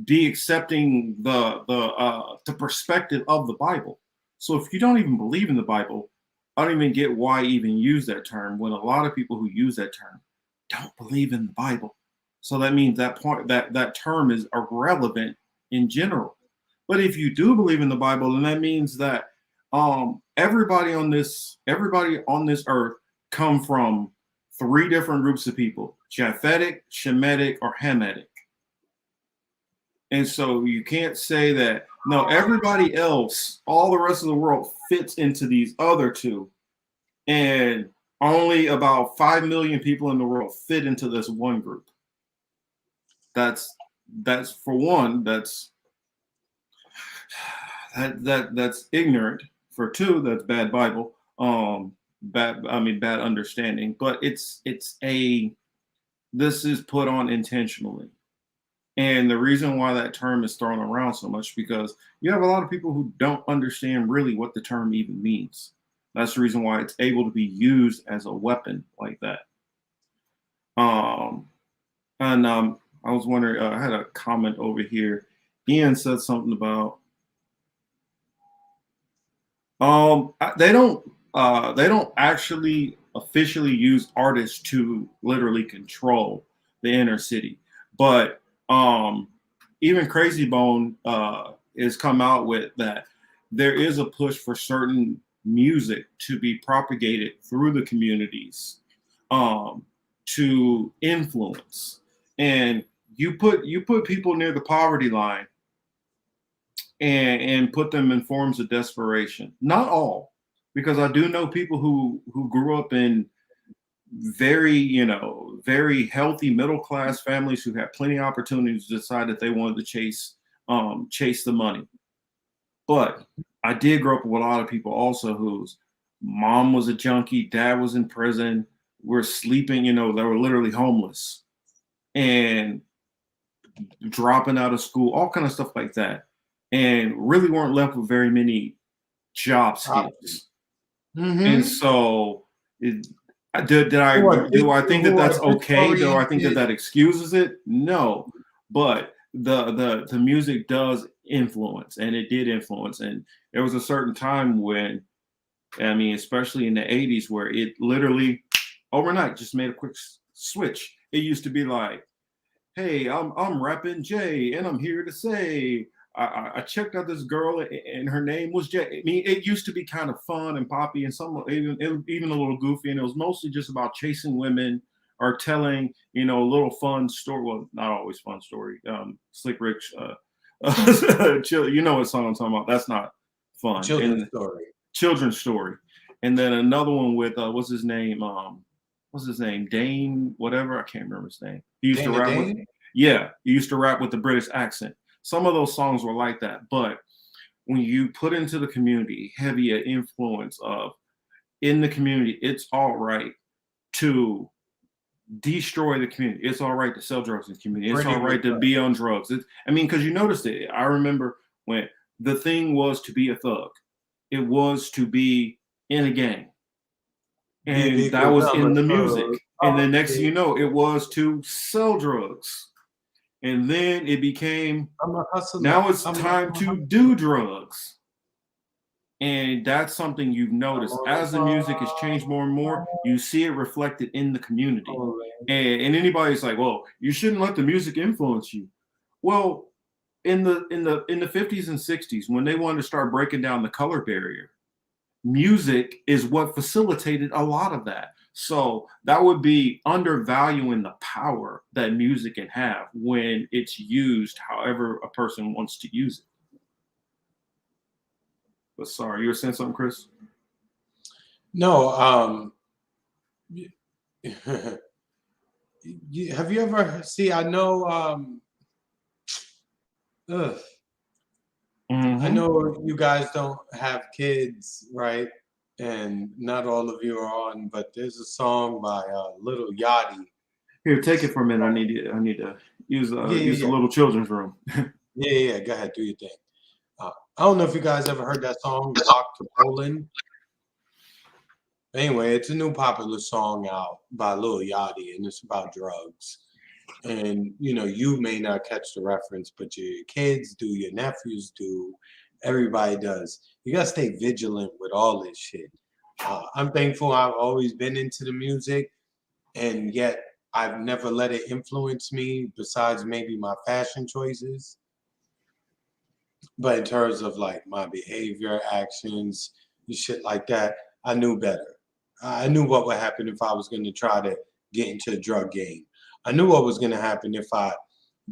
be accepting the perspective of the Bible. So if you don't even believe in the Bible, I don't even get why even use that term when a lot of people who use that term don't believe in the Bible. So that means that term is irrelevant in general. But if you do believe in the Bible, then that means that everybody on this earth come from three different groups of people: Japhetic, Shemitic, or Hamitic. And so you can't say that, no, everybody else, all the rest of the world fits into these other two. And only about 5 million people in the world fit into this one group. That's for one, that's ignorant. For two, that's bad Bible. Bad understanding. But this is put on intentionally. And the reason why that term is thrown around so much, because you have a lot of people who don't understand really what the term even means. That's the reason why it's able to be used as a weapon like that. I was wondering, I had a comment over here. Ian said something about they don't actually officially use artists to literally control the inner city, but even Crazy Bone has come out with that there is a push for certain music to be propagated through the communities to influence. And you put people near the poverty line and put them in forms of desperation. Not all, because I do know people who grew up in very healthy middle class families who had plenty of opportunities to decide that they wanted to chase the money. But I did grow up with a lot of people also whose mom was a junkie, dad was in prison, were sleeping, they were literally homeless and dropping out of school, all kind of stuff like that, and really weren't left with very many job skills. And so do I think that that's okay? Do I think that excuses it? No. But the music does influence, and it did influence. And there was a certain time when, I mean, especially in the 80s, where it literally overnight just made a quick switch. It used to be like, hey, I'm rapping Jay, and I'm here to say I checked out this girl, and her name was Jay. I mean, it used to be kind of fun and poppy, and some even a little goofy, and it was mostly just about chasing women or telling, you know, a little fun story. Well, not always fun story. Slick Rick, you know what song I'm talking about? That's not fun. Children's story. Children's story, and then another one with what's his name? Dane, whatever. I can't remember his name. He used to rap with, yeah, he used to rap with the British accent. Some of those songs were like that, but when you put into the community heavy influence of in the community, it's all right to destroy the community. It's all right to sell drugs in the community. It's all right to be on drugs. I mean, because you noticed it. I remember when the thing was to be a thug. It was to be in a gang. And that was in the music. And then next thing you know, it was to sell drugs. And then it became, now it's time to do drugs. And that's something you've noticed. As the music has changed more and more, you see it reflected in the community. And anybody's like, well, you shouldn't let the music influence you. Well, in the 50s and 60s, when they wanted to start breaking down the color barrier, music is what facilitated a lot of that. So that would be undervaluing the power that music can have when it's used however a person wants to use it. But sorry, you were saying something, Chris? No. Have you ever I know I know you guys don't have kids, right? And not all of you are on, but there's a song by Little Yachty. Here, take it for a minute. I need to use the little children's room. Yeah. Go ahead, do your thing. I don't know if you guys ever heard that song, "Walk to Poland." Anyway, it's a new popular song out by Lil Yachty, and it's about drugs. And you know, you may not catch the reference, but your kids do, your nephews do, everybody does. You gotta stay vigilant with all this shit. I'm thankful I've always been into the music, and yet I've never let it influence me, besides maybe my fashion choices. But in terms of like my behavior, actions, and shit like that, I knew better. I knew what would happen if I was going to try to get into the drug game. I knew what was going to happen if I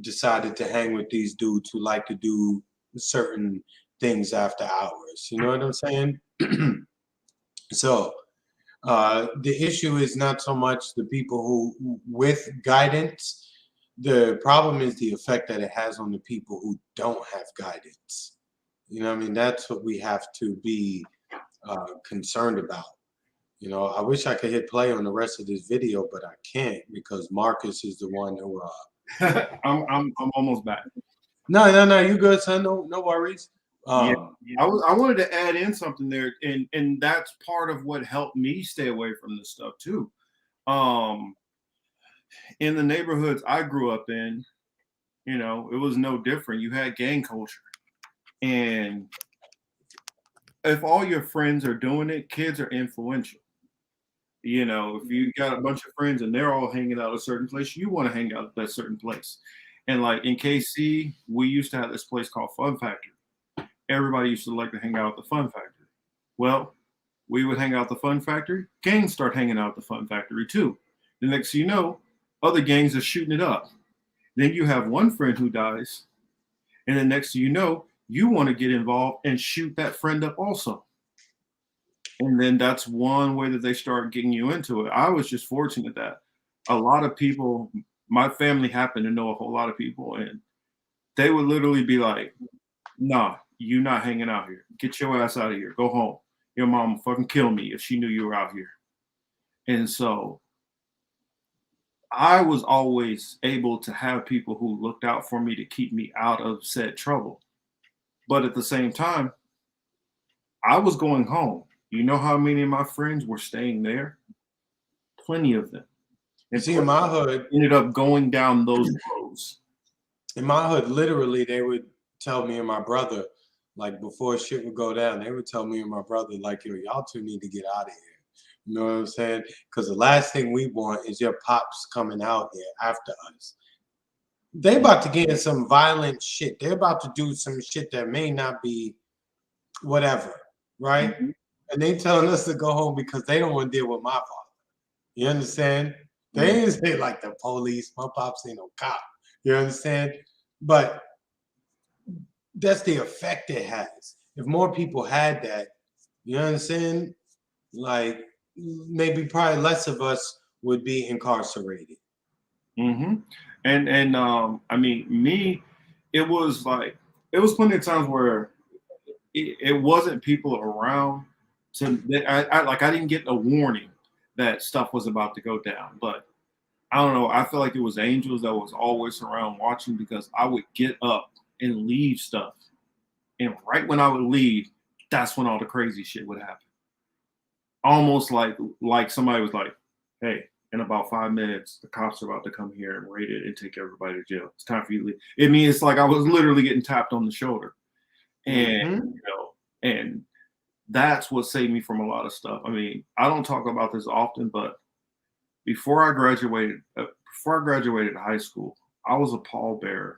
decided to hang with these dudes who like to do certain things after hours. You know what I'm saying? So the issue is not so much the people who with guidance. The problem is the effect that it has on the people who don't have guidance. You know what I mean? That's what we have to be concerned about. You know, I wish I could hit play on the rest of this video, but I can't because Marcus is the one who. I'm almost back. No, you good, son? No worries. I wanted to add in something there, and that's part of what helped me stay away from this stuff too. In the neighborhoods I grew up in, you know, it was no different. You had gang culture, and if all your friends are doing it, kids are influential. You know, if you got a bunch of friends and they're all hanging out at a certain place, you want to hang out at that certain place. And like in KC, we used to have this place called Fun Factory. Everybody used to like to hang out at the Fun Factory. Well, we would hang out at the Fun Factory. Gangs start hanging out at the Fun Factory too. The next thing you know, other gangs are shooting it up. Then you have one friend who dies. And then next thing you know, you want to get involved and shoot that friend up also. And then that's one way that they start getting you into it. I was just fortunate that a lot of people, my family happened to know a whole lot of people, and they would literally be like, nah, you not hanging out here. Get your ass out of here. Go home. Your mom would fucking kill me if she knew you were out here. And so I was always able to have people who looked out for me to keep me out of said trouble. But at the same time, I was going home. You know how many of my friends were staying there? Plenty of them. And see, in my hood, ended up going down those roads. in my hood, literally, they would tell me and my brother, like before shit would go down, they would tell me and my brother, like, yo, y'all two need to get out of here. You know what I'm saying? Because the last thing we want is your pops coming out here after us. They about to get in some violent shit. They're about to do some shit that may not be whatever, right? Mm-hmm. And they telling us to go home because they don't want to deal with my father. You understand? They ain't say like the police. My pops ain't no cop. You understand? But that's the effect it has. If more people had that, you understand? Like maybe probably less of us would be incarcerated. Mm-hmm. And I mean, me, it was plenty of times where it wasn't people around I didn't get a warning that stuff was about to go down, but I don't know. I feel like it was angels that was always around watching, because I would get up and leave stuff, and right when I would leave, that's when all the crazy shit would happen. Almost like somebody was like, "Hey, in about 5 minutes, the cops are about to come here and raid it and take everybody to jail. It's time for you to leave." I mean, it's like I was literally getting tapped on the shoulder, and and that's what saved me from a lot of stuff. I mean, I don't talk about this often, but before I graduated high school, I was a pallbearer.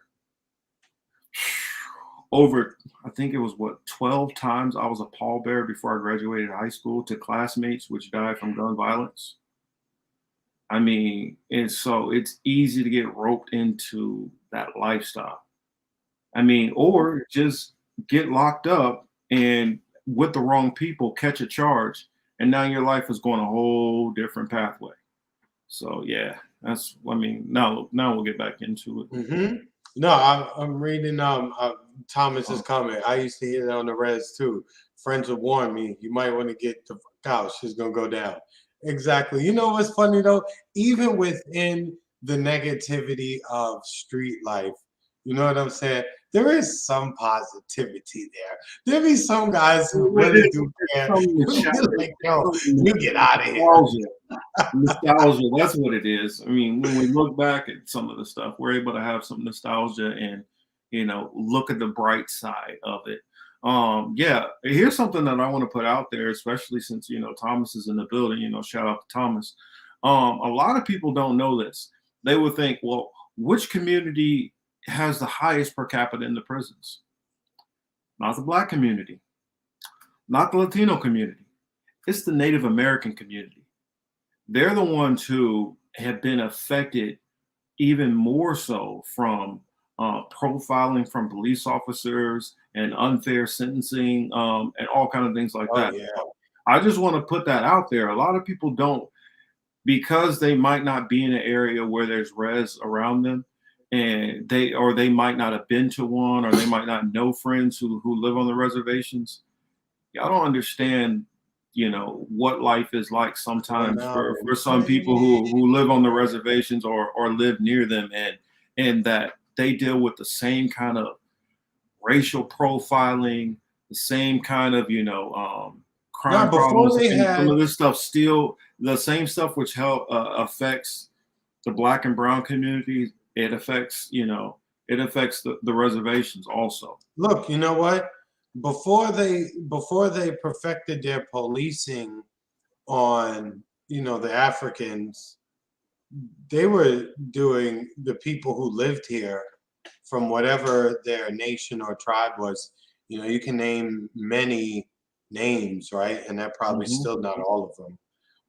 Over, I think it was 12 times I was a pallbearer before I graduated high school to classmates which died from gun violence. I mean, and so it's easy to get roped into that lifestyle. I mean, or just get locked up and with the wrong people catch a charge, and now your life is going a whole different pathway. So yeah, that's. I mean, now we'll get back into it. Mm-hmm. No, I'm reading Thomas's comment. I used to hear that on the res too. Friends will warn me, you might want to get the fuck out. She's gonna go down. Exactly. You know what's funny though? Even within the negativity of street life, you know what I'm saying? There is some positivity there. There be some guys who really do care. Like, yo, you get out of here. Nostalgia, that's what it is. I mean, when we look back at some of the stuff, we're able to have some nostalgia and, look at the bright side of it. Yeah, here's something that I want to put out there, especially since, Thomas is in the building, shout out to Thomas. A lot of people don't know this. They would think, well, which community has the highest per capita in the prisons? Not the Black community, not the Latino community. It's the Native American community. They're the ones who have been affected even more so from profiling from police officers and unfair sentencing and all kind of things like that. Yeah. I just want to put that out there. A lot of people don't, because they might not be in an area where there's res around them, and they might not have been to one, or they might not know friends who live on the reservations. Y'all don't understand what life is like sometimes for some people who live on the reservations or live near them, and that they deal with the same kind of racial profiling, the same kind of crime problems, and some of this stuff, still the same stuff which affects the Black and brown communities. It affects the reservations also. Look, you know what? Before they perfected their policing on the Africans, they were doing the people who lived here from whatever their nation or tribe was. You can name many names, right? And they're probably still not all of them,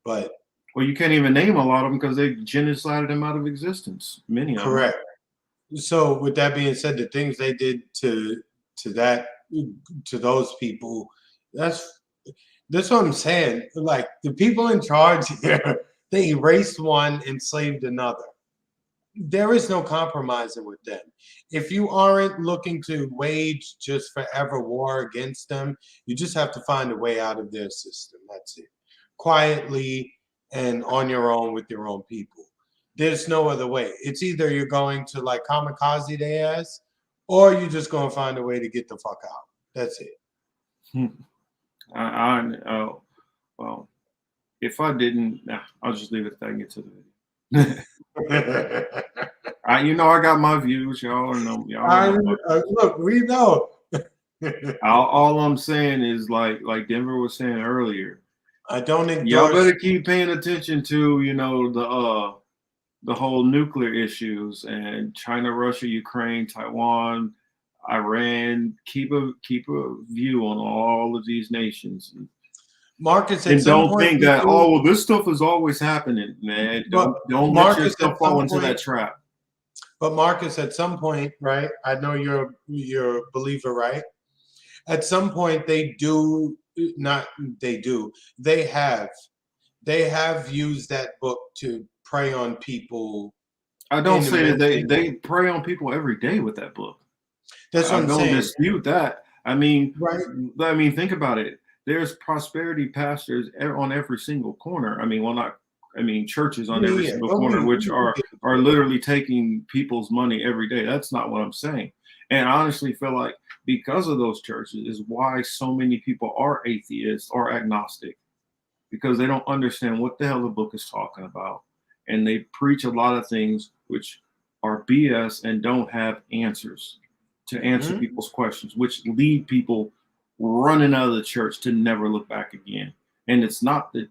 but well, you can't even name a lot of them because they genocided them out of existence. Many of them. Correct. So with that being said, the things they did to those people, that's what I'm saying. Like the people in charge here, they erased one, enslaved another. There is no compromising with them. If you aren't looking to wage just forever war against them, you just have to find a way out of their system. That's it. Quietly and on your own with your own people. There's no other way. It's either you're going to like kamikaze their ass, or you're just going to find a way to get the fuck out. That's it. Well, if I didn't, I'll just leave it at that and get to the video. You know, I got my views, y'all know. Look, we know. all I'm saying is like Denver was saying earlier. I don't endorse. Y'all better keep paying attention to, you know, the whole nuclear issues and China, Russia, Ukraine, Taiwan, Iran. Keep a view on all of these nations. Marcus, and don't think that well, this stuff is always happening, man. Don't let yourself fall into that trap. But Marcus, at some point, right? I know you're a believer, right? At some point, they have used that book to prey on people. I don't say that they prey on people every day with that book. That's what I'm saying. I don't dispute that. I mean, right? I mean, think about it. There's prosperity pastors on every single corner. I mean, churches on every single corner, which are literally taking people's money every day. That's not what I'm saying. And I honestly feel like because of those churches is why so many people are atheists or agnostic, because they don't understand what the hell the book is talking about. And they preach a lot of things which are BS and don't have answers to answer people's questions, which lead people running out of the church to never look back again. And it's not the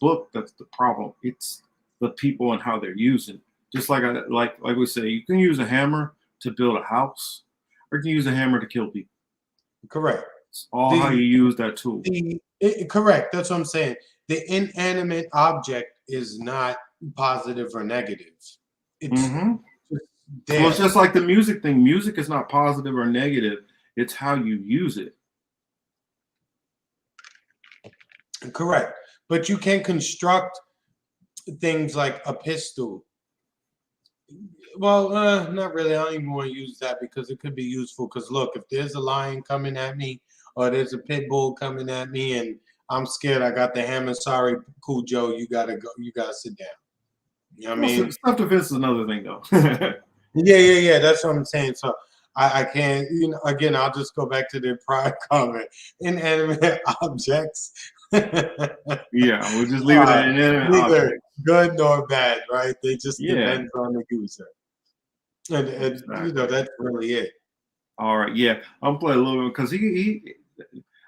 book that's the problem. It's the people and how they're using. Just like we say, you can use a hammer to build a house, or you can use a hammer to kill people. Correct. It's all how you use that tool. Correct. That's what I'm saying. The inanimate object is not positive or negative. It's well, it's just like the music thing. Music is not positive or negative. It's how you use it. Correct. But you can construct things like a pistol. Well, not really. I don't even want to use that because it could be useful. Because look, if there's a lion coming at me or there's a pit bull coming at me and I'm scared, I got the hammer. Sorry, cool Joe, you gotta go. You gotta sit down. You know what I mean? Self-defense is another thing, though. Yeah. That's what I'm saying. So I can't. You know, again, I'll just go back to the prior comment. Inanimate objects. Yeah, we'll just leave it at inanimate neither objects. Good nor bad, right? They just depend on the user. And Exactly. you know, that's really it. All right, yeah, I'm playing a little bit because he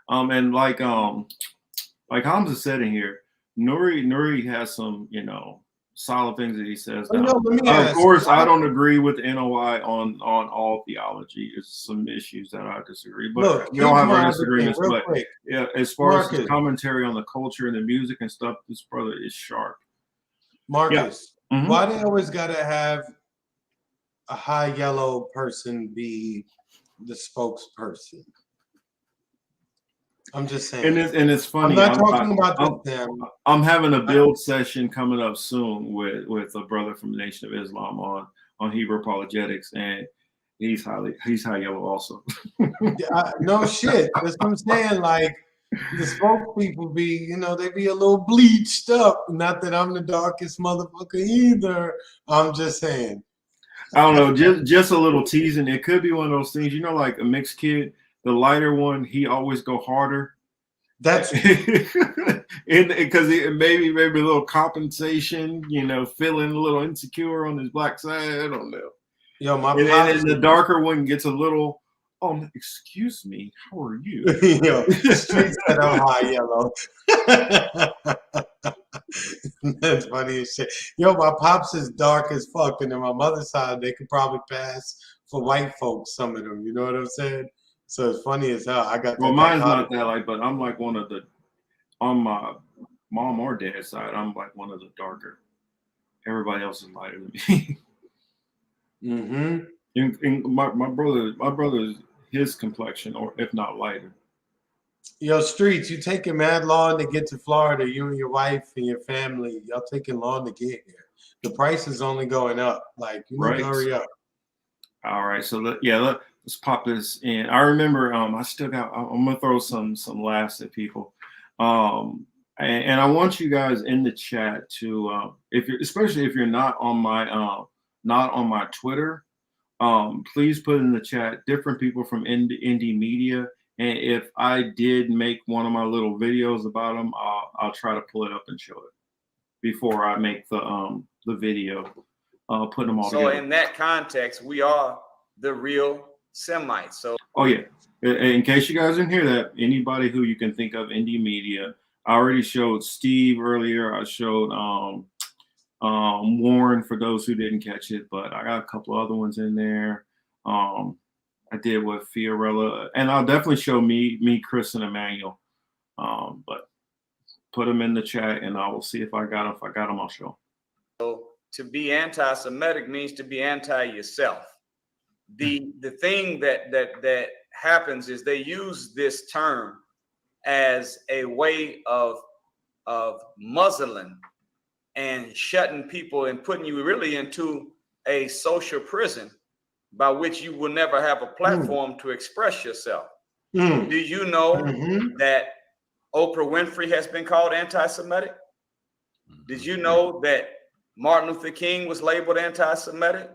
and like Hamza said in here, Nuri has some, you know, solid things that he says. Of course, I don't agree with NOI on all theology. There's some issues that I disagree, but look, we all have our disagreements. Real But quick. yeah, as far as Marcus. his commentary on the culture and the music and stuff, this brother is sharp. Marcus, Yeah. why they always gotta have a high yellow person be the spokesperson? I'm just saying. And it's funny. I'm not talking about them. I'm having a build session coming up soon with a brother from the Nation of Islam on Hebrew apologetics, and he's high yellow also. No shit. That's what I'm saying. Like the spokespeople be, you know, they be a little bleached up. Not that I'm the darkest motherfucker either. I'm just saying. I don't know, just a little teasing. It could be one of those things, you know, like a mixed kid. The lighter one, he always go harder. That's because maybe a little compensation, you know, feeling a little insecure on his black side. I don't know. Yo, and the darker one gets a little. Excuse me, how are you? Yo, streets that are high yellow. That's funny as shit. Yo, my pops is dark as fuck, and then my mother's side, they could probably pass for white folks, some of them. You know what I'm saying? So it's funny as hell. I got. Well, mine's not that light, but I'm like one of the on my mom or dad's side. I'm like one of the darker. Everybody else is lighter than me. And my brother's his complexion, or if not lighter. Yo, streets, you taking mad long to get to Florida. You and your wife and your family, y'all taking long to get here. The price is only going up. Like, you need to hurry up. All right, so let's pop this in. I remember I'm gonna throw some laughs at people. And I want you guys in the chat to especially if you're not on my Twitter, please put in the chat different people from indie media. And if I did make one of my little videos about them, I'll try to pull it up and show it before I make the video. putting them all So together. in that context, we are the real Semites. So Oh yeah. In case you guys didn't hear that, anybody who you can think of, indie media. I already showed Steve earlier. I showed Warren for those who didn't catch it, but I got a couple other ones in there. I did with Fiorella, and I'll definitely show me, Chris, and Emmanuel. But put them in the chat, and I will see if I got them. If I got them, I'll show them. So to be anti-Semitic means to be anti-yourself. The thing that happens is they use this term as a way of muzzling and shutting people and putting you really into a social prison by which you will never have a platform to express yourself. Do you know that Oprah Winfrey has been called anti-Semitic? Did you know that Martin Luther King was labeled anti-Semitic?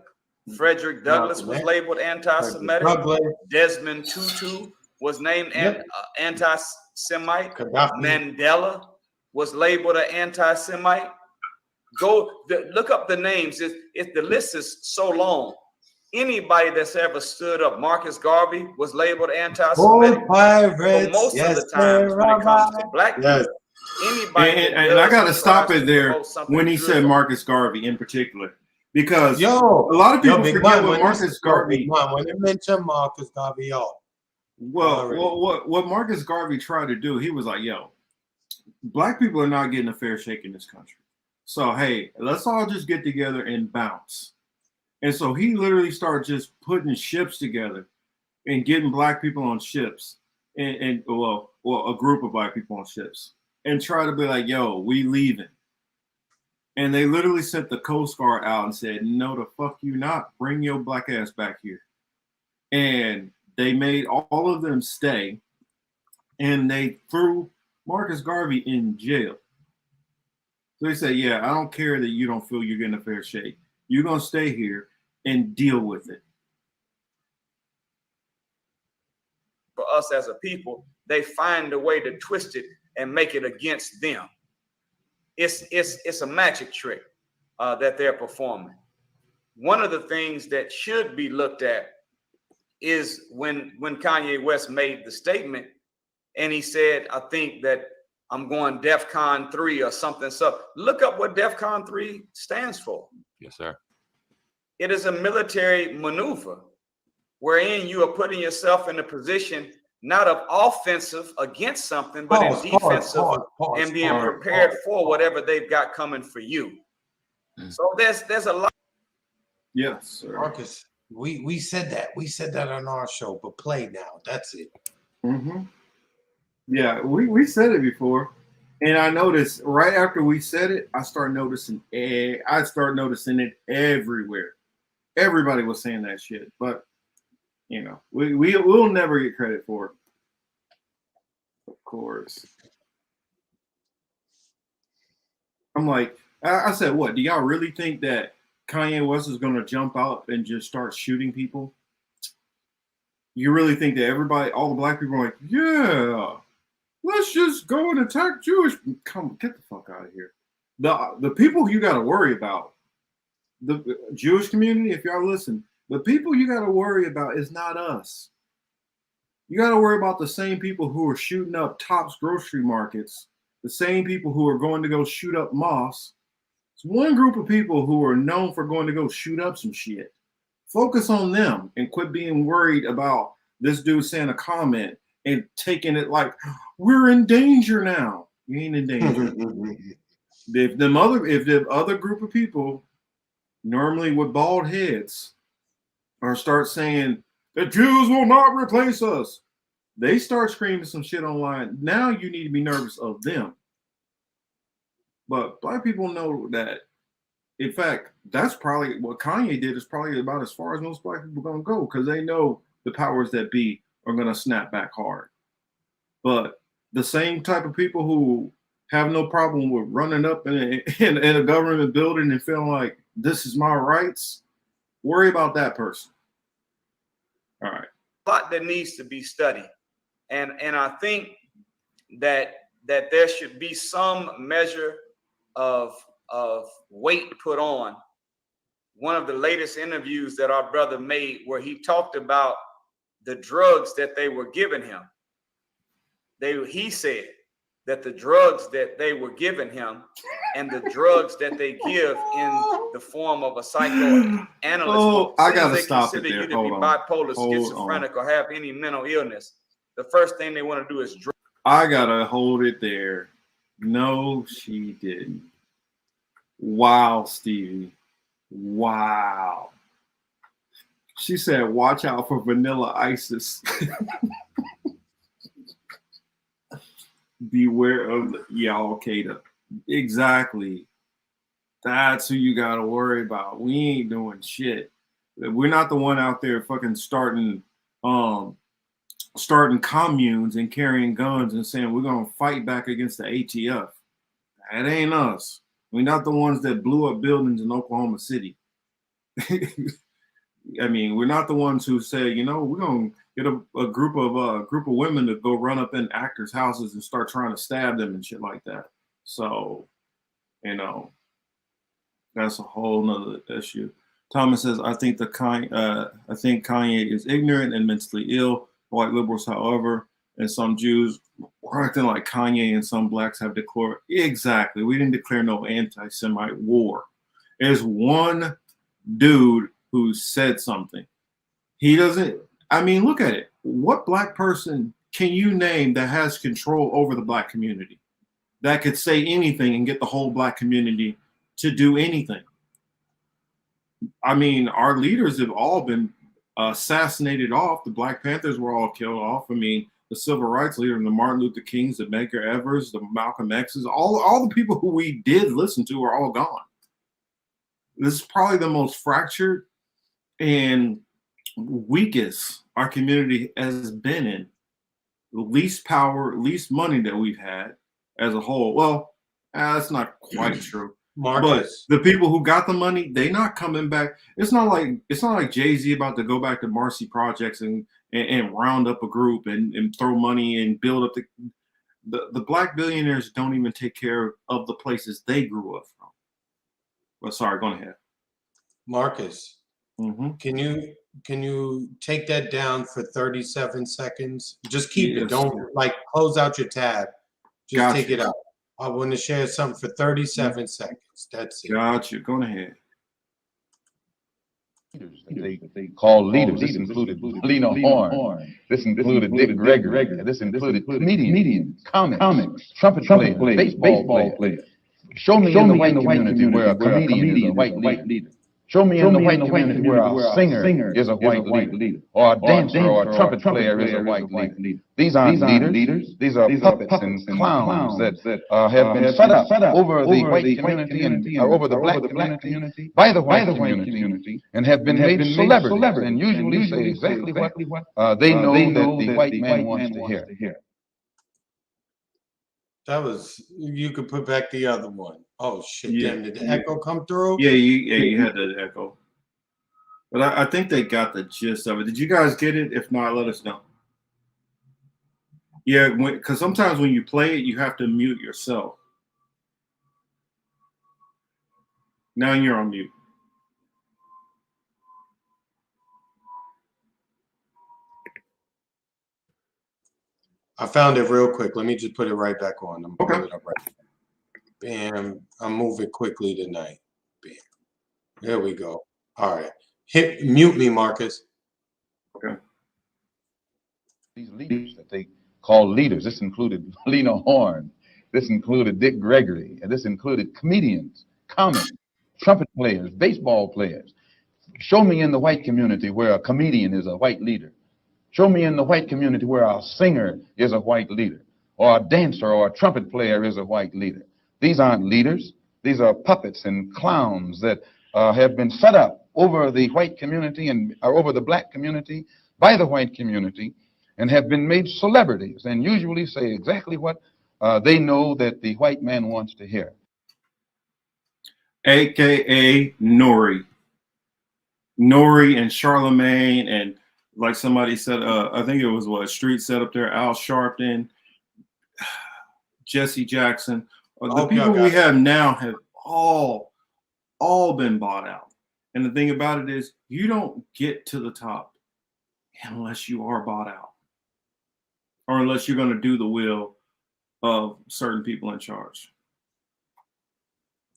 Frederick Douglass was labeled anti-Semitic. Desmond Tutu was named anti-Semite. Mandela was labeled an anti-Semite. Look up the names. If the list is so long, anybody that's ever stood up, Marcus Garvey was labeled anti-Semitic. But most of the times when it comes to black people, anybody and I got to stop it there when he said Marcus Garvey in particular, because a lot of people forget what Marcus Garvey. When they mention Marcus Garvey, what Marcus Garvey tried to do, he was like, "Yo, black people are not getting a fair shake in this country. So hey, let's all just get together and bounce." And so he literally started just putting ships together and getting black people on ships, and a group of black people on ships, and try to be like, "Yo, we leaving." And they literally sent the Coast Guard out and said, "No, the fuck you not. Bring your black ass back here." And they made all of them stay, and they threw Marcus Garvey in jail. So they said, "Yeah, I don't care that you don't feel you're getting a fair shake. You're going to stay here and deal with it." For us as a people, they find a way to twist it and make it against them. It's a magic trick that they're performing. One of the things that should be looked at is when Kanye West made the statement and he said, "I think that I'm going DEFCON 3 or something." So look up what DEFCON 3 stands for. Yes, sir. It is a military maneuver wherein you are putting yourself in a position not of offensive against something, but in defensive and being prepared for whatever they've got coming for you. So there's a lot. Yes, sir. Marcus, we said that. We said that on our show, but play now. That's it. Yeah, we said it before. And I noticed right after we said it, I started noticing it everywhere. Everybody was saying that shit. But you know, we'll never get credit for it. Of course. I'm like, I said, what? Do y'all really think that Kanye West is going to jump out and just start shooting people? You really think that everybody, all the black people are like, "Yeah, let's just go and attack Jewish"? Come, get the fuck out of here. The people you got to worry about, the Jewish community, if y'all listen, the people you got to worry about is not us. You got to worry about the same people who are shooting up Tops grocery markets, the same people who are going to go shoot up mosques. It's one group of people who are known for going to go shoot up some shit. Focus on them and quit being worried about this dude saying a comment and taking it like, "We're in danger now." You ain't in danger. If the other group of people, normally with bald heads, or start saying the Jews will not replace us, they start screaming some shit online. Now you need to be nervous of them. But black people know that, in fact, that's probably what Kanye did is probably about as far as most black people are going to go, because they know the powers that be are going to snap back hard. But the same type of people who have no problem with running up in a government building and feeling like this is my rights, worry about that person. All right. A lot that needs to be studied. And I think that there should be some measure of weight put on one of the latest interviews that our brother made where he talked about the drugs that they were giving him. He said that the drugs that they were giving him and the drugs that they give in the form of a psychoanalyst. Oh, I gotta stop it consider there. you to Hold be on. bipolar, Hold schizophrenic, or have any mental illness, the first thing they want to do is drug. I gotta hold it there. No, she didn't. Wow, Stevie. Wow. She said, watch out for Vanilla Isis. Beware of Al Qaeda. Exactly. That's who you gotta worry about. We ain't doing shit. We're not the one out there fucking starting communes and carrying guns and saying we're gonna fight back against the ATF. That ain't us. We're not the ones that blew up buildings in Oklahoma City. I mean, we're not the ones who say, you know, we're gonna get a group of women to go run up in actors' houses and start trying to stab them and shit like that. So, you know, that's a whole nother issue. Thomas says, I think Kanye is ignorant and mentally ill. White liberals, however, and some Jews are acting like Kanye and some blacks have declared. Exactly. We didn't declare no anti-Semite war. There's one dude who said something. He doesn't, I mean, look at it. What black person can you name that has control over the black community that could say anything and get the whole black community to do anything? I mean, our leaders have all been assassinated off. The Black Panthers were all killed off. I mean, the civil rights leader, the Martin Luther Kings, the Medgar Evers, the Malcolm X's, all the people who we did listen to are all gone. This is probably the most fractured and weakest our community has been in. The least power, least money that we've had as a whole. Well, that's not quite true. Marcus. But the people who got the money, they not coming back. It's not like Jay-Z about to go back to Marcy Projects and round up a group and throw money and build up the black billionaires don't even take care of the places they grew up from. Well, sorry, go ahead. Marcus, can you take that down for 37 seconds? Just keep it. Don't close out your tab. Just take it out. I want to share something for 37 seconds. That's it. Gotcha. Go ahead. They call leaders. This included Lena Horne. This included Dick Gregory. This included comedians, comics, trumpet players, baseball players. Show me in the white community where a comedian is a white leader. Show me in the white community where a singer is a white leader, or a dancer or a trumpet player is a white leader. These aren't leaders. These are puppets and clowns that have been set up over the white community and over the black community by the white community and have been made celebrities and usually say exactly what they know that the white man wants to hear. That was, you could put back the other one. Oh shit! Damn, did the echo come through? Yeah, you had the echo. But I think they got the gist of it. Did you guys get it? If not, let us know. Yeah, because sometimes when you play it, you have to mute yourself. Now you're on mute. I found it real quick. Let me just put it right back on. I'm pulling it up right now. Bam. I'm moving quickly tonight. Bam. There we go. All right. Mute me, Marcus. Okay. These leaders that they call leaders. This included Lena Horne. This included Dick Gregory. And this included comedians, comics, trumpet players, baseball players. Show me in the white community where a comedian is a white leader. Show me in the white community where a singer is a white leader, or a dancer or a trumpet player is a white leader. These aren't leaders. These are puppets and clowns that have been set up over the white community and over the black community by the white community and have been made celebrities and usually say exactly what they know that the white man wants to hear. AKA Nori. Nori and Charlemagne and like somebody said, I think it was Street said up there, Al Sharpton, Jesse Jackson. The people we have now have all been bought out. And the thing about it is, you don't get to the top unless you are bought out, or unless you're going to do the will of certain people in charge.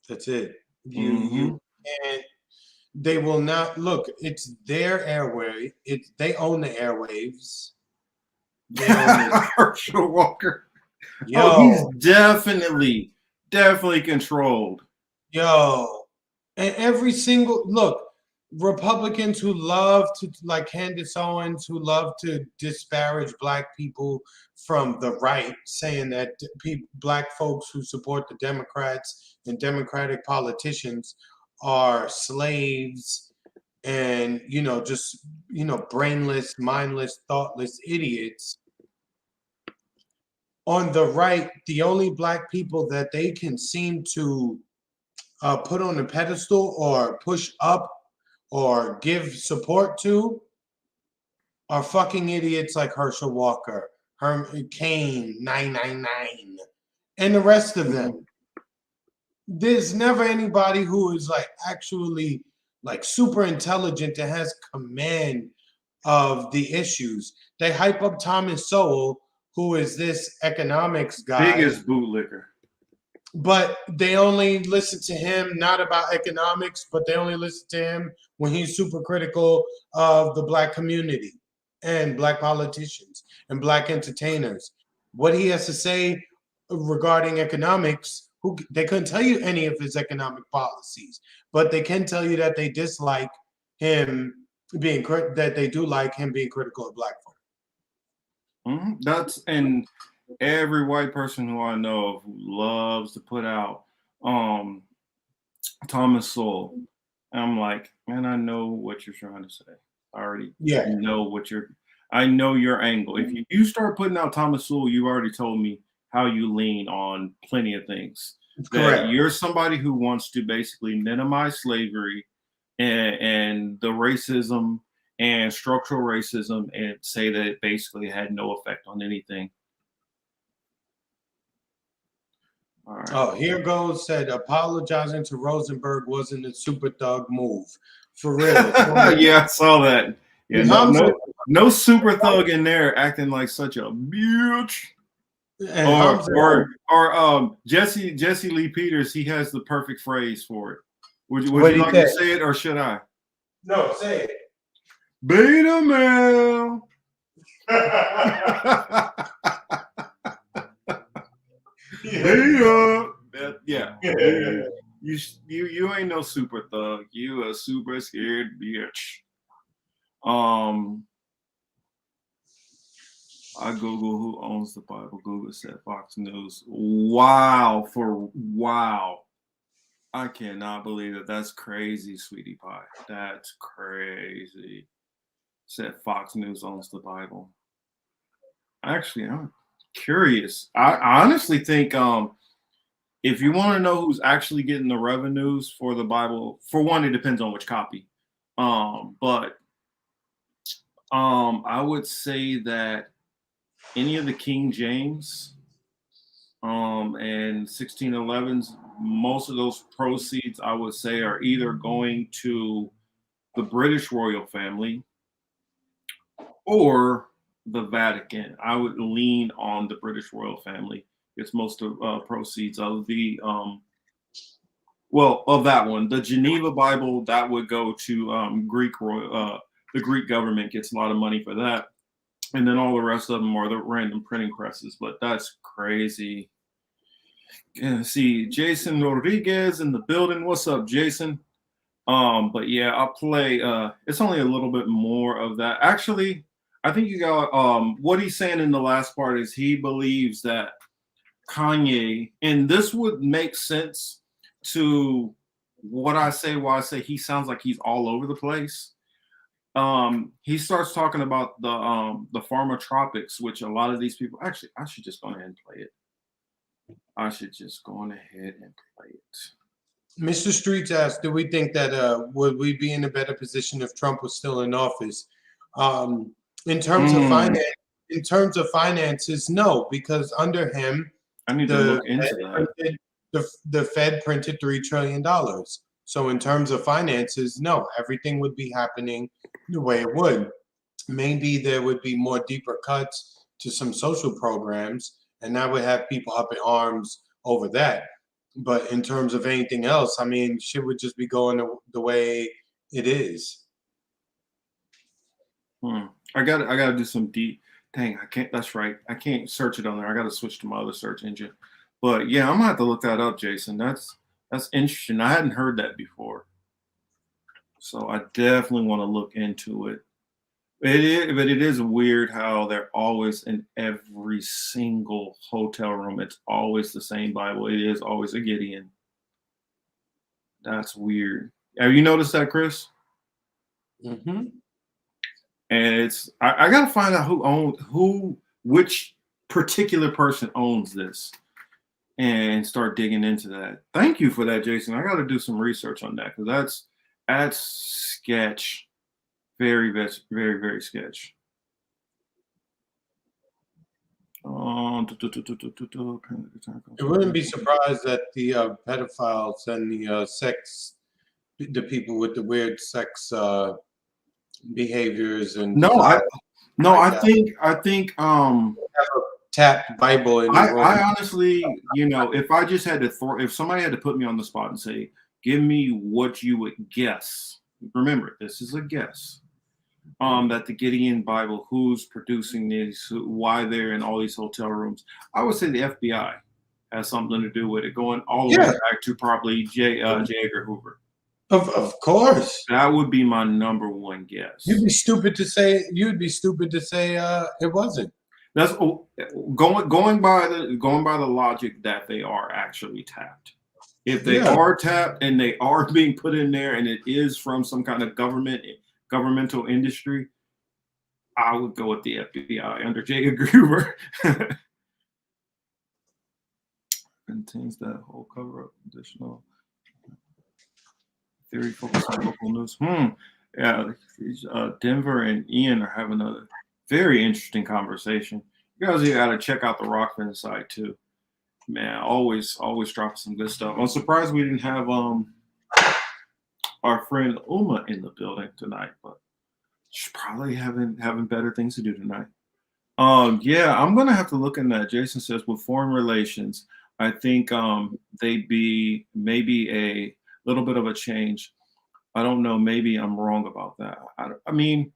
That's it. You can't. They will not look. It's their airway. They own the airwaves. They own it. Herschel Walker. Yo, Oh, he's definitely controlled. Yo, and every single look, Republicans who love to, like Candace Owens, who love to disparage black people from the right, saying that black folks who support the Democrats and Democratic politicians are slaves and, just, brainless, mindless, thoughtless idiots. On the right, the only black people that they can seem to put on a pedestal or push up or give support to are fucking idiots like Herschel Walker, Kane 999, and the rest of them. There's never anybody who is like actually like super intelligent that has command of the issues. They hype up Thomas Sowell, who is this economics guy. Biggest bootlicker. But they only listen to him, not about economics, but they only listen to him when he's super critical of the black community and black politicians and black entertainers. What he has to say regarding economics, they couldn't tell you any of his economic policies, but they can tell you that they dislike him being, that they do like him being critical of black folk. And every white person who I know of who loves to put out Thomas Sowell. I'm like, man, I know what you're trying to say. I already know I know your angle. If you start putting out Thomas Sowell, you've already told me how you lean on plenty of things. That you're somebody who wants to basically minimize slavery and the racism and structural racism and say that it basically had no effect on anything. All right. Oh, here goes said apologizing to Rosenberg wasn't a super thug move. For real. Yeah, I saw that. Yeah, no super thug in there acting like such a bitch. Or Jesse Lee Peters, he has the perfect phrase for it. Would you like to say it or should I? No, say it. Beta male. Yeah. You ain't no super thug. You a super scared bitch. I Google who owns the Bible. Google said Fox News. Wow. I cannot believe that. That's crazy, sweetie pie. That's crazy. Said Fox News owns the Bible. Actually, I'm curious. I honestly think if you want to know who's actually getting the revenues for the Bible, for one, it depends on which copy. But I would say that any of the King James and 1611s, most of those proceeds, I would say, are either going to the British royal family or the Vatican. I would lean on the British royal family. It's most of proceeds of the of that one. The Geneva Bible, that would go to Greek royal. The Greek government gets a lot of money for that, and then all the rest of them are the random printing presses. But that's crazy. And see Jason Rodriguez in the building. What's up, Jason? But yeah, I'll play. It's only a little bit more of that. Actually, I think you got what he's saying in the last part is he believes that Kanye, and this would make sense to what I say, why I say he sounds like he's all over the place. He starts talking about the pharmatropics, which a lot of these people actually, I should just go ahead and play it. Mr. Streets asked, do we think that would we be in a better position if Trump was still in office? In terms of finances, no, because under him, I need to look into that. The Fed printed $3 trillion. So in terms of finances, no, everything would be happening the way it would. Maybe there would be more deeper cuts to some social programs, and that would have people up in arms over that. But in terms of anything else, I mean, shit would just be going the way it is. I gotta do some deep. Dang, I can't. That's right. I can't search it on there. I gotta switch to my other search engine. But yeah, I'm gonna have to look that up, Jason. That's interesting. I hadn't heard that before. So I definitely want to look into it. It is, but it is weird how they're always in every single hotel room. It's always the same Bible. It is always a Gideon. That's weird. Have you noticed that, Chris? Mm-hmm. And it's I gotta find out which particular person owns this and start digging into that. Thank you for that, Jason. I gotta do some research on that because that's sketch. Very, very, very, very sketch. It wouldn't be surprised that the pedophiles and the people with the weird sex behaviors and I think have a tapped Bible in the room. I honestly, if I just had to if somebody had to put me on the spot and say, give me what you would guess. Remember, this is a guess. That the Gideon Bible, who's producing these, why they're in all these hotel rooms. I would say the FBI has something to do with it, going all the way back to probably J. Edgar Hoover. Of course, that would be my number one guess. You'd be stupid to say it wasn't. That's going by the logic that they are actually tapped. If they are tapped and they are being put in there, and it is from some kind of governmental industry, I would go with the FBI under J. Edgar Hoover. Contains that whole cover up additional theory focus on local news. Yeah, Denver and Ian are having a very interesting conversation. You guys got to check out the Rockfin site too. Man, always dropping some good stuff. I'm surprised we didn't have our friend Uma in the building tonight, but she's probably having better things to do tonight. Yeah, I'm gonna have to look in that. Jason says with foreign relations, I think they'd be maybe a little bit of a change. I don't know. Maybe I'm wrong about that. I mean,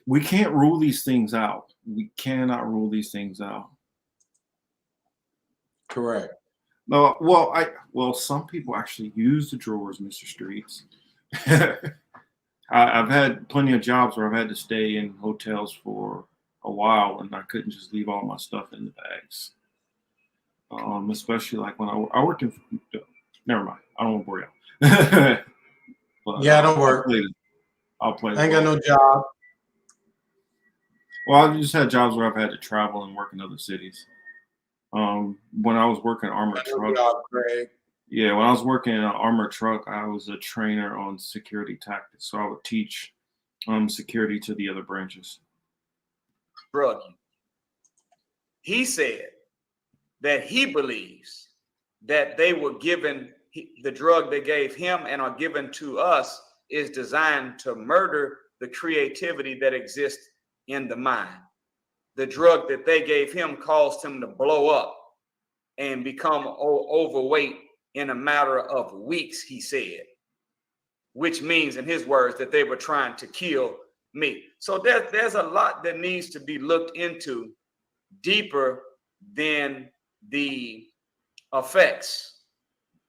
we can't rule these things out. We cannot rule these things out. Correct. No, well, some people actually use the drawers, Mr. Streets. I've had plenty of jobs where I've had to stay in hotels for a while, and I couldn't just leave all my stuff in the bags. Especially like when I worked in. Never mind. I don't want to bore you. But, I don't work. I'll play. I ain't got no job. Well, I've just had jobs where I've had to travel and work in other cities. When I was working armored truck. Yeah, when I was working in an armored truck, I was a trainer on security tactics. So I would teach security to the other branches. Brother, he said that he believes that they were given the drug they gave him and are given to us is designed to murder the creativity that exists in the mind. The drug that they gave him caused him to blow up and become overweight in a matter of weeks, he said, which means, in his words, that they were trying to kill me. So there's a lot that needs to be looked into deeper than the effects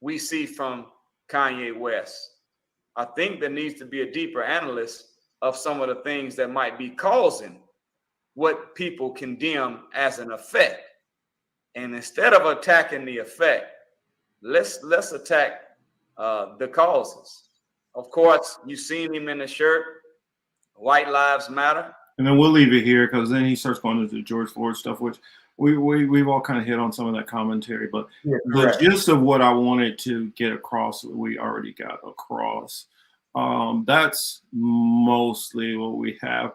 we see from Kanye West. I think there needs to be a deeper analysis of some of the things that might be causing what people condemn as an effect. And instead of attacking the effect, let's attack the causes. Of course, you've seen him in the shirt, White Lives Matter. And then we'll leave it here because then he starts going into the George Floyd stuff, which we've all kind of hit on some of that commentary. But the gist of what I wanted to get across, we already got across. That's mostly what we have.